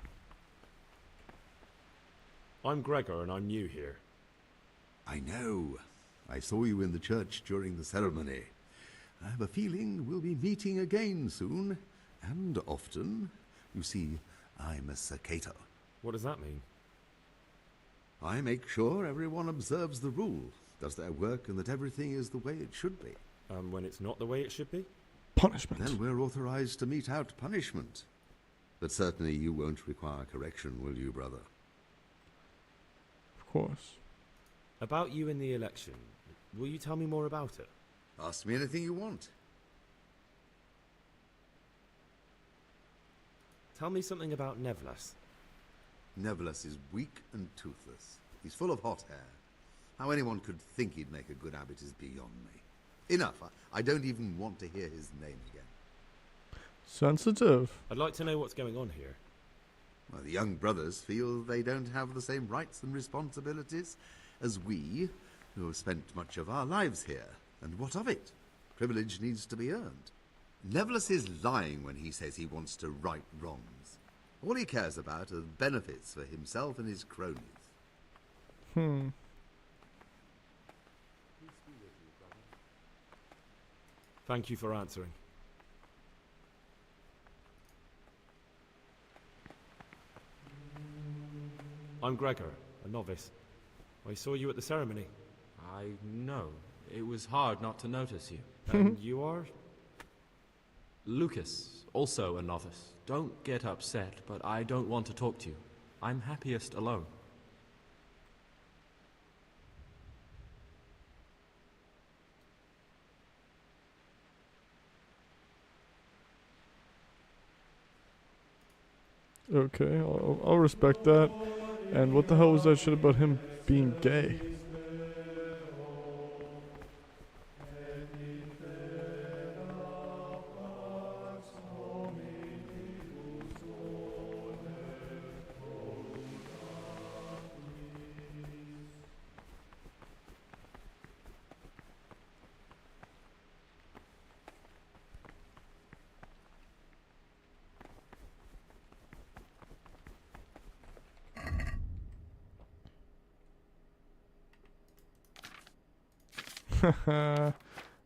I'm Gregor and I'm new here. I know. I saw you in the church during the ceremony. I have a feeling we'll be meeting again soon, and often. You see, I'm a circator. What does that mean? I make sure everyone observes the rule, does their work, and that everything is the way it should be. When it's not the way it should be? Punishment. Then we're authorized to mete out punishment. But certainly you won't require correction, will you, brother? Of course. About you in the election, will you tell me more about it? Ask me anything you want. Tell me something about Nevlas. Nevlas is weak and toothless. He's full of hot hair. How anyone could think he'd make a good abbot is beyond me. Enough. I don't even want to hear his name again. Sensitive. I'd like to know what's going on here. Well, the young brothers feel they don't have the same rights and responsibilities as we, who have spent much of our lives here. And what of it? Privilege needs to be earned. Nevlas is lying when he says he wants to right wrongs. All he cares about are benefits for himself and his cronies. Thank you for answering. I'm Gregor, a novice. I saw you at the ceremony. I know. It was hard not to notice you. And you are? Lucas, also a novice. Don't get upset, but I don't want to talk to you. I'm happiest alone. Okay, I'll respect that. And what the hell was that shit about him being gay?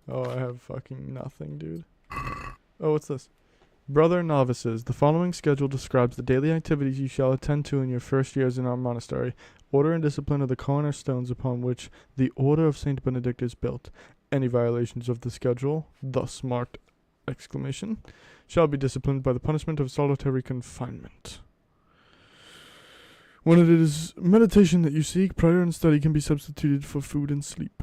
Oh, I have fucking nothing, dude. Oh, what's this? Brother novices, the following schedule describes the daily activities you shall attend to in your first years in our monastery. Order and discipline are the cornerstones upon which the Order of Saint Benedict is built. Any violations of the schedule, thus marked exclamation, shall be disciplined by the punishment of solitary confinement. When it is meditation that you seek, prayer and study can be substituted for food and sleep.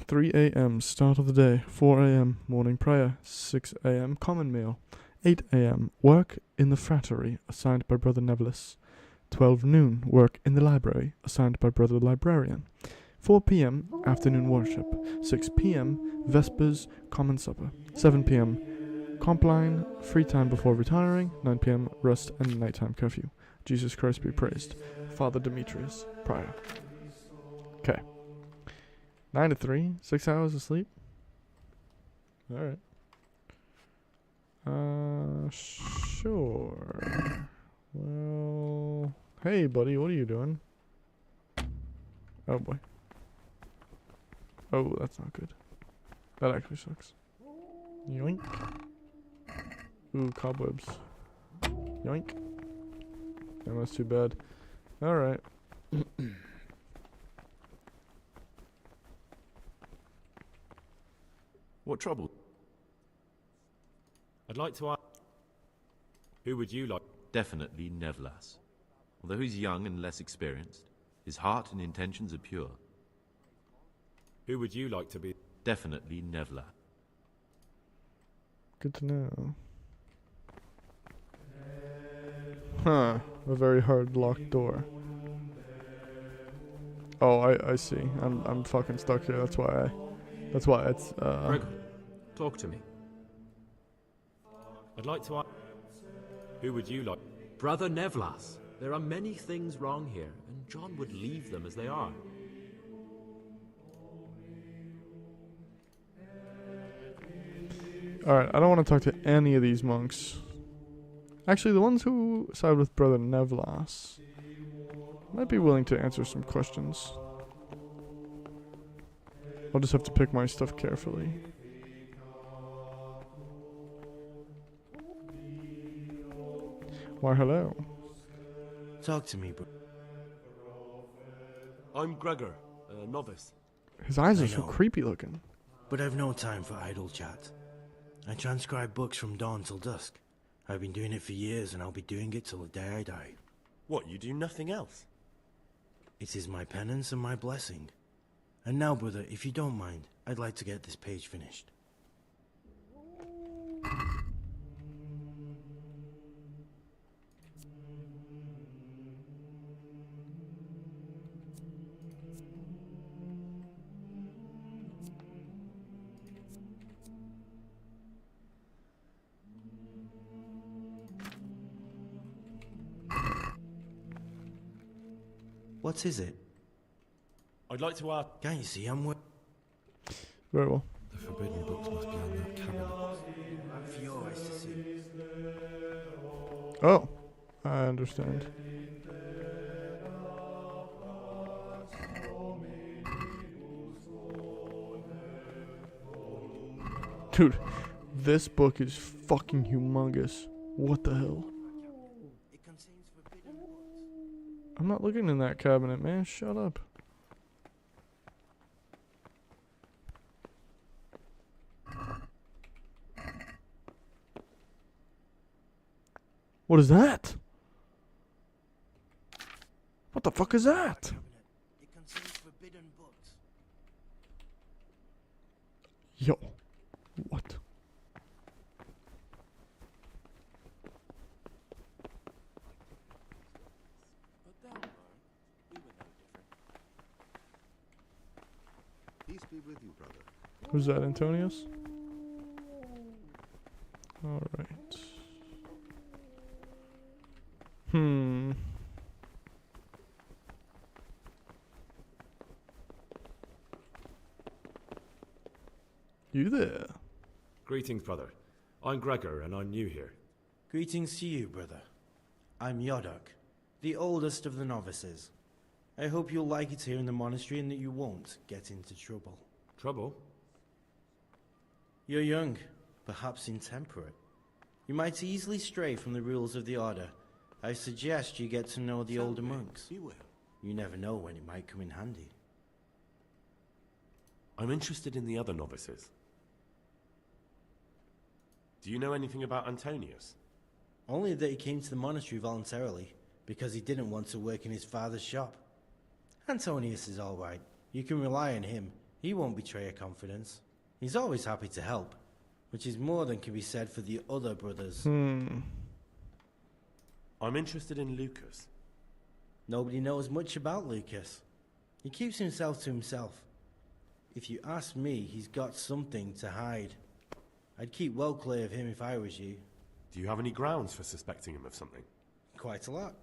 3 a.m. start of the day. 4 a.m. morning prayer. 6 a.m. common meal. 8 a.m. work in the frattery assigned by Brother Nevelis. 12 noon work in the library assigned by Brother Librarian. 4 p.m. afternoon worship. 6 p.m. vespers common supper. 7 p.m. compline free time before retiring. 9 p.m. rest and nighttime curfew. Jesus Christ be praised. Father Demetrius, prior. Okay. 9 to 3, 6 hours of sleep. Alright. Sure. Well, hey buddy, what are you doing? Oh boy. Oh, that's not good. That actually sucks. Yoink. Ooh, cobwebs. Yoink. Damn, that's too bad. Alright. What trouble? I'd like to ask, who would you like? Definitely Nevlas. Although he's young and less experienced, his heart and intentions are pure. Who would you like to be? Definitely Nevla. Good to know. Huh. A very hard locked door. Oh, I see. I'm fucking stuck here. That's why it's Gregor, talk to me. I'd like to ask, who would you like? Brother Nevlas, there are many things wrong here, and John would leave them as they are. Alright, I don't want to talk to any of these monks. Actually, the ones who side with Brother Nevlas might be willing to answer some questions. I'll just have to pick my stuff carefully. Why, hello. Talk to me, bro. I'm Gregor, a novice. His eyes I are so know, creepy looking. but I've no time for idle chat. I transcribe books from dawn till dusk. I've been doing it for years, and I'll be doing it till the day I die. What, you do nothing else? It is my penance and my blessing. And now, brother, if you don't mind, I'd like to get this page finished. What is it? I'd like to ask. Can't you see I'm Very well. The forbidden books must be on that cabinet. for your eyes to see. Oh, I understand. Dude, this book is fucking humongous. What the hell? I'm not looking in that cabinet, man. Shut up. What is that? What the fuck is that? It contains forbidden books. Yo. What? Peace be with you, brother. Who's that, Antonius? Alright. You there? Greetings, brother. I'm Gregor, and I'm new here. Greetings to you, brother. I'm Yodok, the oldest of the novices. I hope you'll like it here in the monastery and that you won't get into trouble. Trouble? You're young, perhaps intemperate. You might easily stray from the rules of the order. I suggest you get to know the older monks. You will. You never know when it might come in handy. I'm interested in the other novices. Do you know anything about Antonius? Only that he came to the monastery voluntarily, because he didn't want to work in his father's shop. Antonius is all right. You can rely on him. He won't betray your confidence. He's always happy to help, which is more than can be said for the other brothers. I'm interested in Lucas. Nobody knows much about Lucas. He keeps himself to himself. If you ask me, he's got something to hide. I'd keep well clear of him if I was you. Do you have any grounds for suspecting him of something? Quite a lot.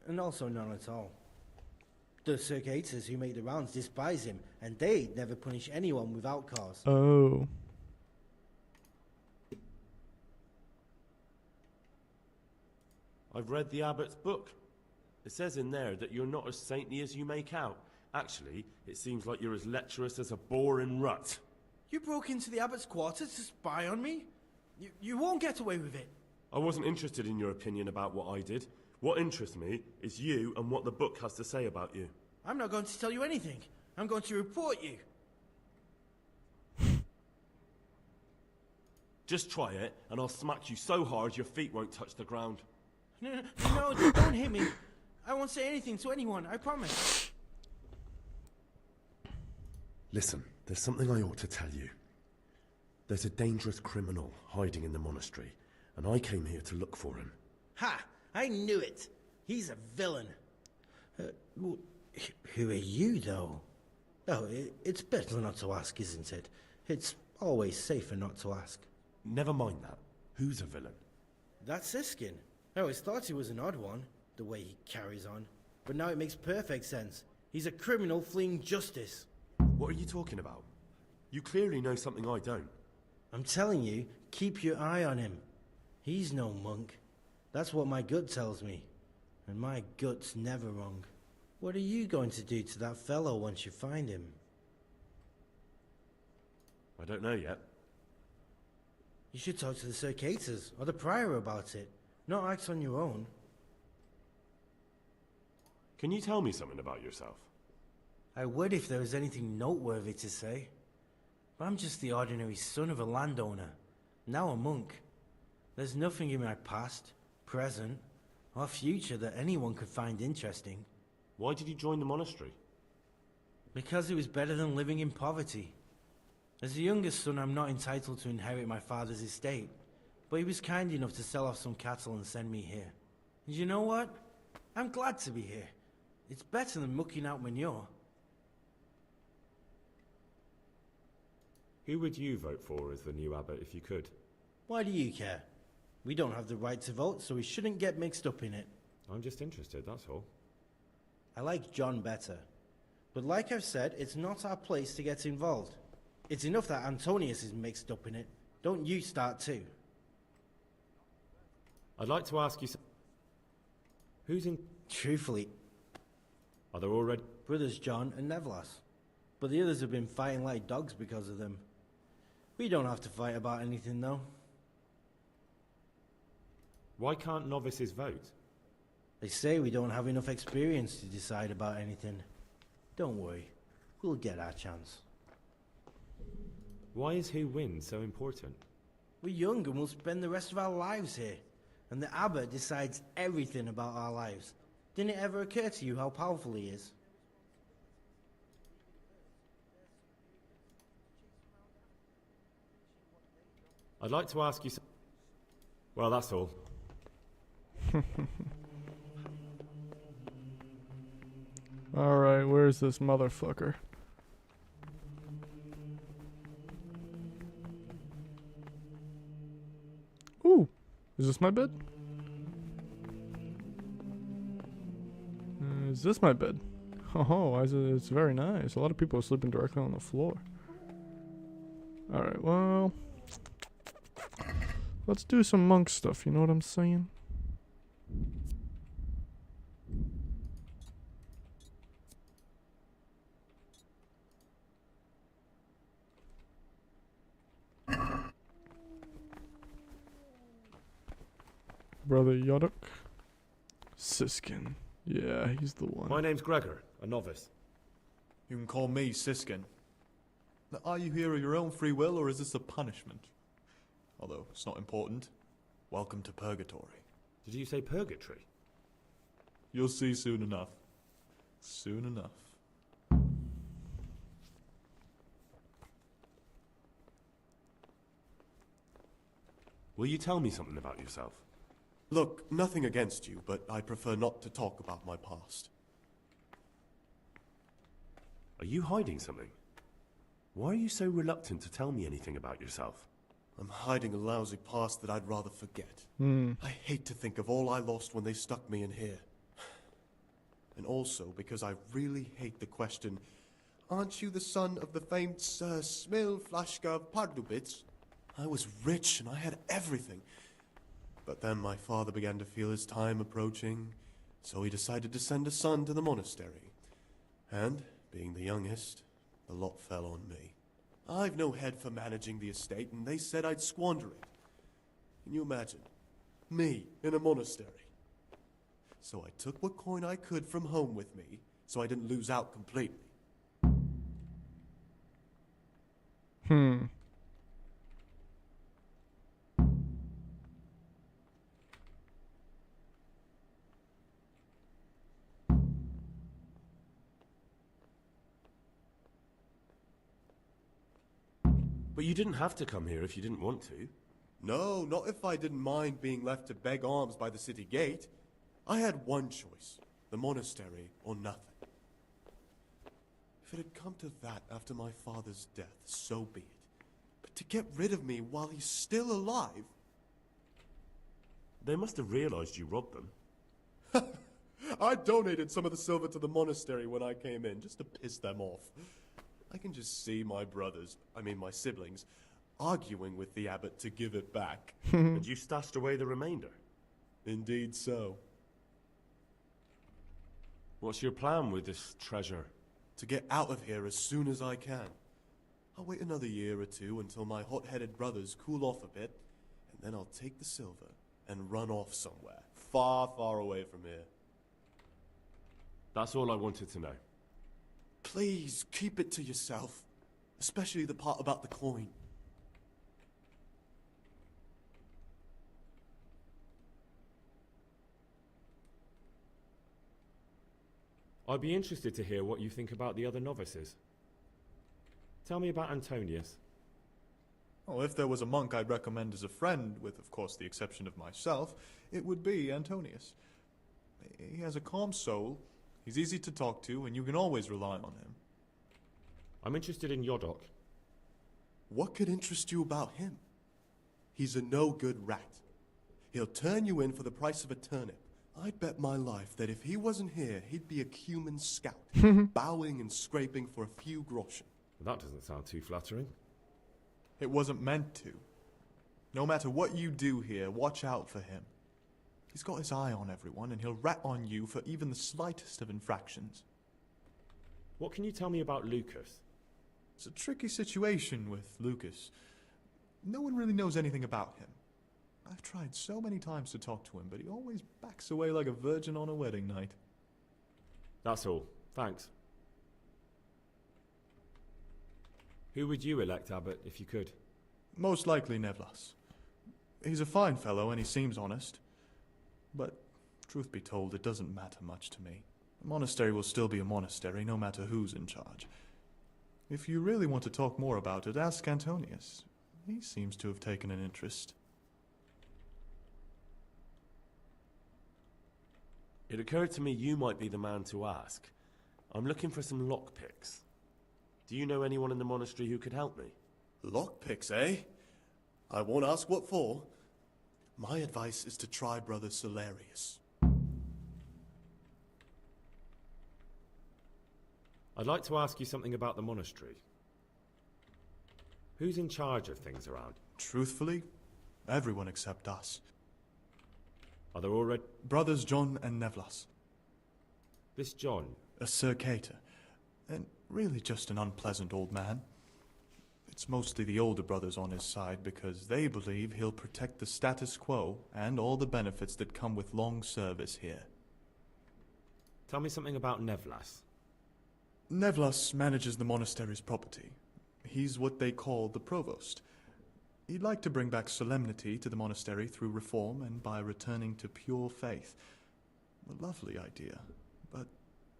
And also none at all. The circators who make the rounds despise him, and they'd never punish anyone without cause. Oh. I've read the abbot's book. It says in there that you're not as saintly as you make out. Actually, it seems like you're as lecherous as a boar in rut. You broke into the abbot's quarters to spy on me? You won't get away with it. I wasn't interested in your opinion about what I did. What interests me is you and what the book has to say about you. I'm not going to tell you anything. I'm going to report you. Just try it, and I'll smack you so hard your feet won't touch the ground. No, don't hit me. I won't say anything to anyone, I promise. Listen, there's something I ought to tell you. There's a dangerous criminal hiding in the monastery, and I came here to look for him. Ha! I knew it. He's a villain. Who are you, though? Oh, it's better not to ask, isn't it? It's always safer not to ask. Never mind that. Who's a villain? That's Siskin. I always thought he was an odd one, the way he carries on. But now it makes perfect sense. He's a criminal fleeing justice. What are you talking about? You clearly know something I don't. I'm telling you, keep your eye on him. He's no monk. That's what my gut tells me. And my gut's never wrong. What are you going to do to that fellow once you find him? I don't know yet. You should talk to the circators or the prior about it. Not act on your own. Can you tell me something about yourself? I would if there was anything noteworthy to say. But I'm just the ordinary son of a landowner, now a monk. There's nothing in my past, present, or future that anyone could find interesting. Why did you join the monastery? Because it was better than living in poverty. As the youngest son, I'm not entitled to inherit my father's estate, but he was kind enough to sell off some cattle and send me here. And you know what? I'm glad to be here. It's better than mucking out manure. Who would you vote for as the new abbot if you could? Why do you care? We don't have the right to vote, so we shouldn't get mixed up in it. I'm just interested, that's all. I like John better. But like I've said, it's not our place to get involved. It's enough that Antonius is mixed up in it. Don't you start too. I'd like to ask you who's in... Truthfully... Are there already... Brothers John and Nevlas. But the others have been fighting like dogs because of them. We don't have to fight about anything, though. Why can't novices vote? They say we don't have enough experience to decide about anything. Don't worry. We'll get our chance. Why is who wins so important? We're young and we'll spend the rest of our lives here. And the abbot decides everything about our lives. Didn't it ever occur to you how powerful he is? I'd like to ask you... Well, that's all. Alright, where's this motherfucker? Is this my bed? Is this my bed? Oh, it's very nice. A lot of people are sleeping directly on the floor. Alright, well... let's do some monk stuff, you know what I'm saying? Brother Yodok. Siskin. Yeah, he's the one. My name's Gregor, a novice. You can call me Siskin. Now, are you here of your own free will, or is this a punishment? Although, it's not important. Welcome to Purgatory. Did you say purgatory? You'll see soon enough. Soon enough. Will you tell me something about yourself? Look, nothing against you, but I prefer not to talk about my past. Are you hiding something? Why are you so reluctant to tell me anything about yourself? I'm hiding a lousy past that I'd rather forget. I hate to think of all I lost when they stuck me in here. And also because I really hate the question, aren't you the son of the famed Sir Smil Flashka of Pardubitz? I was rich and I had everything. But then my father began to feel his time approaching, so he decided to send a son to the monastery. And, being the youngest, the lot fell on me. I've no head for managing the estate, and they said I'd squander it. Can you imagine? Me, in a monastery. So I took what coin I could from home with me, so I didn't lose out completely. But you didn't have to come here if you didn't want to. No, not if I didn't mind being left to beg alms by the city gate. I had one choice, the monastery or nothing. If it had come to that after my father's death, so be it. But to get rid of me while he's still alive... They must have realized you robbed them. I donated some of the silver to the monastery when I came in, just to piss them off. I can just see my brothers, my siblings, arguing with the abbot to give it back. And you stashed away the remainder? Indeed so. What's your plan with this treasure? To get out of here as soon as I can. I'll wait another year or two until my hot-headed brothers cool off a bit, and then I'll take the silver and run off somewhere, far, far away from here. That's all I wanted to know. Please, keep it to yourself. Especially the part about the coin. I'd be interested to hear what you think about the other novices. Tell me about Antonius. Oh, if there was a monk I'd recommend as a friend, with, of course, the exception of myself, it would be Antonius. He has a calm soul, he's easy to talk to, and you can always rely on him. I'm interested in Yodok. What could interest you about him? He's a no-good rat. He'll turn you in for the price of a turnip. I'd bet my life that if he wasn't here, he'd be a cumin scout, bowing and scraping for a few groschen. That doesn't sound too flattering. It wasn't meant to. No matter what you do here, watch out for him. He's got his eye on everyone, and he'll rat on you for even the slightest of infractions. What can you tell me about Lucas? It's a tricky situation with Lucas. No one really knows anything about him. I've tried so many times to talk to him, but he always backs away like a virgin on a wedding night. That's all. Thanks. Who would you elect, Abbot, if you could? Most likely Nevlas. He's a fine fellow and he seems honest. But, truth be told, it doesn't matter much to me. A monastery will still be a monastery, no matter who's in charge. If you really want to talk more about it, ask Antonius. He seems to have taken an interest. It occurred to me you might be the man to ask. I'm looking for some lockpicks. Do you know anyone in the monastery who could help me? Lockpicks, eh? I won't ask what for. My advice is to try Brother Solarius. I'd like to ask you something about the monastery. Who's in charge of things around? Truthfully, everyone except us. Are there already... Brothers John and Nevlas. This John? A Sir Cater, and really just an unpleasant old man. It's mostly the older brothers on his side because they believe he'll protect the status quo and all the benefits that come with long service here. Tell me something about Nevlas. Nevlas manages the monastery's property. He's what they call the provost. He'd like to bring back solemnity to the monastery through reform and by returning to pure faith. A lovely idea, but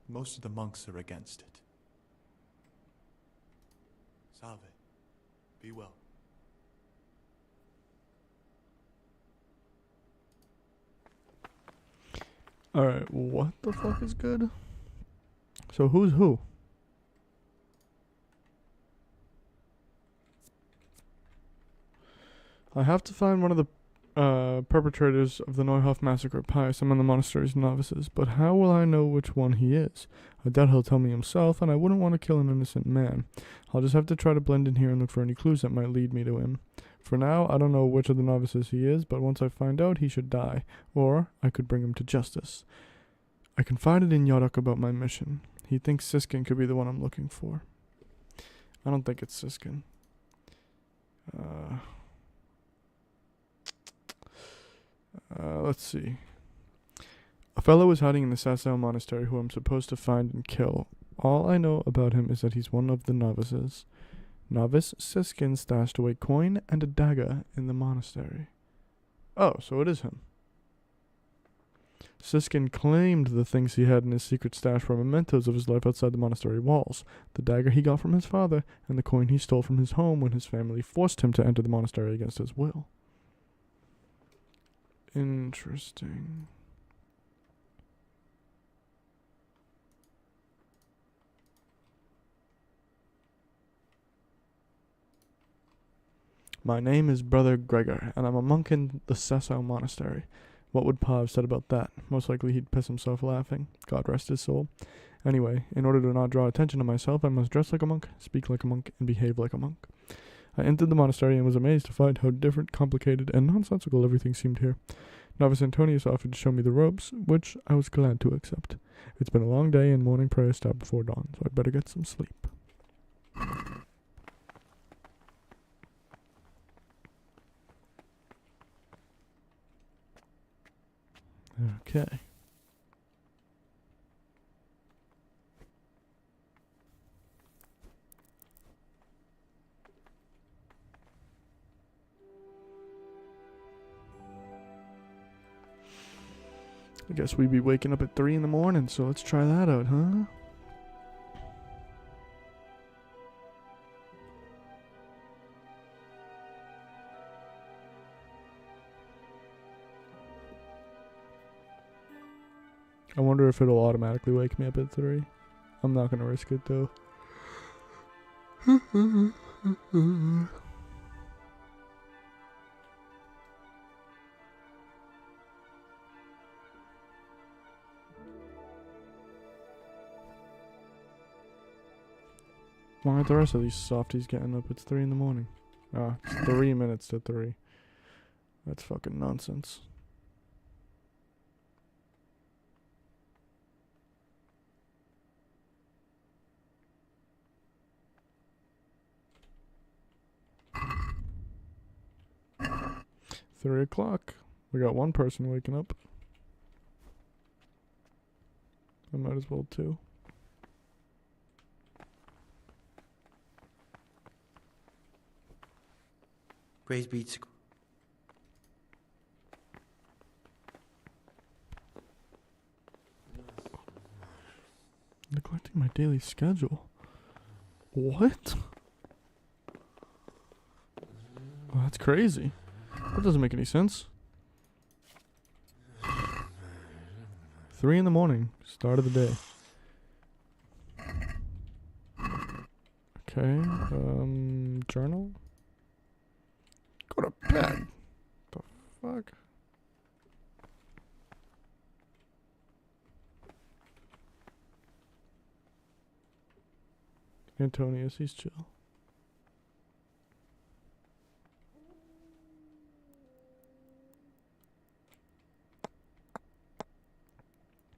most of the monks are against it. Salve. Be well. Alright, what the fuck is good? So who's who? I have to find one of the perpetrators of the Neuhof massacre, Pius, among the monastery's novices, but how will I know which one he is? I doubt he'll tell me himself, and I wouldn't want to kill an innocent man. I'll just have to try to blend in here and look for any clues that might lead me to him. For now, I don't know which of the novices he is, but once I find out, he should die, or I could bring him to justice. I confided in Yodok about my mission. He thinks Siskin could be the one I'm looking for. I don't think it's Siskin. Let's see. A fellow is hiding in the Sasau monastery who I'm supposed to find and kill. All I know about him is that he's one of the novices. Novice Siskin stashed away coin and a dagger in the monastery. Oh, so it is him. Siskin claimed the things he had in his secret stash were mementos of his life outside the monastery walls. The dagger he got from his father, and the coin he stole from his home when his family forced him to enter the monastery against his will. Interesting. My name is Brother Gregor, and I'm a monk in the Sasau monastery. What would Pa have said about that? Most likely he'd piss himself laughing. God rest his soul. Anyway, in order to not draw attention to myself, I must dress like a monk, speak like a monk, and behave like a monk. I entered the monastery and was amazed to find how different, complicated, and nonsensical everything seemed here. Novice Antonius offered to show me the ropes, which I was glad to accept. It's been a long day and morning prayer stopped before dawn, so I'd better get some sleep. Okay. I guess we'd be waking up at 3 in the morning, so let's try that out, huh? I wonder if it'll automatically wake me up at 3. I'm not gonna risk it though. Why aren't the rest of these softies getting up? It's 3 in the morning. Ah, it's 3 minutes to 3. That's fucking nonsense. Three o'clock. We got one person waking up. I might as well too. Praise be to Neglecting my daily schedule. What? Well, that's crazy. That doesn't make any sense. 3 in the morning, start of the day. Okay, journal? Go to bed. The fuck? Antonius, he's chill.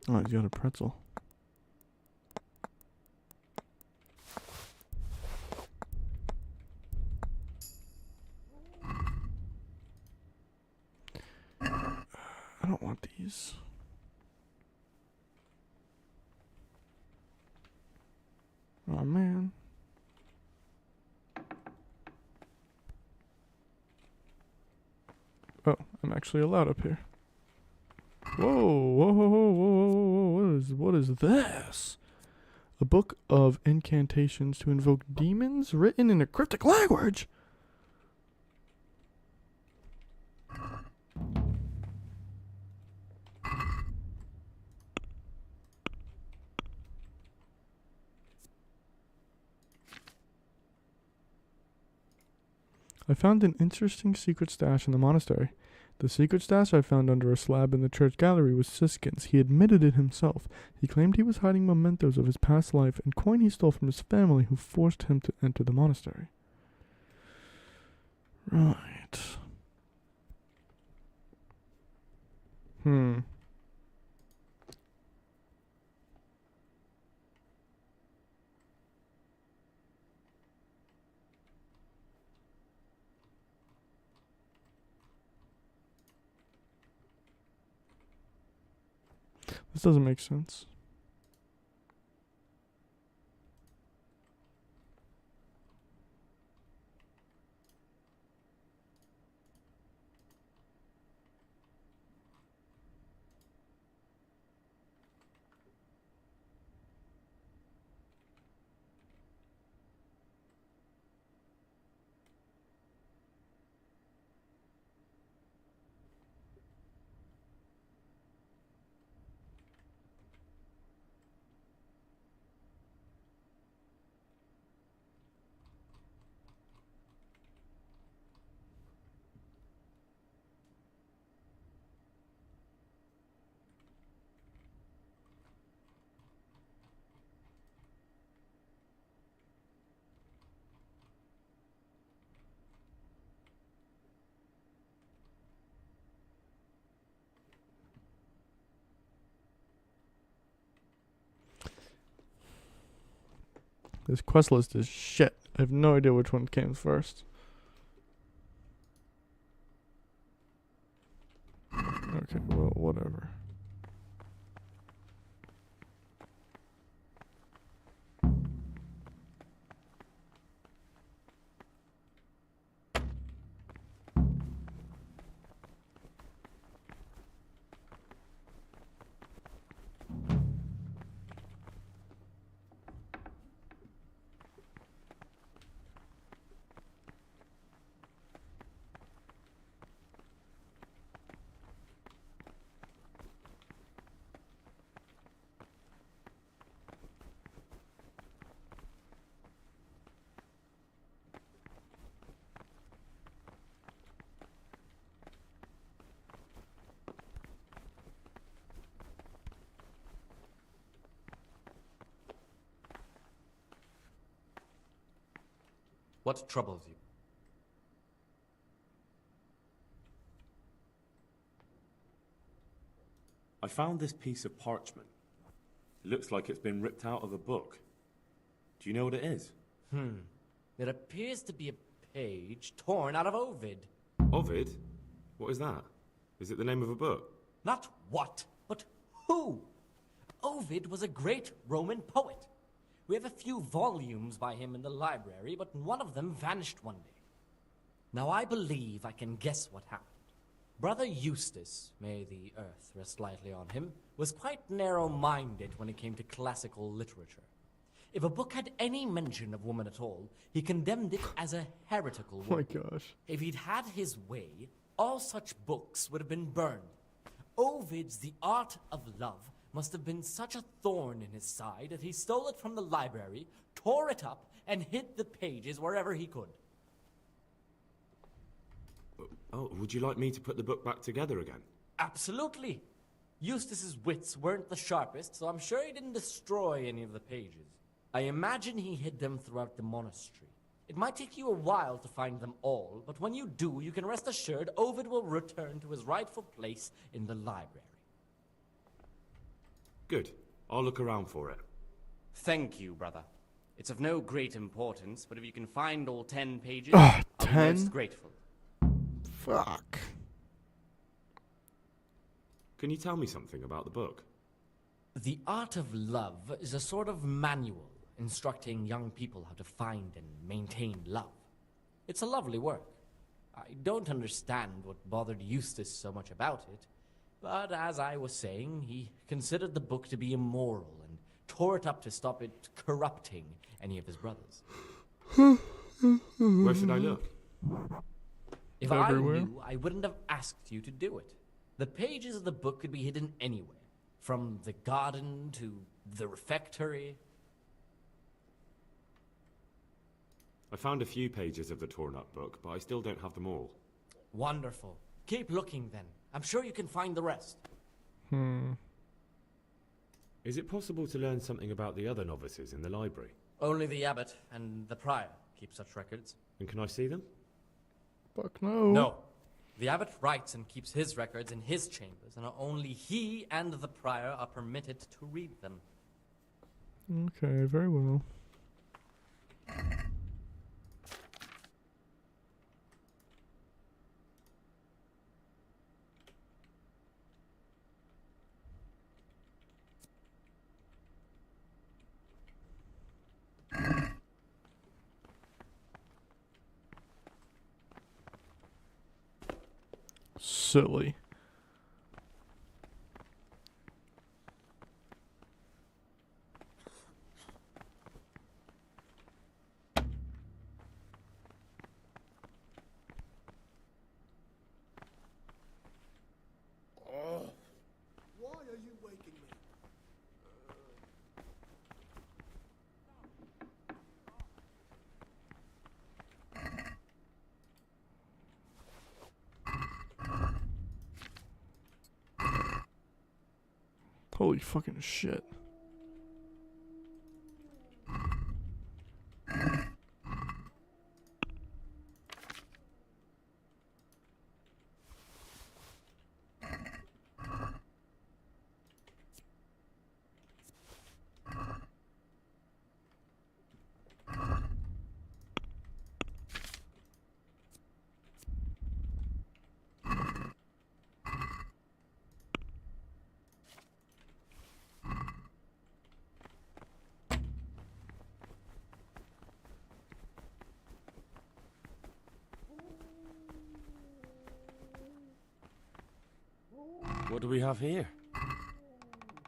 Oh, he's got a pretzel. I don't want these. Oh, man. Oh, I'm actually allowed up here. Whoa, whoa, whoa, whoa, whoa, whoa, what is this? A book of incantations to invoke demons written in a cryptic language. I found an interesting secret stash in the monastery. The secret stash I found under a slab in the church gallery was Siskin's. He admitted it himself. He claimed he was hiding mementos of his past life and coin he stole from his family who forced him to enter the monastery. Right. This doesn't make sense. This quest list is shit. I have no idea which one came first. Okay, well, whatever. What troubles you? I found this piece of parchment. It looks like it's been ripped out of a book. Do you know what it is? It appears to be a page torn out of Ovid. Ovid? What is that? Is it the name of a book? Not what, but who. Ovid was a great Roman poet. We have a few volumes by him in the library, but one of them vanished one day. Now I believe I can guess what happened. Brother Eustace, may the earth rest lightly on him, was quite narrow-minded when it came to classical literature. If a book had any mention of woman at all, he condemned it as a heretical work. Oh my gosh. If he'd had his way, all such books would have been burned. Ovid's The Art of Love must have been such a thorn in his side that he stole it from the library, tore it up, and hid the pages wherever he could. Oh, would you like me to put the book back together again? Absolutely. Eustace's wits weren't the sharpest, so I'm sure he didn't destroy any of the pages. I imagine he hid them throughout the monastery. It might take you a while to find them all, but when you do, you can rest assured Ovid will return to his rightful place in the library. Good. I'll look around for it. Thank you, brother. It's of no great importance, but if you can find all 10 pages, Ah, I'll be 10? most grateful. Fuck. Can you tell me something about the book? The Art of Love is a sort of manual instructing young people how to find and maintain love. It's a lovely work. I don't understand what bothered Eustace so much about it, but as I was saying, he considered the book to be immoral and tore it up to stop it corrupting any of his brothers. Where should I look? If Everywhere? I knew, I wouldn't have asked you to do it. The pages of the book could be hidden anywhere, from the garden to the refectory. I found a few pages of the torn-up book, but I still don't have them all. Wonderful. Keep looking then. I'm sure you can find the rest. Is it possible to learn something about the other novices in the library? Only the abbot and the prior keep such records. And can I see them? Fuck no. No. The abbot writes and keeps his records in his chambers, and only he and the prior are permitted to read them. Okay, very well. Silly. Why are you waking me? Holy fucking shit. What do we have here?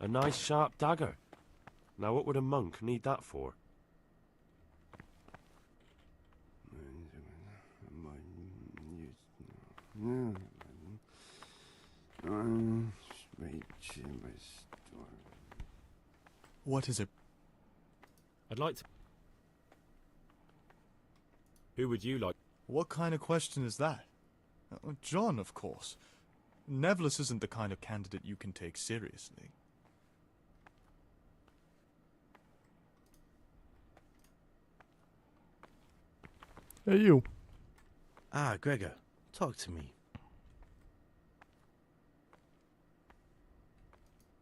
A nice sharp dagger. Now what would a monk need that for? What is it? I'd like to... Who would you like? What kind of question is that? John, of course. Nevlis isn't the kind of candidate you can take seriously. Hey, you. Ah, Gregor, talk to me.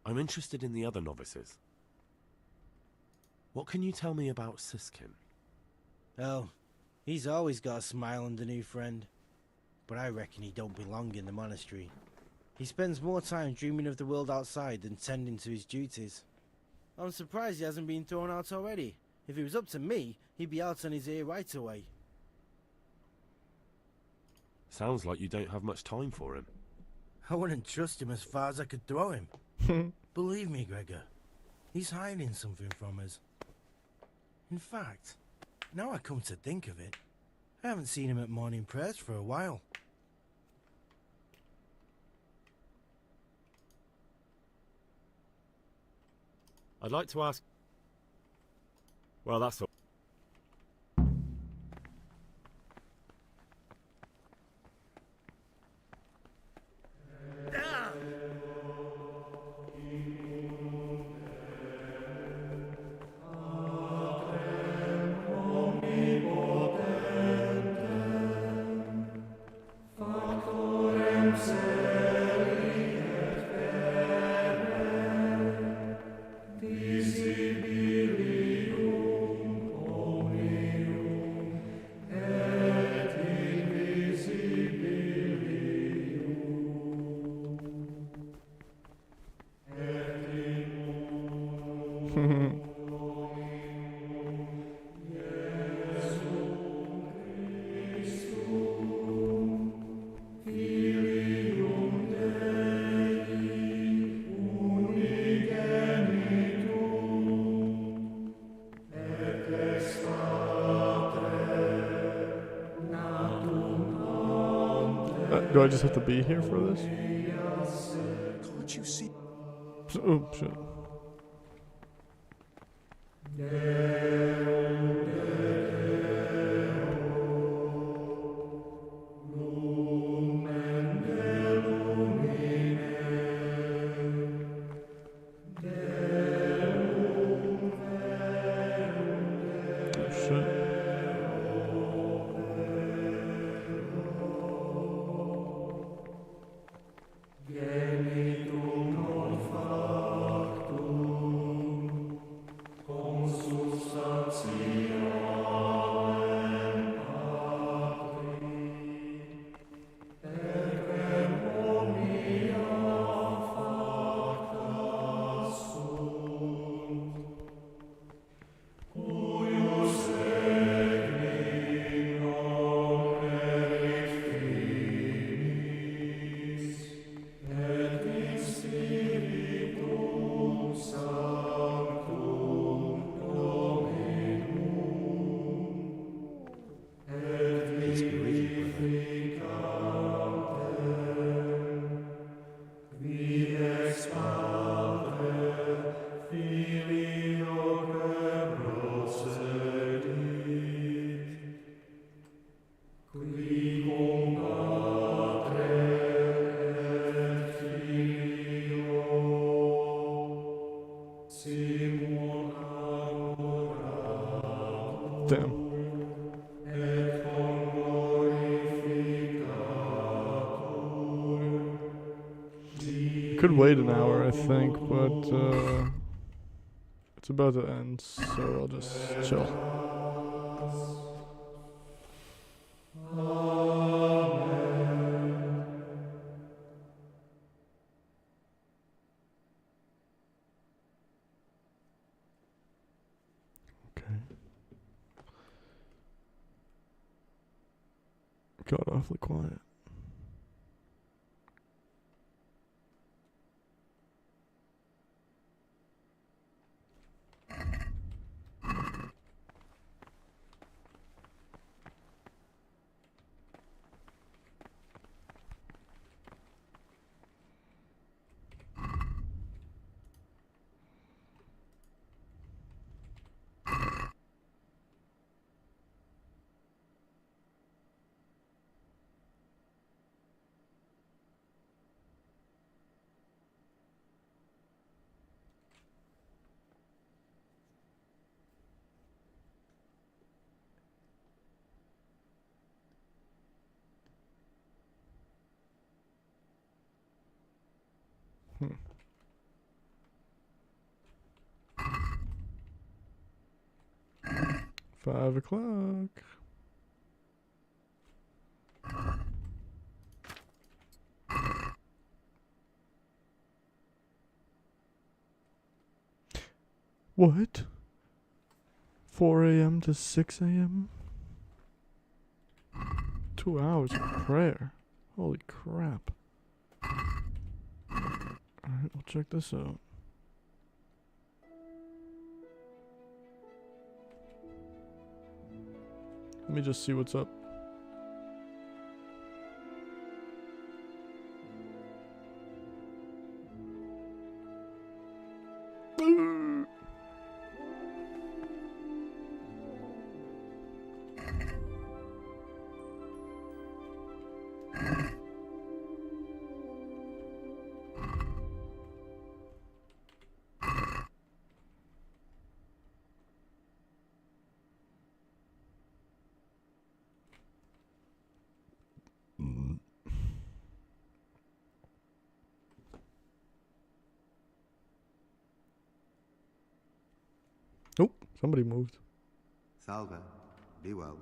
I'm interested in the other novices. What can you tell me about Siskin? Oh, he's always got a smile and a new friend. But I reckon he don't belong in the monastery. He spends more time dreaming of the world outside than tending to his duties. I'm surprised he hasn't been thrown out already. If it was up to me, he'd be out on his ear right away. Sounds like you don't have much time for him. I wouldn't trust him as far as I could throw him. Believe me, Gregor, he's hiding something from us. In fact, now I come to think of it, I haven't seen him at morning prayers for a while. I'd like to ask... Well, that's all. Do I just have to be here for this? Can't you see? Oh, shit. Damn. Could wait an hour, I think, but it's about to end, so I'll just chill. Okay. Got awfully quiet. Hmm. $5 o'clock. What? 4 a.m. to 6 a.m.? 2 hours of prayer. Holy crap. Alright, we'll check this out. Let me just see what's up. Oh, somebody moved. Salve, be well.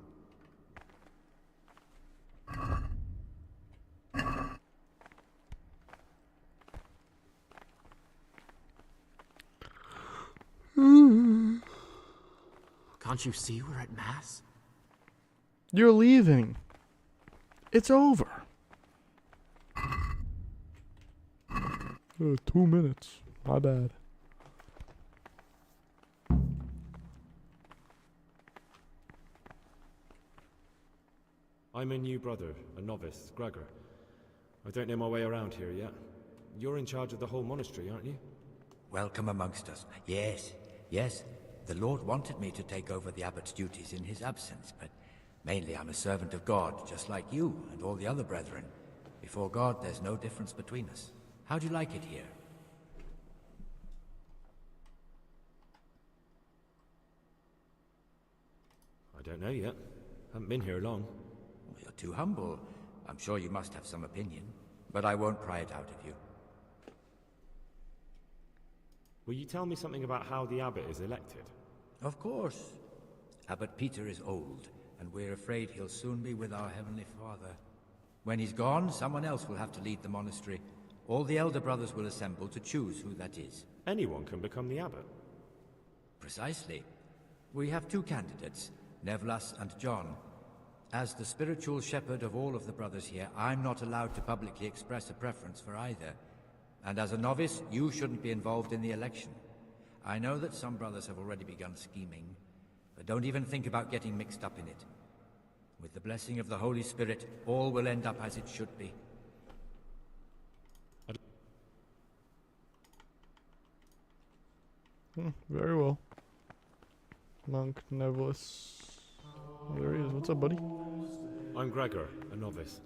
Can't you see we're at Mass? You're leaving. It's over. 2 minutes. My bad. I'm a new brother, a novice, Gregor. I don't know my way around here yet. You're in charge of the whole monastery, aren't you? Welcome amongst us. Yes, yes. The Lord wanted me to take over the abbot's duties in his absence, but mainly I'm a servant of God, just like you and all the other brethren. Before God, there's no difference between us. How do you like it here? I don't know yet. Haven't been here long. Well, you're too humble. I'm sure you must have some opinion, but I won't pry it out of you. Will you tell me something about how the abbot is elected? Of course. Abbot Peter is old, and we're afraid he'll soon be with our Heavenly Father. When he's gone, someone else will have to lead the monastery. All the elder brothers will assemble to choose who that is. Anyone can become the abbot? Precisely. We have two candidates, Nevlas and John. As the spiritual shepherd of all of the brothers here, I'm not allowed to publicly express a preference for either. And as a novice, you shouldn't be involved in the election. I know that some brothers have already begun scheming, but don't even think about getting mixed up in it. With the blessing of the Holy Spirit, all will end up as it should be. Very well. Monk Nevlis. Oh, there he is. What's up, buddy? I'm Gregor, a novice.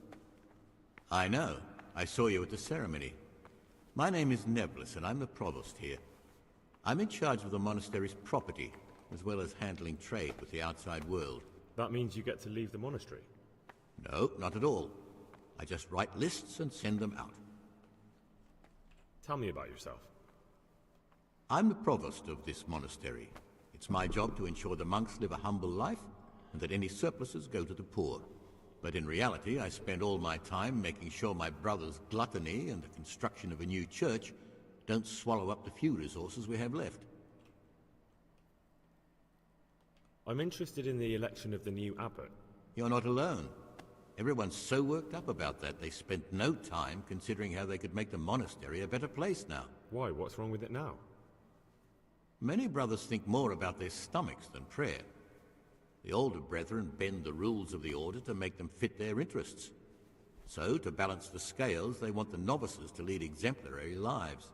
I know. I saw you at the ceremony. My name is Nevlis, and I'm the provost here. I'm in charge of the monastery's property, as well as handling trade with the outside world. That means you get to leave the monastery? No, not at all. I just write lists and send them out. Tell me about yourself. I'm the provost of this monastery. It's my job to ensure the monks live a humble life, and that any surpluses go to the poor. But in reality, I spend all my time making sure my brother's gluttony and the construction of a new church don't swallow up the few resources we have left. I'm interested in the election of the new abbot. You're not alone. Everyone's so worked up about that, they spent no time considering how they could make the monastery a better place now. Why? What's wrong with it now? Many brothers think more about their stomachs than prayer. The older brethren bend the rules of the order to make them fit their interests. So, to balance the scales, they want the novices to lead exemplary lives.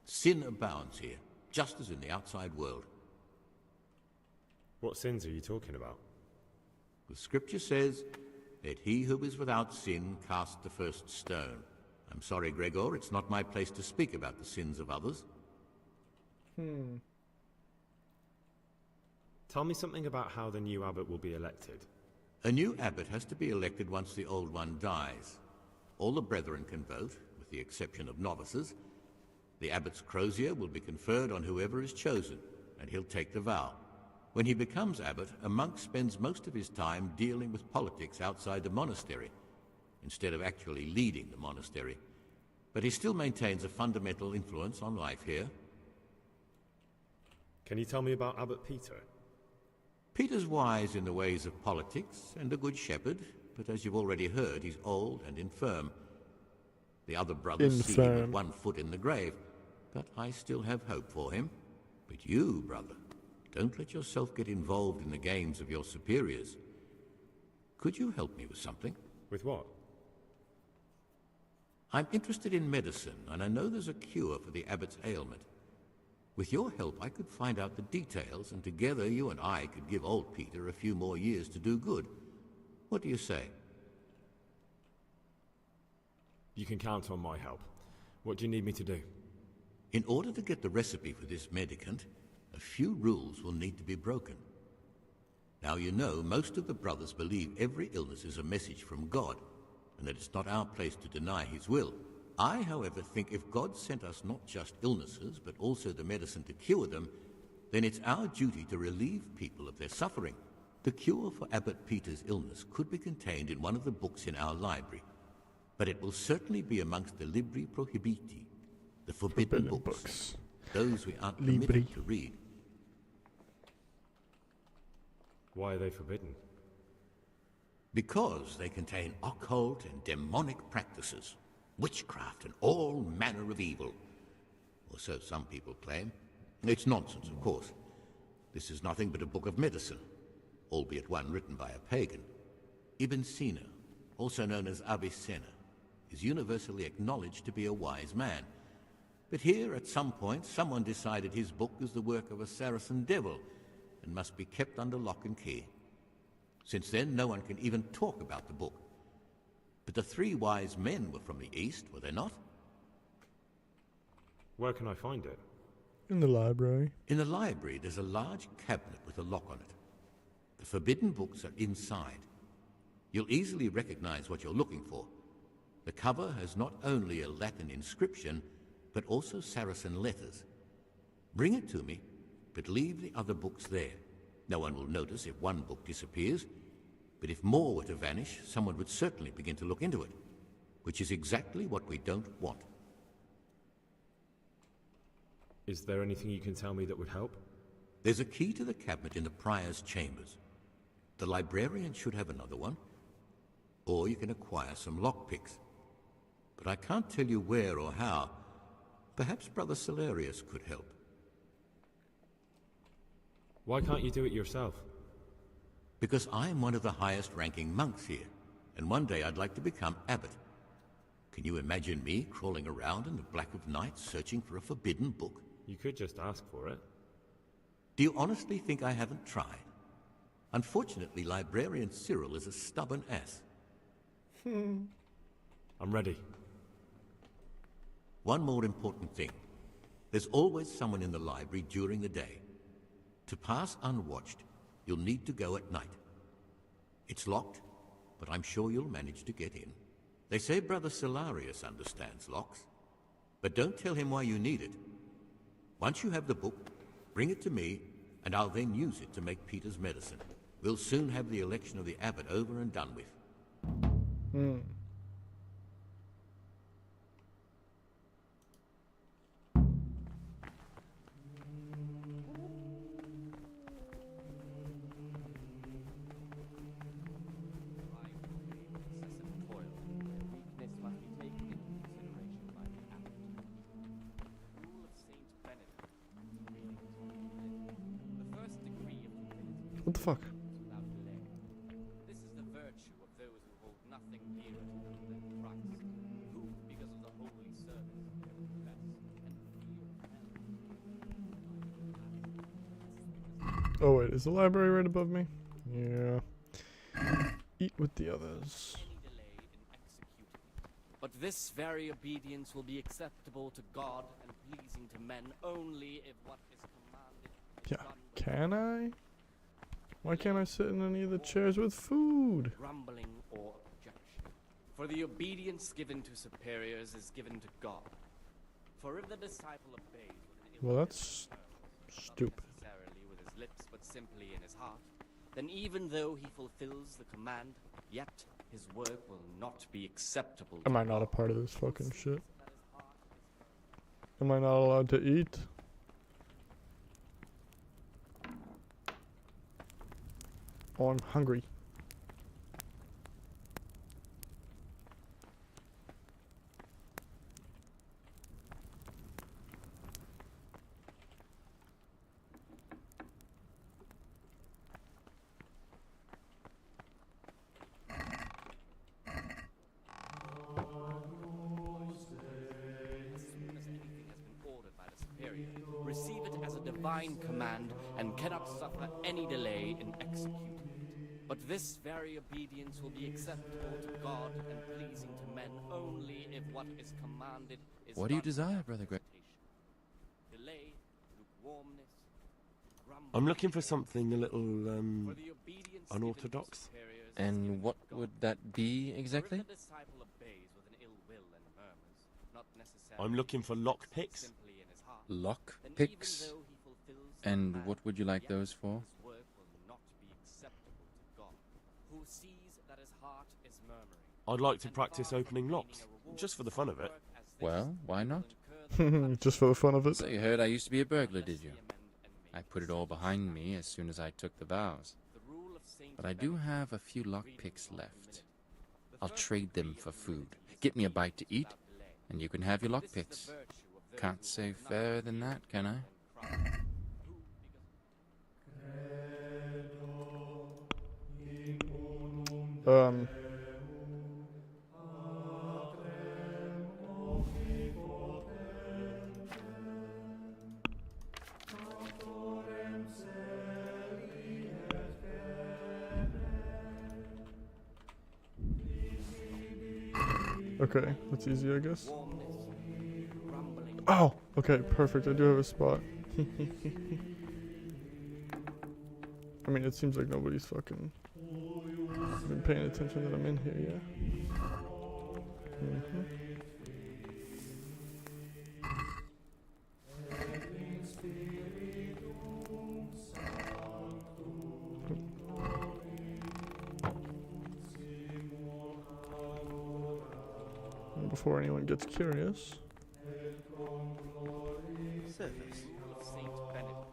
Sin abounds here, just as in the outside world. What sins are you talking about? The scripture says, "Let he who is without sin cast the first stone." I'm sorry, Gregor, it's not my place to speak about the sins of others. Tell me something about how the new abbot will be elected. A new abbot has to be elected once the old one dies. All the brethren can vote, with the exception of novices. The abbot's crozier will be conferred on whoever is chosen, and he'll take the vow. When he becomes abbot, a monk spends most of his time dealing with politics outside the monastery, instead of actually leading the monastery. But he still maintains a fundamental influence on life here. Can you tell me about Abbot Peter? Peter's wise in the ways of politics and a good shepherd, but as you've already heard, he's old and infirm. The other brothers see him with one foot in the grave, but I still have hope for him. But you, brother, don't let yourself get involved in the games of your superiors. Could you help me with something? With what? I'm interested in medicine, and I know there's a cure for the abbot's ailment. With your help, I could find out the details, and together you and I could give old Peter a few more years to do good. What do you say? You can count on my help. What do you need me to do? In order to get the recipe for this medicament, a few rules will need to be broken. Now you know, most of the brothers believe every illness is a message from God, and that it's not our place to deny his will. I, however, think if God sent us not just illnesses, but also the medicine to cure them, then it's our duty to relieve people of their suffering. The cure for Abbot Peter's illness could be contained in one of the books in our library, but it will certainly be amongst the Libri Prohibiti, the forbidden books. Those we aren't permitted to read. Why are they forbidden? Because they contain occult and demonic practices, witchcraft and all manner of evil. Or so some people claim. It's nonsense, of course. This is nothing but a book of medicine, albeit one written by a pagan. Ibn Sina, also known as Avicenna. is universally acknowledged to be a wise man. But here, at some point, someone decided his book is the work of a Saracen devil and must be kept under lock and key. Since then, no one can even talk about the book. But the three wise men were from the East, were they not? Where can I find it? In the library. In the library, there's a large cabinet with a lock on it. The forbidden books are inside. You'll easily recognize what you're looking for. The cover has not only a Latin inscription, but also Saracen letters. Bring it to me, but leave the other books there. No one will notice if one book disappears, but if more were to vanish, someone would certainly begin to look into it, which is exactly what we don't want. Is there anything you can tell me that would help? There's a key to the cabinet in the prior's chambers. The librarian should have another one, or you can acquire some lockpicks. But I can't tell you where or how. Perhaps Brother Salarius could help. Why can't you do it yourself? Because I'm one of the highest-ranking monks here, and one day I'd like to become abbot. Can you imagine me crawling around in the black of night searching for a forbidden book? You could just ask for it. Do you honestly think I haven't tried? Unfortunately, Librarian Cyril is a stubborn ass. I'm ready. One more important thing. There's always someone in the library during the day. To pass unwatched, you'll need to go at night. It's locked, but I'm sure you'll manage to get in. They say Brother Salarius understands locks, but don't tell him why you need it. Once you have the book, bring it to me, and I'll then use it to make Peter's medicine. We'll soon have the election of the abbot over and done with. What the fuck? This is the virtue of those who hold nothing dearer than Christ, who, because of the holy service, confess and feel Oh wait, is the library right above me? Yeah. Eat with the others. But this very obedience will be acceptable to God and pleasing to men only if what is commanded is Yeah, done can I? Why can't I sit in any of the chairs with food? grumbling or objection. For the obedience given to superiors is given to God. For if the disciple obeys with an Well, that's stupid. not necessarily with his lips but simply in his heart, then even though he fulfills the command, yet his work will not be acceptable to Am I not a part of this fucking shit? Am I not allowed to eat? Oh, I'm hungry. receive it as a divine command and cannot suffer any delay in executing it. But this very obedience will be acceptable to God and pleasing to men only if what is commanded is What do you done desire, Brother Greg? delay, lukewarmness, I'm looking for something a little, unorthodox. And what would that be exactly? I'm looking for lockpicks. Lock picks? And what would you like those for? I'd like to practice opening locks, just for the fun of it. Well, why not? Just for the fun of it. So you heard I used to be a burglar, did you? I put it all behind me as soon as I took the vows. But I do have a few lockpicks left. I'll trade them for food. Get me a bite to eat, and you can have your lockpicks. Can't say fairer than that, can I? Okay, that's easy, I guess. Oh, okay, perfect. I do have a spot. I mean, it seems like nobody's fucking been paying attention that I'm in here, yeah? And before anyone gets curious. Service of Saint Benedict.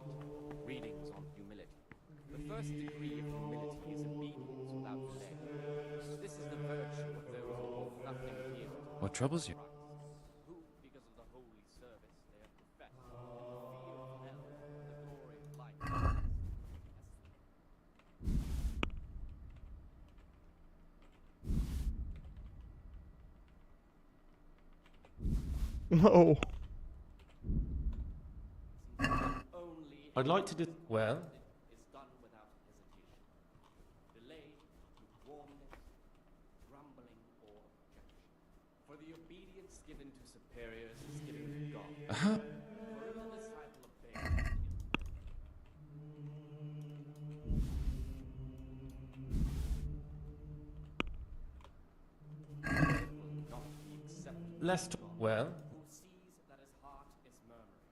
Readings on humility. The first degree of humility is obedience without delay. This is the virtue of those who hold nothing dear. What troubles you? Who, because of the holy service they have professed, in fear of hell and the glory of life. No. I'd like to do. Well? Is done without hesitation. Delay, lukewarmness, grumbling, or objection. For the obedience given to superiors is given to God. For if the disciple obeys, will not be accepted. Well? Who sees that his heart is murmuring,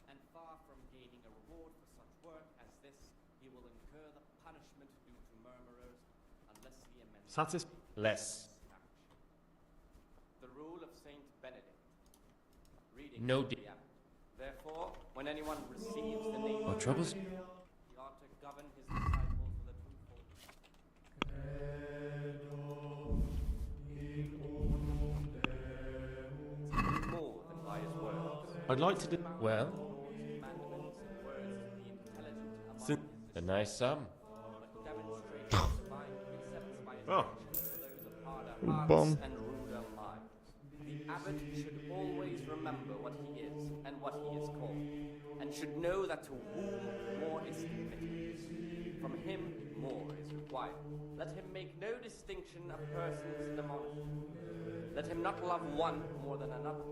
and far from gaining a reward for such work as this, he will incur the punishment due to murmurers, unless he amends. Less. The rule of Saint Benedict. Reading. No Therefore, when anyone receives the name What of troubles he ought to govern his disciples with a truthful. More than by his words. I'd like to do. Well? Commandments and words of the intelligent among Sin- A nice sum. but demonstrates divine precepts by his Oh. actions to those of harder Bum. hearts and ruder minds. The abbot should always remember what he is and what he is called, and should know that to whom more is committed, from him more is required. Let him make no distinction of persons in the monastery. Let him not love one more than another,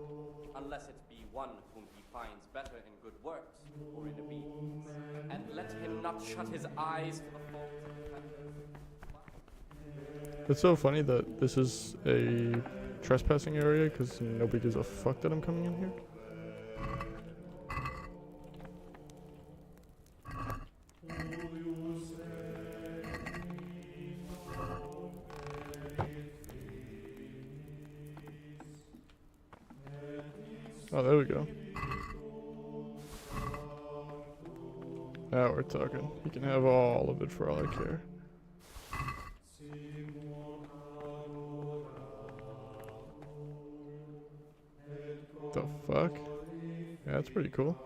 unless it be one whom he finds better in good works or in obedience. And let him not shut his eyes to the faults of offenders. It's so funny that this is a trespassing area because nobody gives a fuck that I'm coming in here. Oh, there we go. Now we're talking. You can have all of it for all I care. The fuck? Yeah, that's pretty cool.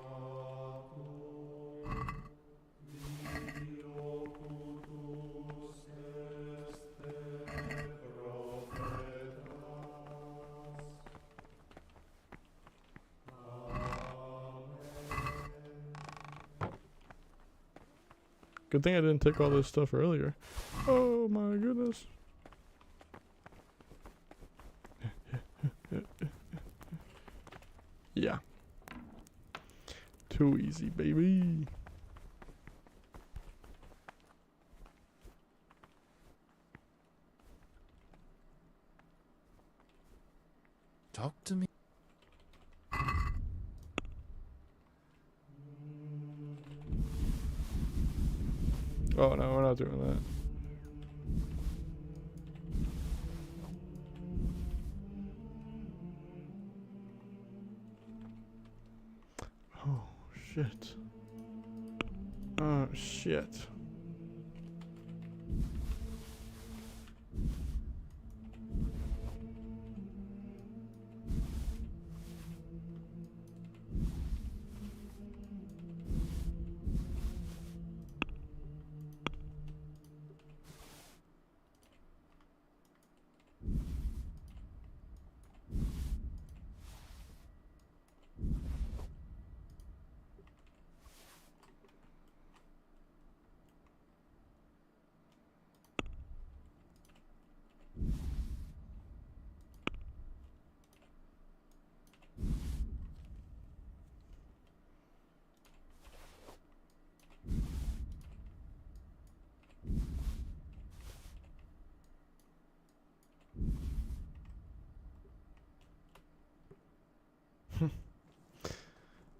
Good thing I didn't take all this stuff earlier. Oh my goodness. Yeah. Too easy, baby. Talk to me. Oh no, we're not doing that. Oh shit. Oh shit.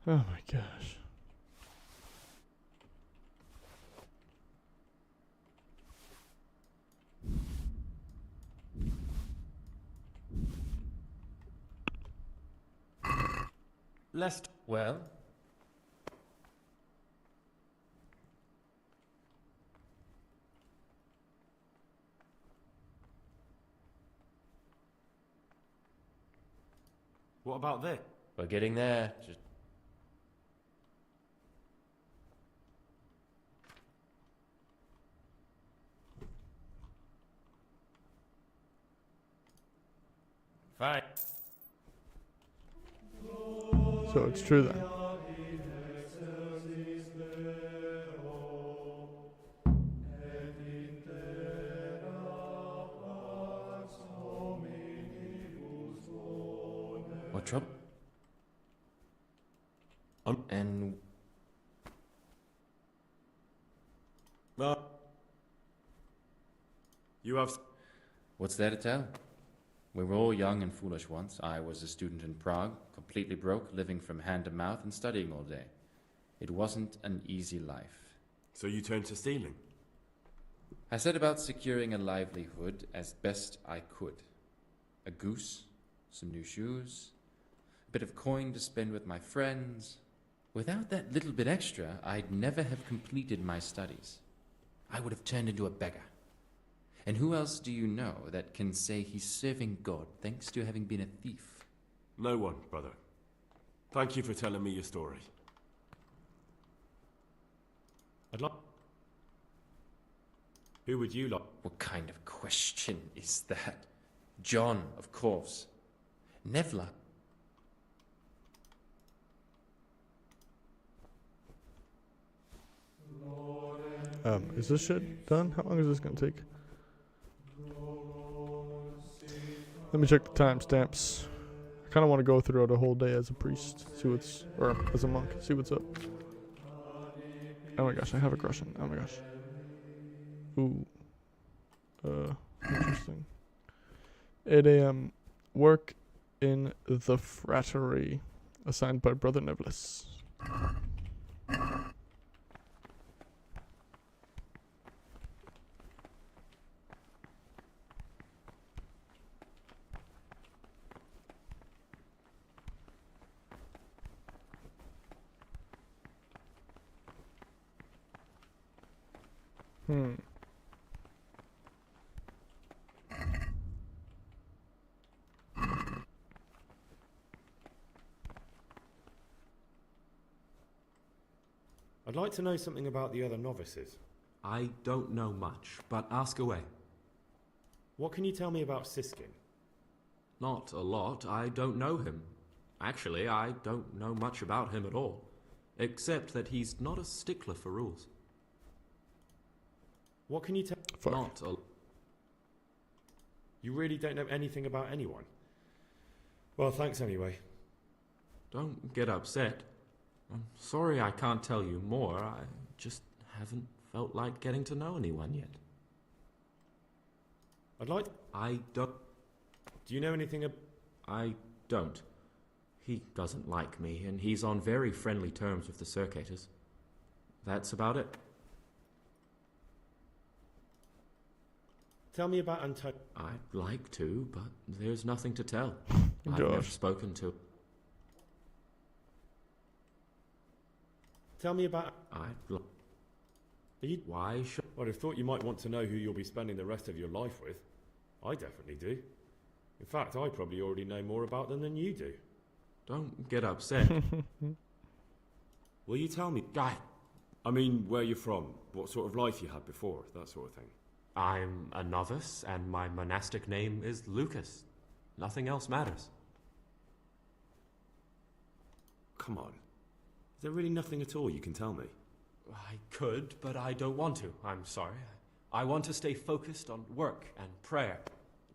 Oh my gosh. Lest. Well? What about this? We're getting there. Just fine. So it's true then. what trouble? And You have. what's there to tell? We were all young and foolish once. I was a student in Prague, completely broke, living from hand to mouth and studying all day. It wasn't an easy life. So you turned to stealing? I set about securing a livelihood as best I could. A goose, some new shoes, a bit of coin to spend with my friends. Without that little bit extra, I'd never have completed my studies. I would have turned into a beggar. And who else do you know that can say he's serving God thanks to having been a thief? No one, brother. Thank you for telling me your story. I'd like. Who would you like? What kind of question is that? John, of course. Nevla. Is this shit done? How long is this gonna take? Let me check the timestamps. I kind of want to go throughout a whole day as a priest, see what's, or as a monk, see what's up. Oh my gosh, I have a crush on. Oh my gosh. Ooh. Interesting. 8 a.m. Work in the frattery, assigned by Brother Nevlis. I'd like to know something about the other novices. I don't know much, but ask away. What can you tell me about Siskin? Not a lot. I don't know him. Actually, I don't know much about him at all. Except that he's not a stickler for rules. What can you tell? Not a... You really don't know anything about anyone? Well, thanks anyway. Don't get upset. I'm sorry I can't tell you more. I just haven't felt like getting to know anyone yet. I'd like... I don't... Do you know anything I don't. He doesn't like me, and he's on very friendly terms with the Circators. That's about it. Tell me about Antonio. I'd like to, but there's nothing to tell. I've Gosh. never spoken to... Tell me about... I'd... Are you... Why should... I'd have thought you might want to know who you'll be spending the rest of your life with. I definitely do. In fact, I probably already know more about them than you do. Don't get upset. Will you tell me? Guy. I mean, where you're from, what sort of life you had before, that sort of thing. I'm a novice, and my monastic name is Lucas. Nothing else matters. Come on. Is there really nothing at all you can tell me? I could, but I don't want to. I'm sorry. I want to stay focused on work and prayer,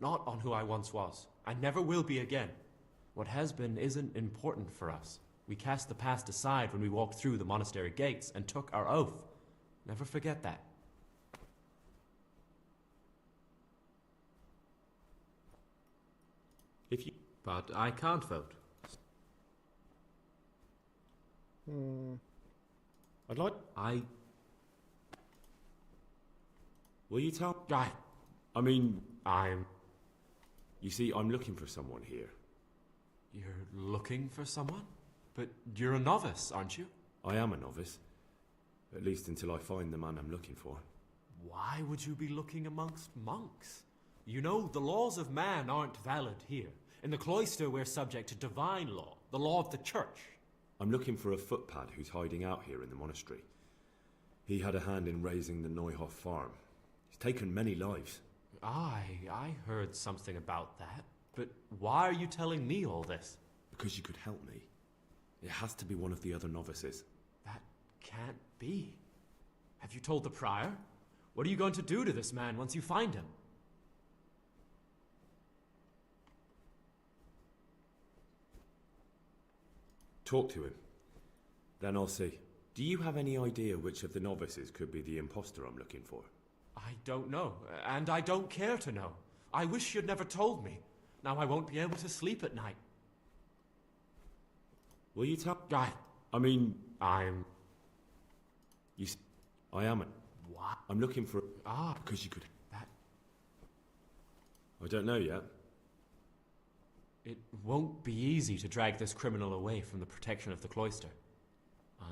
not on who I once was. I never will be again. What has been isn't important for us. We cast the past aside when we walked through the monastery gates and took our oath. Never forget that. If you... But I can't vote. I'd like... Will you tell... I'm... You see, I'm looking for someone here. You're looking for someone? But you're a novice, aren't you? I am a novice. At least until I find the man I'm looking for. Why would you be looking amongst monks? You know, the laws of man aren't valid here. In the cloister, we're subject to divine law, the law of the church. I'm looking for a footpad who's hiding out here in the monastery. He had a hand in raising the Neuhoff farm. He's taken many lives. I heard something about that. But why are you telling me all this? Because you could help me. It has to be one of the other novices. That can't be. Have you told the prior? What are you going to do to this man once you find him? Talk to him. Then I'll see. Do you have any idea which of the novices could be the imposter I'm looking for? I don't know, and I don't care to know. I wish you'd never told me. Now I won't be able to sleep at night. Will you tell... I'm... I am a... What? I'm looking for... Because you could... That... I don't know yet. It won't be easy to drag this criminal away from the protection of the cloister.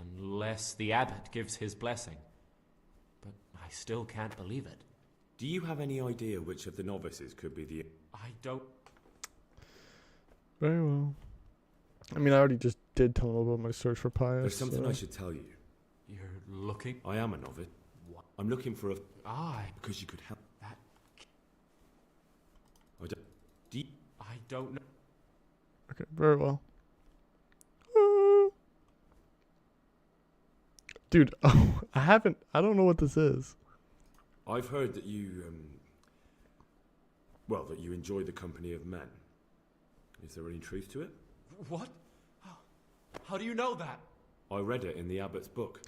Unless the abbot gives his blessing. But I still can't believe it. Do you have any idea which of the novices could be the... I don't... Very well. I mean, I already just did tell him about my search for Pius. There's something I should tell you. You're looking... I am a novice. What? I'm looking for a... Because you could help... That... I don't know... Okay, very well. Dude, I don't know what this is. I've heard that you, that you enjoy the company of men. Is there any truth to it? What? How do you know that? I read it in the abbot's book.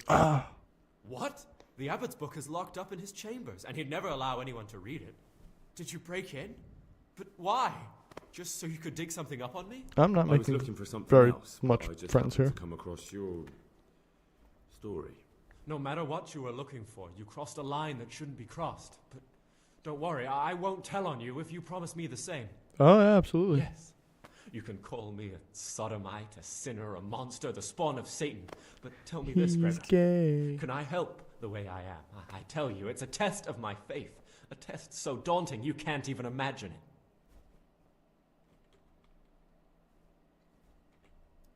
What? The abbot's book is locked up in his chambers, and he'd never allow anyone to read it. Did you break in? But why? Just so you could dig something up on me? I'm not I was making looking for something very else, much I just friends happened here. to come across your story. No matter what you were looking for, you crossed a line that shouldn't be crossed. But don't worry, I won't tell on you if you promise me the same. Oh, yeah, absolutely. Yes. You can call me a sodomite, a sinner, a monster, the spawn of Satan. But tell me this, He's Greta. gay. Can I help the way I am? I tell you, it's a test of my faith. A test so daunting you can't even imagine it.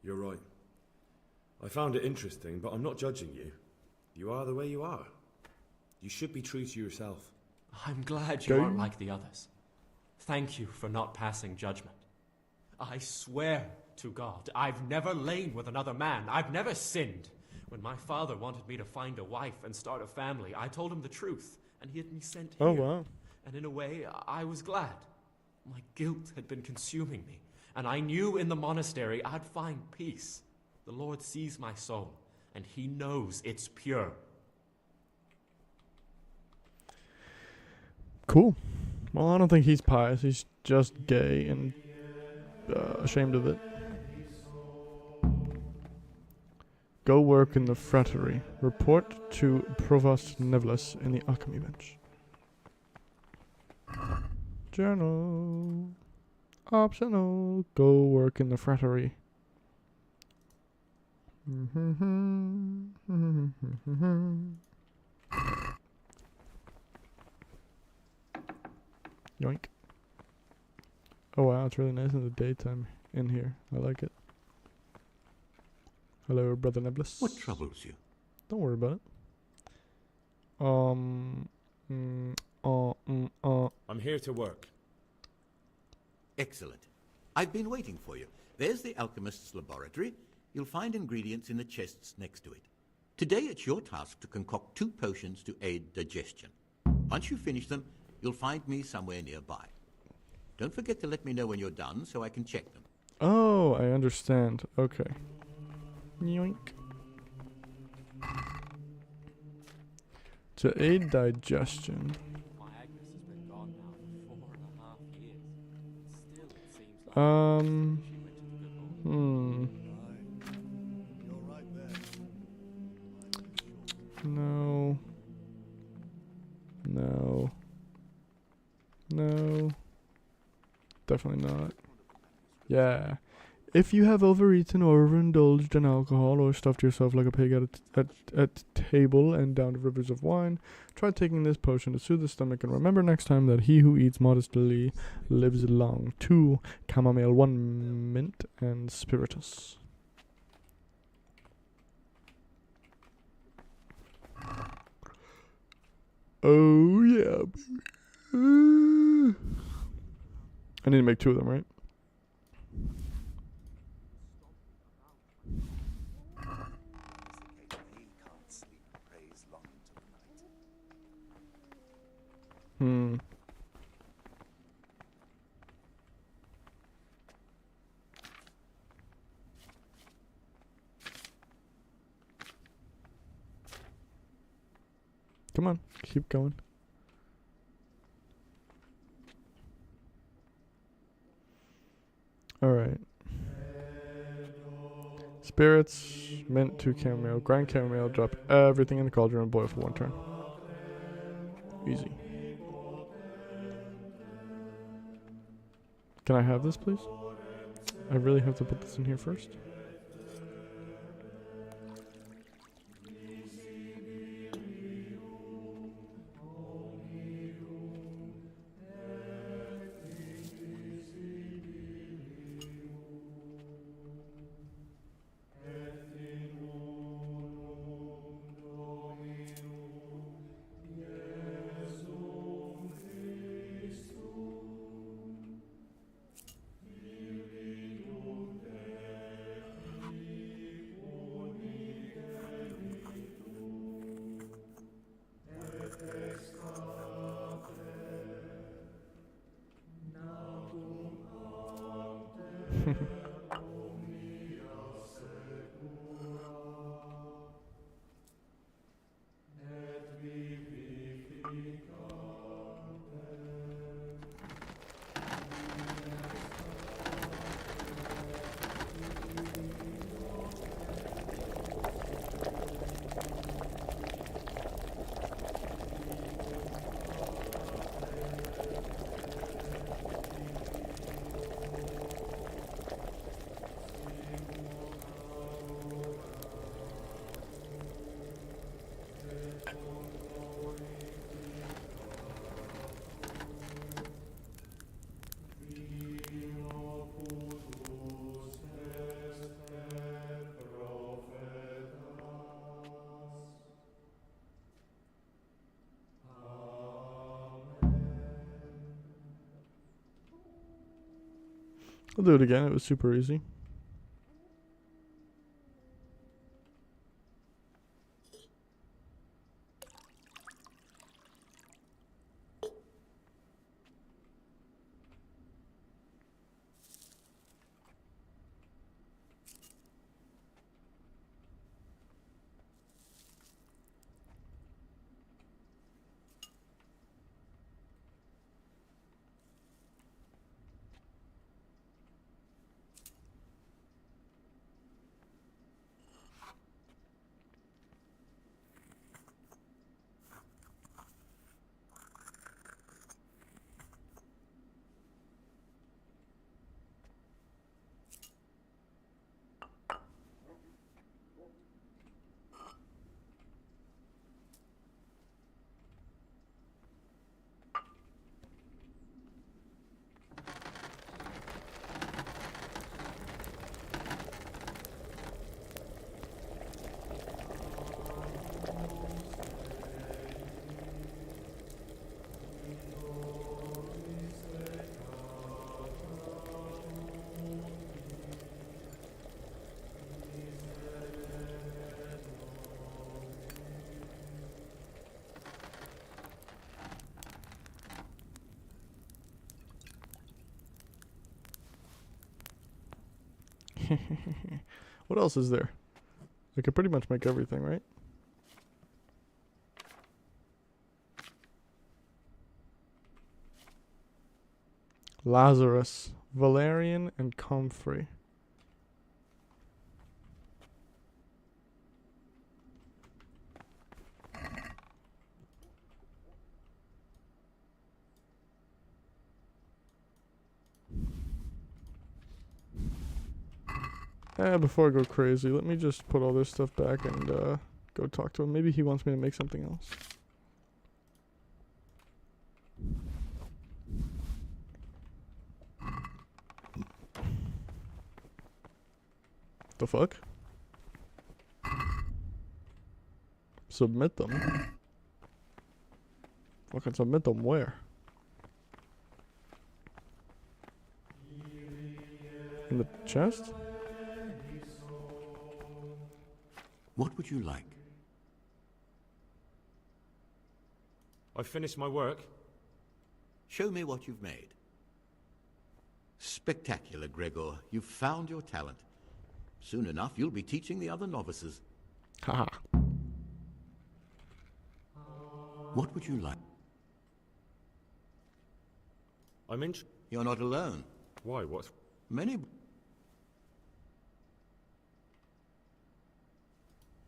You're right. I found it interesting, but I'm not judging you. You are the way you are. You should be true to yourself. I'm glad you aren't like the others. Thank you for not passing judgment. I swear to God, I've never lain with another man. I've never sinned. When my father wanted me to find a wife and start a family, I told him the truth, and he had me sent here. Oh, wow. And in a way, I was glad. My guilt had been consuming me, and I knew in the monastery I'd find peace. The Lord sees my soul, and he knows it's pure. Cool. Well, I don't think he's pious. He's just gay and ashamed of it. Go work in the frattery. Report to Provost Nevlas in the alchemy bench. Journal. Optional. Go work in the frattery. Yoink. Oh wow, it's really nice in the daytime in here. I like it. Hello, Brother Neblis. What troubles you? Don't worry about it. I'm here to work. Excellent. I've been waiting for you. There's the alchemist's laboratory. You'll find ingredients in the chests next to it. Today it's your task to concoct 2 potions to aid digestion. Once you finish them, you'll find me somewhere nearby. Don't forget to let me know when you're done so I can check them. Oh, I understand. Okay. Yoink. To aid digestion. My Agnes has been gone now for 4.5 years. Still, it seems like she went to the good Lord. No. Definitely not. Yeah. If you have overeaten or overindulged in alcohol or stuffed yourself like a pig at table and downed rivers of wine, try taking this potion to soothe the stomach, and remember next time that he who eats modestly lives long. 2 chamomile, 1 mint, and spiritus. Oh yeah, baby. I need to make 2 of them, right? Hmm. Come on, keep going. Alright. Spirits, mint, 2 chamomile, grind chamomile, drop everything in the cauldron and boil for 1 turn. Easy. Can I have this, please? I really have to put this in here first? I'll do it again. It was super easy. What else is there? I could pretty much make everything, right? Lazarus, Valerian, and Comfrey. Before I go crazy, let me just put all this stuff back and go talk to him. Maybe he wants me to make something else. The fuck? Submit them? Fucking submit them where? In the chest? What would you like? I've finished my work. Show me what you've made. Spectacular, Gregor. You've found your talent. Soon enough, you'll be teaching the other novices. Haha. What would you like? I'm in. You're not alone. Why? What? Many.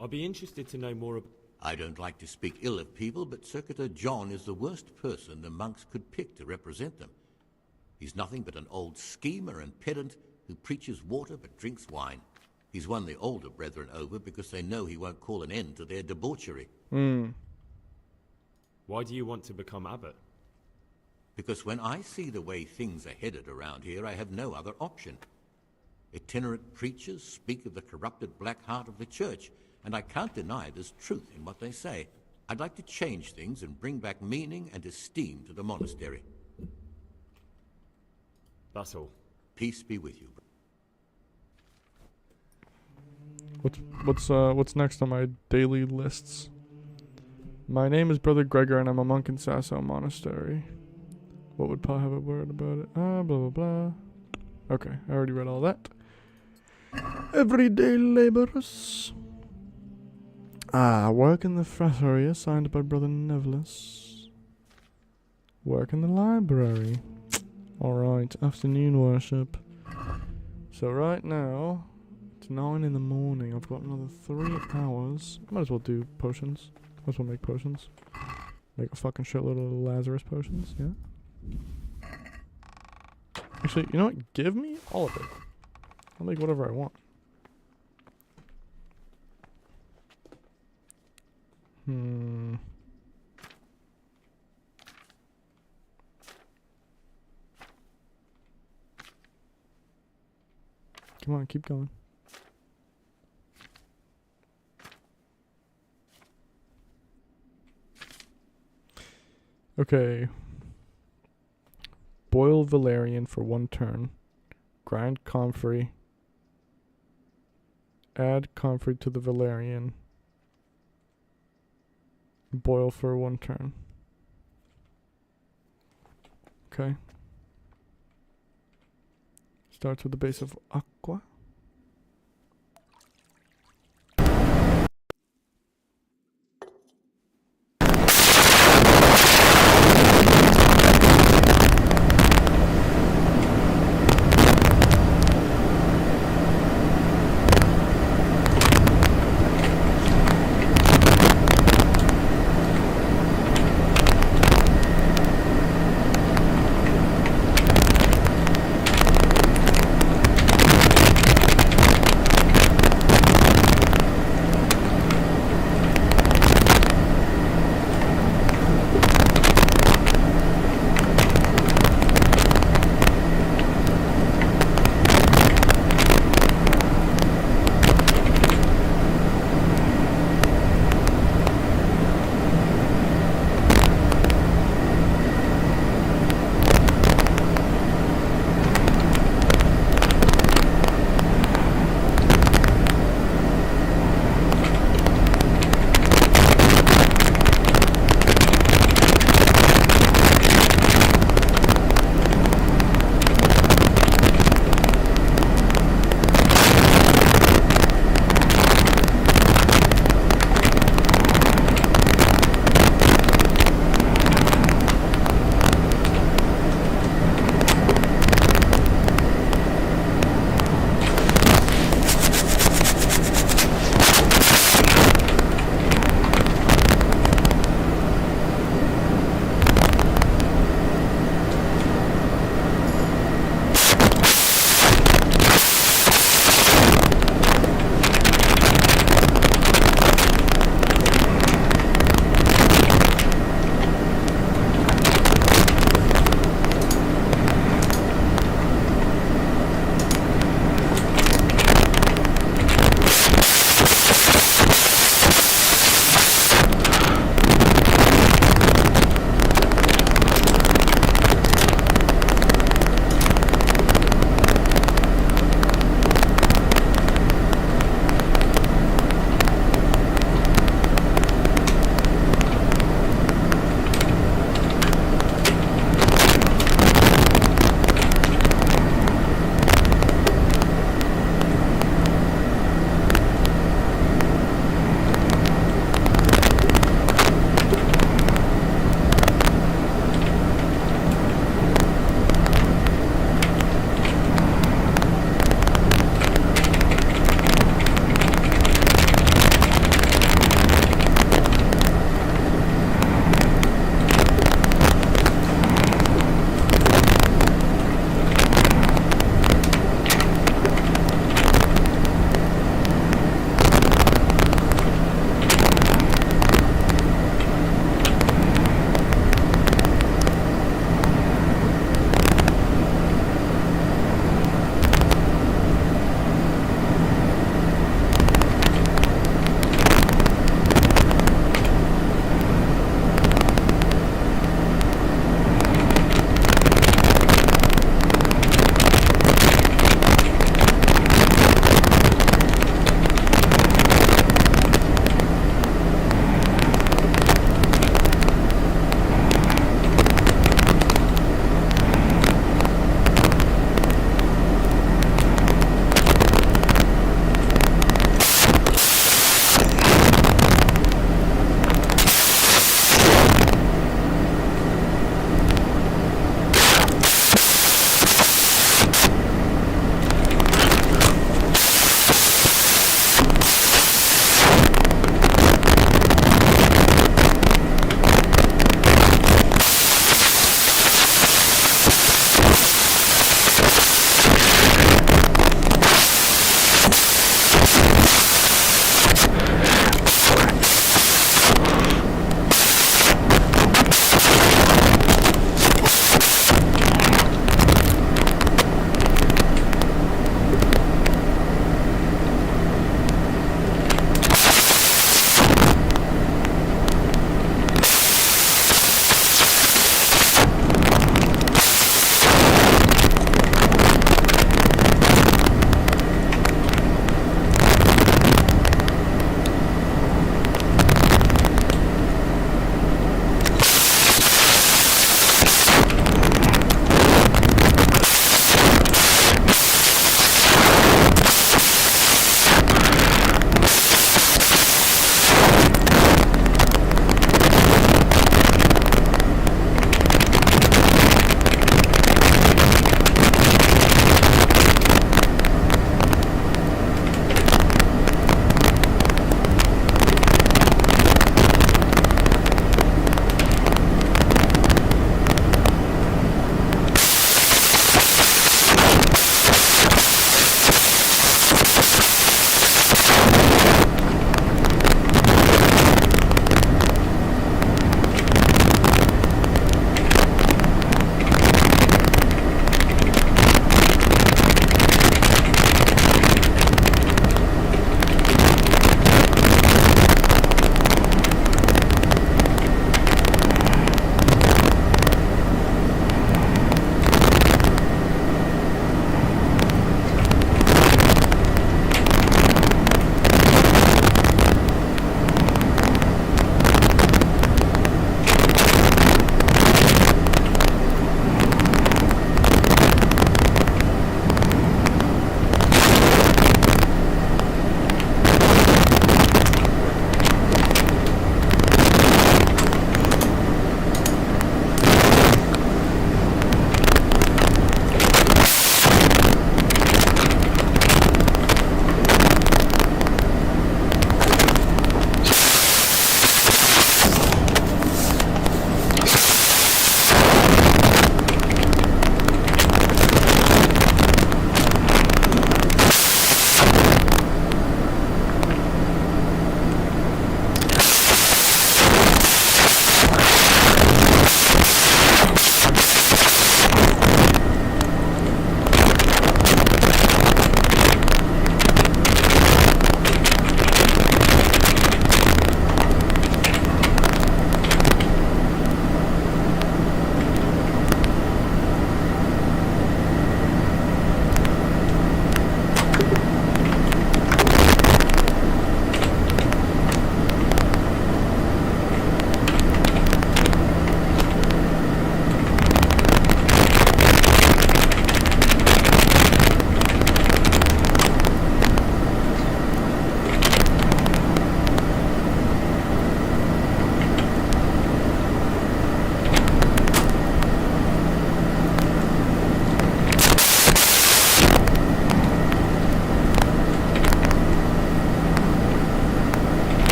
I'll be interested to know more about... I don't like to speak ill of people, but Circuitor John is the worst person the monks could pick to represent them. He's nothing but an old schemer and pedant who preaches water but drinks wine. He's won the older brethren over because they know he won't call an end to their debauchery. Why do you want to become abbot? Because when I see the way things are headed around here, I have no other option. Itinerant preachers speak of the corrupted black heart of the church, and I can't deny there's truth in what they say. I'd like to change things and bring back meaning and esteem to the monastery. That's all. Peace be with you. What's next on my daily lists? My name is Brother Gregor, and I'm a monk in Sasso Monastery. What would Pa have a word about it? Blah blah blah. Okay, I already read all that. Everyday laborers. Work in the frattery assigned by Brother Nevlis. Work in the library. Alright, afternoon worship. So right now, it's 9 in the morning. I've got another 3 hours. Might as well do potions. Might as well make potions. Make a fucking shitload of Lazarus potions, yeah? Actually, you know what? Give me all of it. I'll make whatever I want. Come on, keep going. Okay. Boil valerian for 1 turn. Grind comfrey. Add comfrey to the valerian. Boil for 1 turn. Okay. Starts with the base of aqua.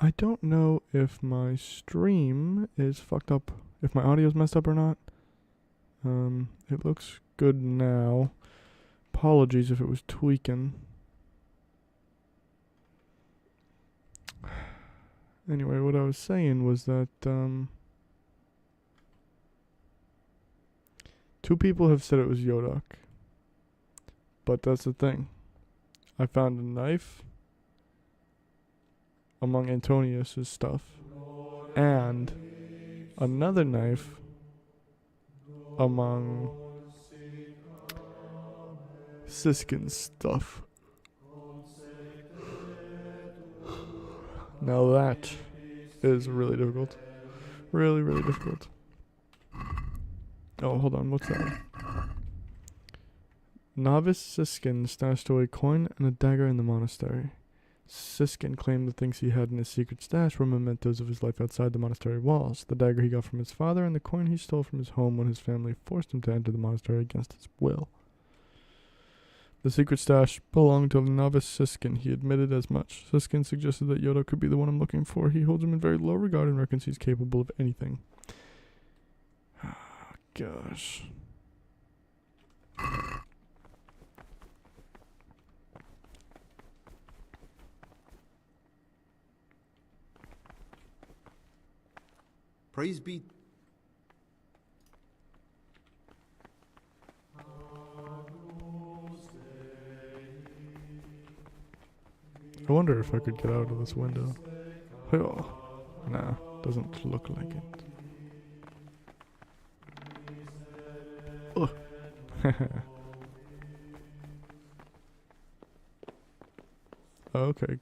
I don't know if my stream is fucked up, if my audio's messed up or not. It looks good now. Apologies if it was tweaking. Anyway, what I was saying was that, 2 people have said it was Yodak. But that's the thing. I found a knife among Antonius's stuff. And another knife among Siskin's stuff. Now that is really difficult. Really, really difficult. Oh, hold on. What's that? Novice Siskin stashed away a coin and a dagger in the monastery. Siskin claimed the things he had in his secret stash were mementos of his life outside the monastery walls. The dagger he got from his father and the coin he stole from his home when his family forced him to enter the monastery against his will. The secret stash belonged to the novice Siskin. He admitted as much. Siskin suggested that Yoda could be the one I'm looking for. He holds him in very low regard and reckons he's capable of anything. Gosh. Praise be. I wonder if I could get out of this window. Oh, nah, doesn't look like it. Oh. Okay.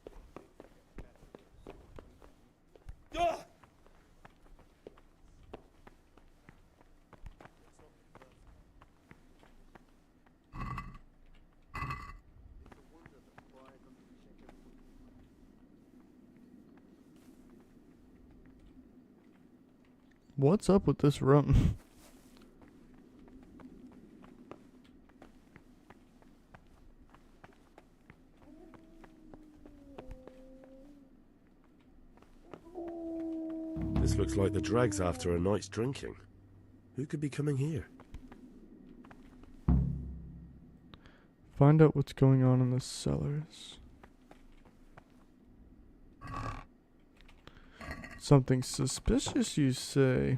What's up with this room? This looks like the dregs after a night's drinking. Who could be coming here? Find out what's going on in the cellars. Something suspicious, you say?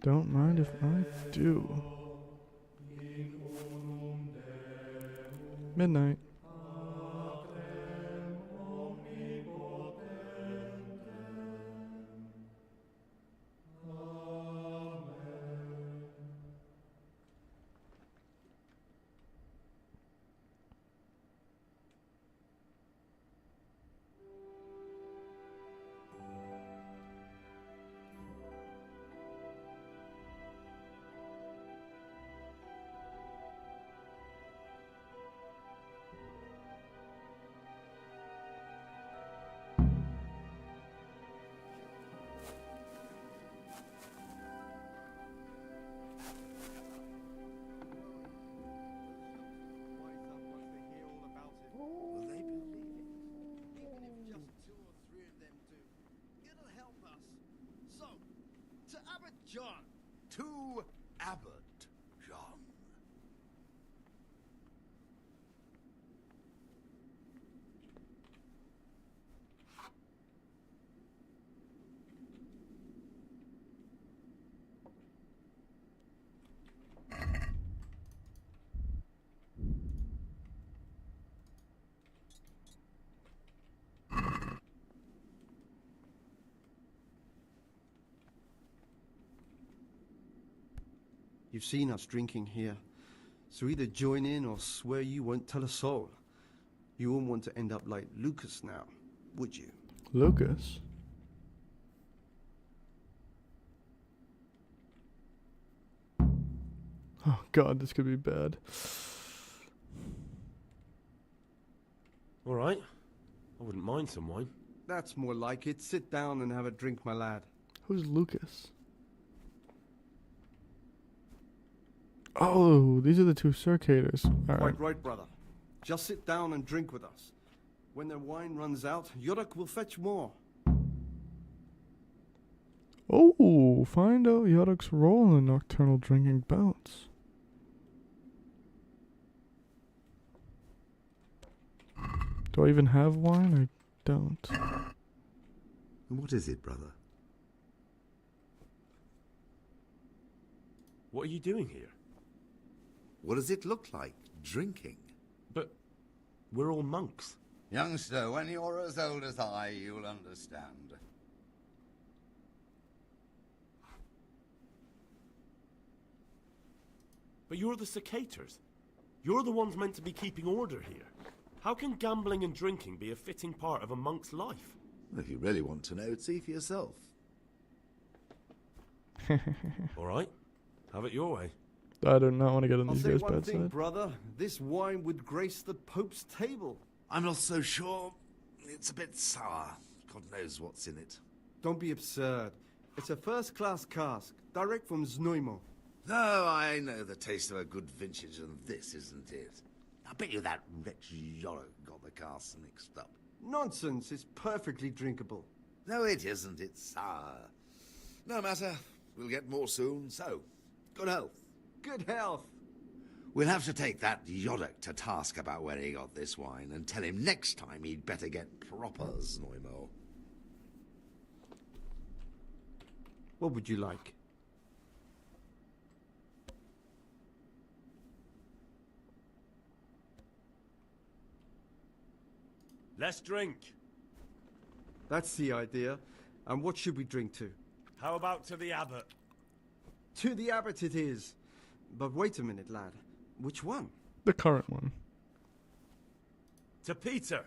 Don't mind if I do. Midnight. John. To Abbot John. You've seen us drinking here, so either join in or swear you won't tell a soul. You wouldn't want to end up like Lucas now, would you? Lucas? Oh god, this could be bad. All right. I wouldn't mind some wine. That's more like it. Sit down and have a drink, my lad. Who's Lucas? Oh, these are the two circators. All right. Quite right, brother. Just sit down and drink with us. When their wine runs out, Yodok will fetch more. Oh, find out Yodok's role in nocturnal drinking bouts. Do I even have wine? I don't. What is it, brother? What are you doing here? What does it look like? Drinking? But we're all monks. Youngster, when you're as old as I, you'll understand. But you're the cicators. You're the ones meant to be keeping order here. How can gambling and drinking be a fitting part of a monk's life? Well, if you really want to know, see for yourself. All right, have it your way. I do not want to get on I'll these say guys' one bad thing, side. brother. This wine would grace the Pope's table. I'm not so sure. It's a bit sour. God knows what's in it. Don't be absurd. It's a first-class cask, direct from Znojmo. No, I know the taste of a good vintage, and this isn't it. I bet you that wretch Yodok got the casks mixed up. Nonsense, it's perfectly drinkable. No, it isn't. It's sour. No matter. We'll get more soon, so good health. Good health. We'll have to take that Yodok to task about where he got this wine and tell him next time he'd better get proper Znojmo. What would you like? Let's drink. That's the idea. And what should we drink to? How about to the abbot? To the abbot it is. But wait a minute, lad. Which one? The current one. To Peter.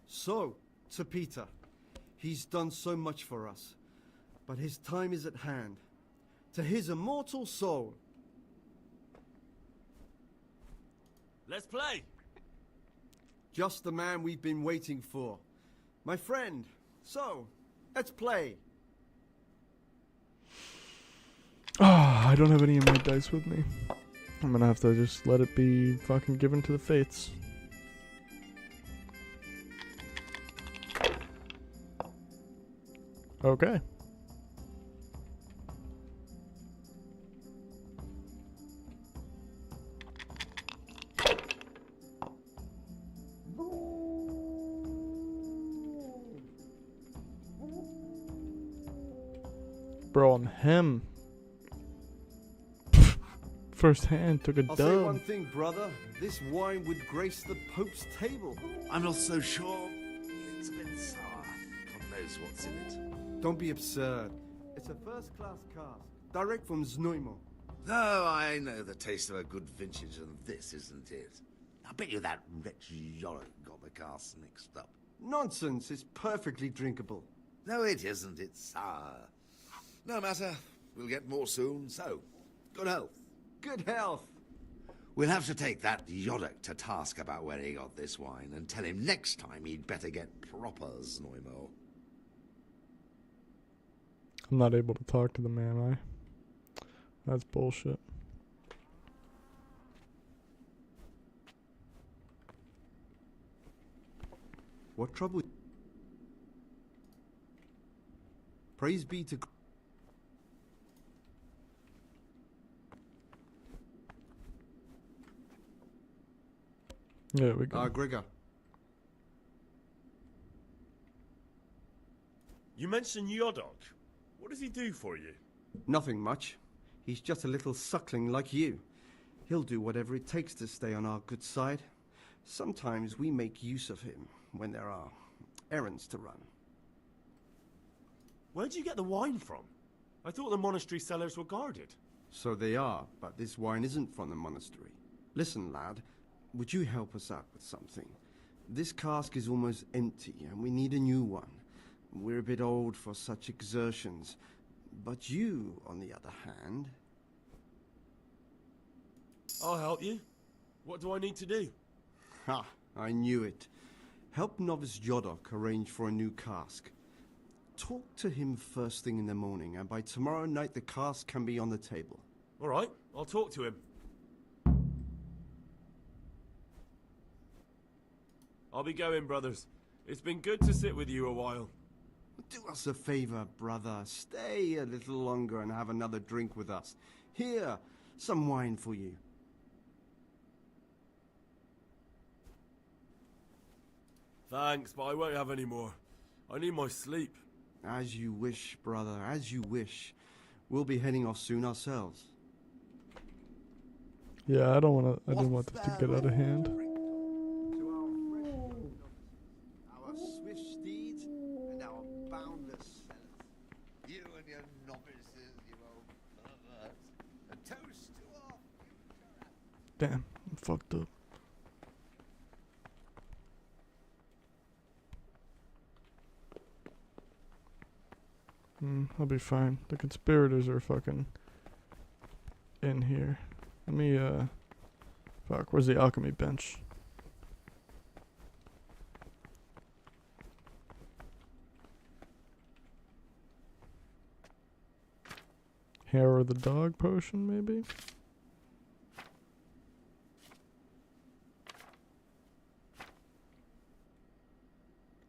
So, to Peter. He's done so much for us. But his time is at hand. To his immortal soul. Let's play. Just the man we've been waiting for. My friend. So, let's play. Ah, I don't have any of my dice with me. I'm gonna have to just let it be fucking given to the fates. Okay. Bro, I'm him. First hand took a I'll dub. say one thing, brother. This wine would grace the Pope's table. I'm not so sure. It's a bit sour. God knows what's in it. Don't be absurd. It's a first-class cask, direct from Znojmo. No, I know the taste of a good vintage, and this isn't it. I bet you that wretch Yodok got the casks mixed up. Nonsense, it's perfectly drinkable. No, it isn't. It's sour. No matter. We'll get more soon, so good health. Good health. We'll have to take that Yodok to task about where he got this wine and tell him next time he'd better get proper Znojmo. I'm not able to talk to them, am I? That's bullshit. What trouble? Praise be to... Yeah, we go. Gregor. You mentioned Yodok. What does he do for you? Nothing much. He's just a little suckling like you. He'll do whatever it takes to stay on our good side. Sometimes we make use of him when there are errands to run. Where'd you get the wine from? I thought the monastery cellars were guarded. So they are, but this wine isn't from the monastery. Listen, lad, would you help us out with something? This cask is almost empty, and we need a new one. We're a bit old for such exertions. But you, on the other hand... I'll help you. What do I need to do? Ha! I knew it. Help novice Yodok arrange for a new cask. Talk to him first thing in the morning, and by tomorrow night the cask can be on the table. All right. I'll talk to him. I'll be going, brothers. It's been good to sit with you a while. Do us a favor, brother. Stay a little longer and have another drink with us. Here, some wine for you. Thanks, but I won't have any more. I need my sleep. As you wish, brother, as you wish. We'll be heading off soon ourselves. Yeah, I didn't want this to get out of hand. Our swift steeds and our boundless sellers. You and your novices, you old perverts. A toast to our future. Damn, I'm fucked up. I'll be fine. The conspirators are fucking in here. Let me, fuck, where's the alchemy bench? Hair of the dog potion, maybe?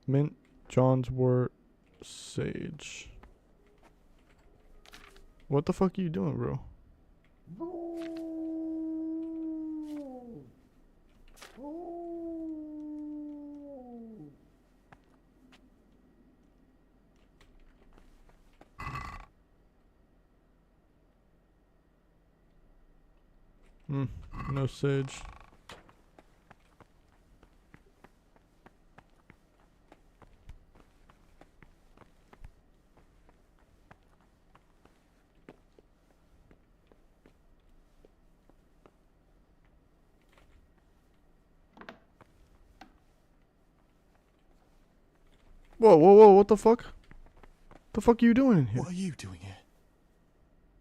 Mint, John's wort, sage. What the fuck are you doing, bro? No sage. Whoa, whoa, whoa, what the fuck? The fuck are you doing in here? What are you doing here?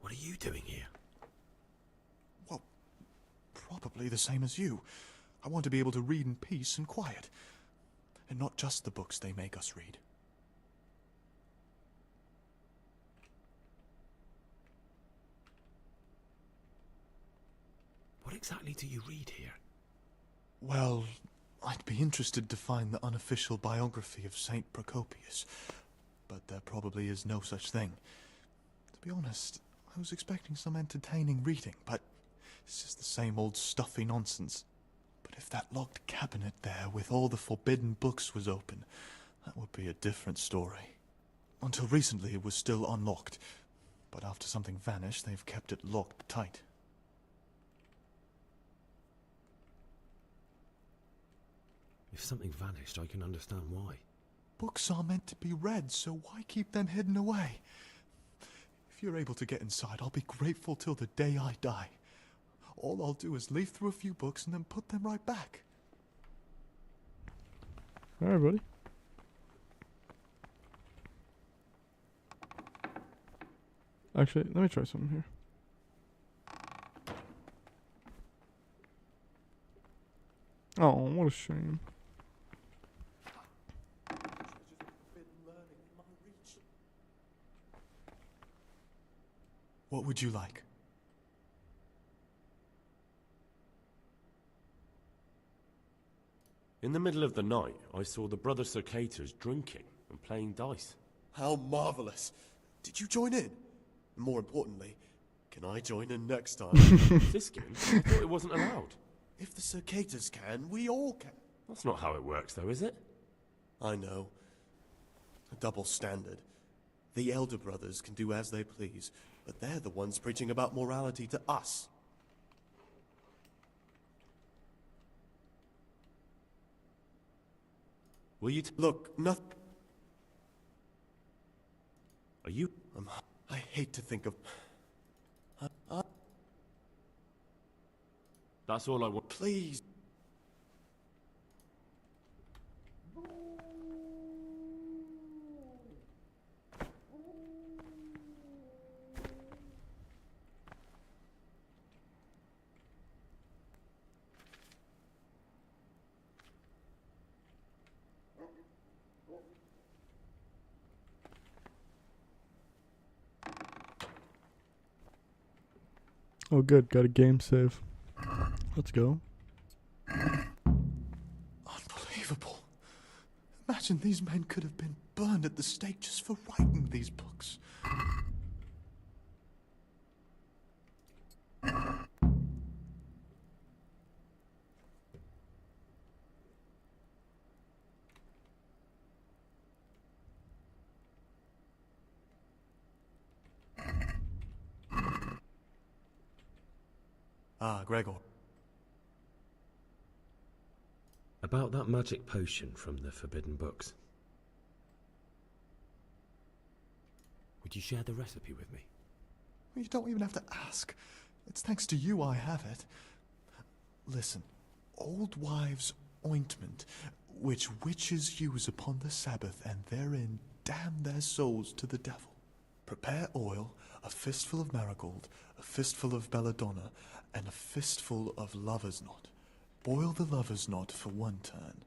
What are you doing here? Well, probably the same as you. I want to be able to read in peace and quiet. And not just the books they make us read. What exactly do you read here? Well, I'd be interested to find the unofficial biography of Saint Procopius, but there probably is no such thing. To be honest, I was expecting some entertaining reading, but it's just the same old stuffy nonsense. But if that locked cabinet there with all the forbidden books was open, that would be a different story. Until recently it was still unlocked, but after something vanished, they've kept it locked tight. If something vanished, I can understand why. Books are meant to be read, so why keep them hidden away? If you're able to get inside, I'll be grateful till the day I die. All I'll do is leaf through a few books and then put them right back. Alright, buddy. Actually, let me try something here. Oh, what a shame. What would you like? In the middle of the night, I saw the brother Circators drinking and playing dice. How marvellous. Did you join in? More importantly, can I join in next time? Siskin? I thought it wasn't allowed. If the Circators can, we all can. That's not how it works, though, is it? I know. A double standard. The elder brothers can do as they please, but they're the ones preaching about morality to us. Will you look, nothing. Are you? I hate to think of. That's all I want. Please. Oh, good. Got a game save. Let's go. Unbelievable. Imagine these men could have been burned at the stake just for writing these books. Ah, Gregor. About that magic potion from the Forbidden Books. Would you share the recipe with me? You don't even have to ask. It's thanks to you I have it. Listen, old wives' ointment, which witches use upon the Sabbath, and therein damn their souls to the devil. Prepare oil, a fistful of marigold, a fistful of belladonna, and a fistful of lover's knot. Boil the lover's knot for 1 turn.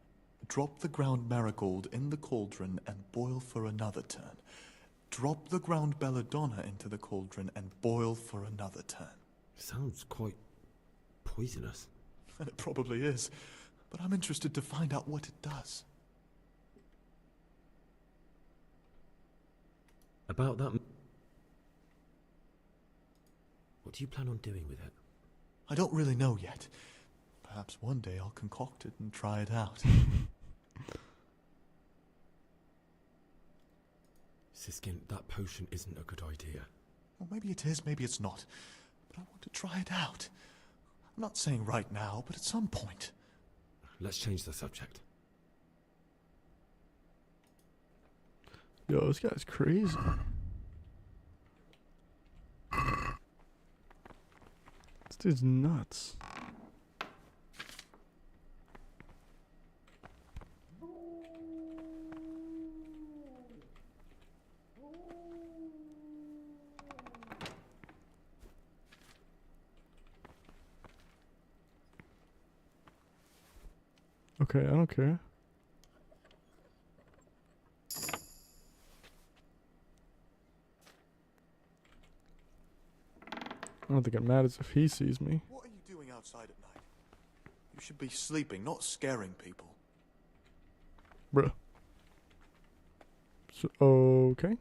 Drop the ground marigold in the cauldron and boil for another turn. Drop the ground belladonna into the cauldron and boil for another turn. Sounds quite poisonous. And it probably is, but I'm interested to find out what it does. About that... What do you plan on doing with it? I don't really know yet. Perhaps one day I'll concoct it and try it out. Siskin, that potion isn't a good idea. Well, maybe it is, maybe it's not. But I want to try it out. I'm not saying right now, but at some point. Let's change the subject. Yo, this guy's crazy. This dude's nuts. Okay, I don't care. I don't think I'm mad as if he sees me. What are you doing outside at night? You should be sleeping, not scaring people. Bruh. So, okay.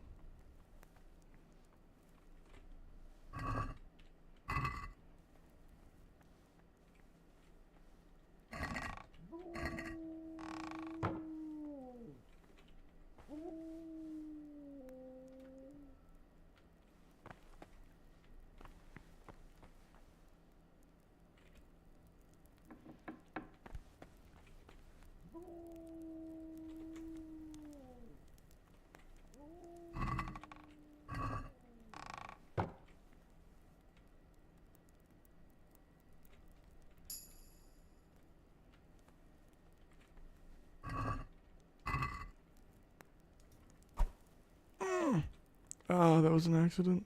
Oh, that was an accident.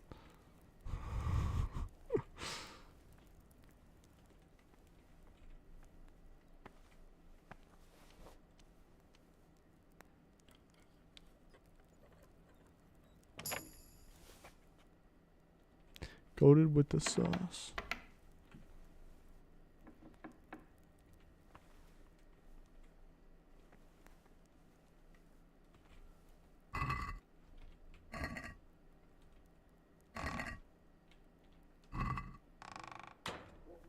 Coated with the sauce.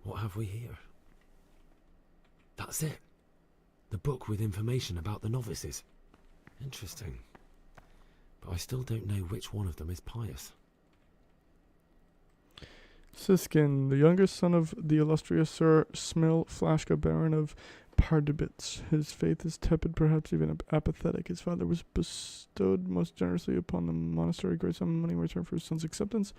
What have we here? That's it. The book with information about the novices. Interesting. But I still don't know which one of them is pious. Siskin, the youngest son of the illustrious Sir Smil Flashka, Baron of Pardubitz. His faith is tepid, perhaps even apathetic. His father was bestowed most generously upon the monastery a great sum of money in return for his son's acceptance.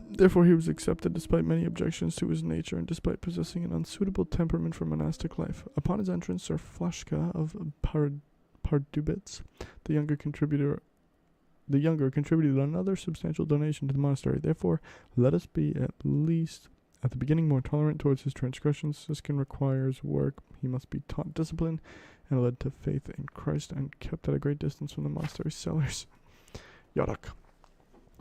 Therefore he was accepted despite many objections to his nature and despite possessing an unsuitable temperament for monastic life. Upon his entrance, Sir Flashka of Pardubitz, the younger contributed another substantial donation to the monastery. Therefore, let us be at least at the beginning more tolerant towards his transgressions. Siskin requires work. He must be taught discipline and led to faith in Christ and kept at a great distance from the monastery cellars. Yodak.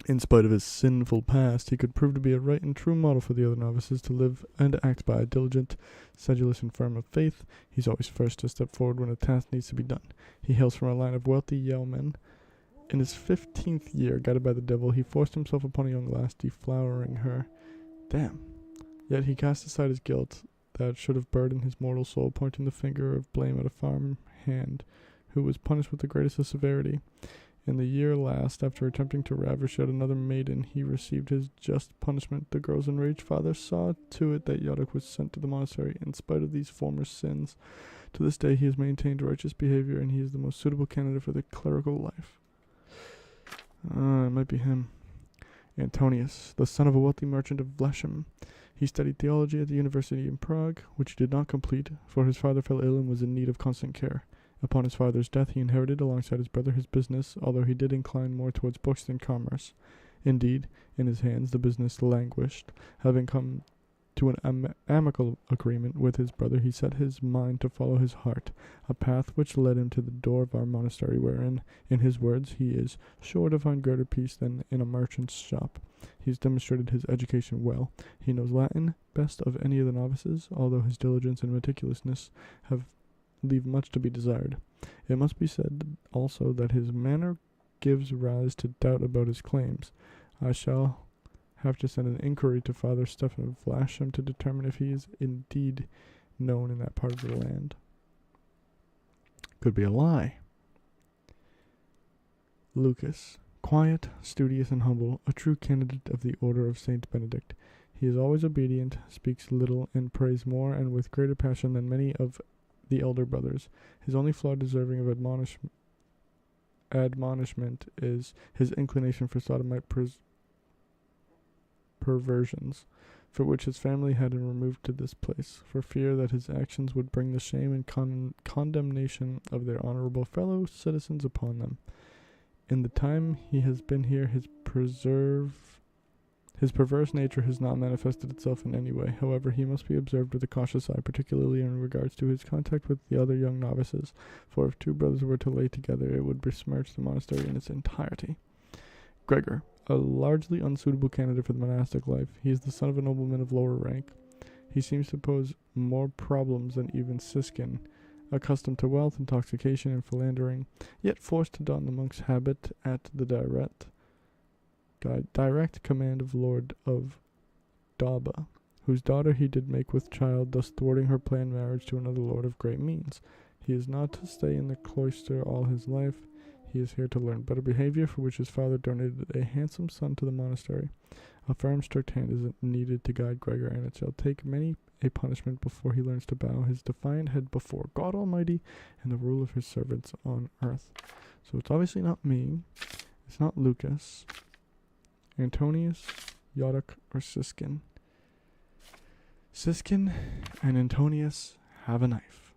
In spite of his sinful past, he could prove to be a right and true model for the other novices to live and act by. Diligent, sedulous, and firm of faith, he's always first to step forward when a task needs to be done. He hails from a line of wealthy yeomen. In his 15th year, guided by the devil, he forced himself upon a young lass, deflowering her. Damn. Yet he cast aside his guilt that should have burdened his mortal soul, pointing the finger of blame at a farm hand, who was punished with the greatest of severity. In the year last, after attempting to ravish yet another maiden, he received his just punishment. The girl's enraged father saw to it that Yodok was sent to the monastery. In spite of these former sins, to this day he has maintained righteous behavior, and he is the most suitable candidate for the clerical life. It might be him. Antonius, the son of a wealthy merchant of Vlesham. He studied theology at the university in Prague, which he did not complete, for his father fell ill and was in need of constant care. Upon his father's death, he inherited, alongside his brother, his business, although he did incline more towards books than commerce. Indeed, in his hands the business languished. Having come to an amicable agreement with his brother, he set his mind to follow his heart, a path which led him to the door of our monastery, wherein, in his words, he is sure to find greater peace than in a merchant's shop. He has demonstrated his education well. He knows Latin best of any of the novices, although his diligence and meticulousness leave much to be desired. It must be said also that his manner gives rise to doubt about his claims. I shall have to send an inquiry to Father Stephen of Vlasham to determine if he is indeed known in that part of the land. Could be a lie. Lucas, quiet, studious, and humble, a true candidate of the order of Saint Benedict. He is always obedient, speaks little, and prays more and with greater passion than many of the elder brothers. His only flaw deserving of admonishment is his inclination for sodomite perversions, for which his family had him removed to this place, for fear that his actions would bring the shame and condemnation of their honorable fellow citizens upon them. In the time he has been here, his perverse nature has not manifested itself in any way. However, he must be observed with a cautious eye, particularly in regards to his contact with the other young novices, for if two brothers were to lay together, it would besmirch the monastery in its entirety. Gregor, a largely unsuitable candidate for the monastic life. He is the son of a nobleman of lower rank. He seems to pose more problems than even Siskin, accustomed to wealth, intoxication, and philandering, yet forced to don the monk's habit at the direct command of Lord of Daba, whose daughter he did make with child, thus thwarting her planned marriage to another lord of great means. He is not to stay in the cloister all his life. He is here to learn better behavior, for which his father donated a handsome son to the monastery. A firm, strict hand is needed to guide Gregor, and it shall take many a punishment before he learns to bow his defiant head before God Almighty and the rule of his servants on earth. So it's obviously not me. It's not Lucas, Antonius, Yodok, or Siskin. Siskin and Antonius have a knife.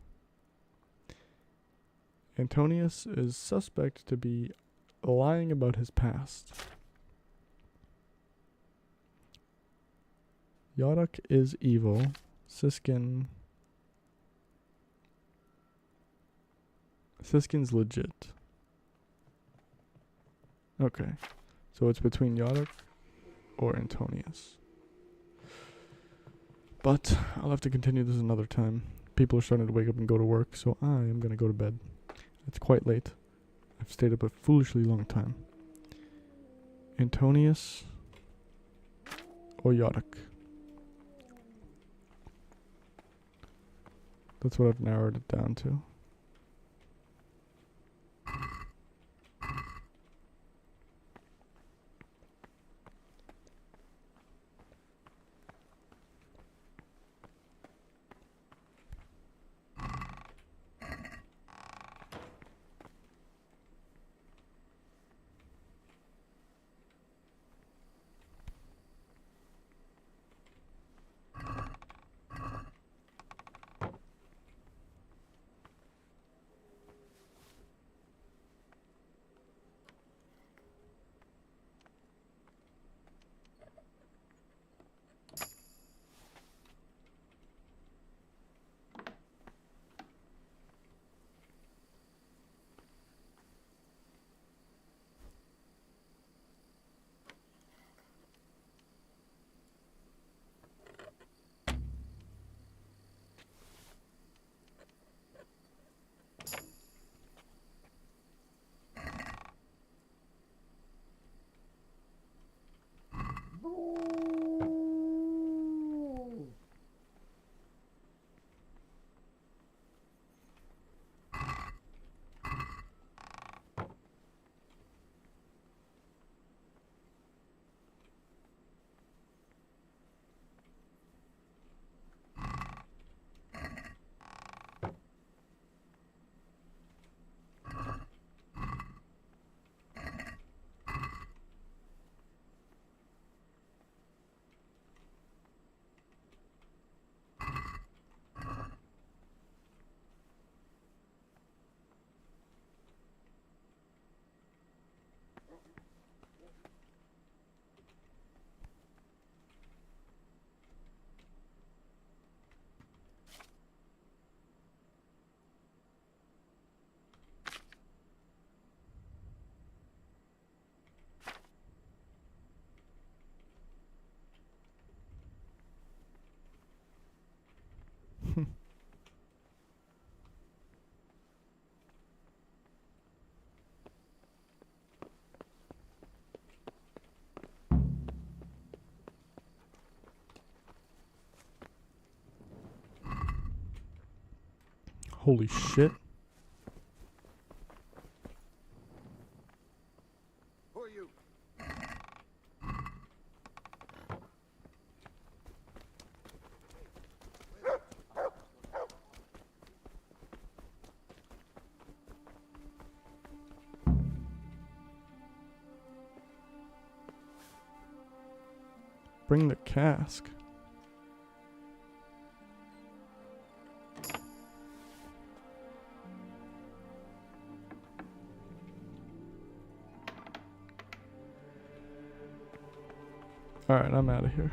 Antonius is suspect to be lying about his past. Yodok is evil. Siskin's legit. Okay. So it's between Yodok or Antonius. But I'll have to continue this another time. People are starting to wake up and go to work, so I am going to go to bed. It's quite late. I've stayed up a foolishly long time. Antonius or Yodok. That's what I've narrowed it down to. Holy shit. Who are you? Bring the cask. Alright, I'm out of here.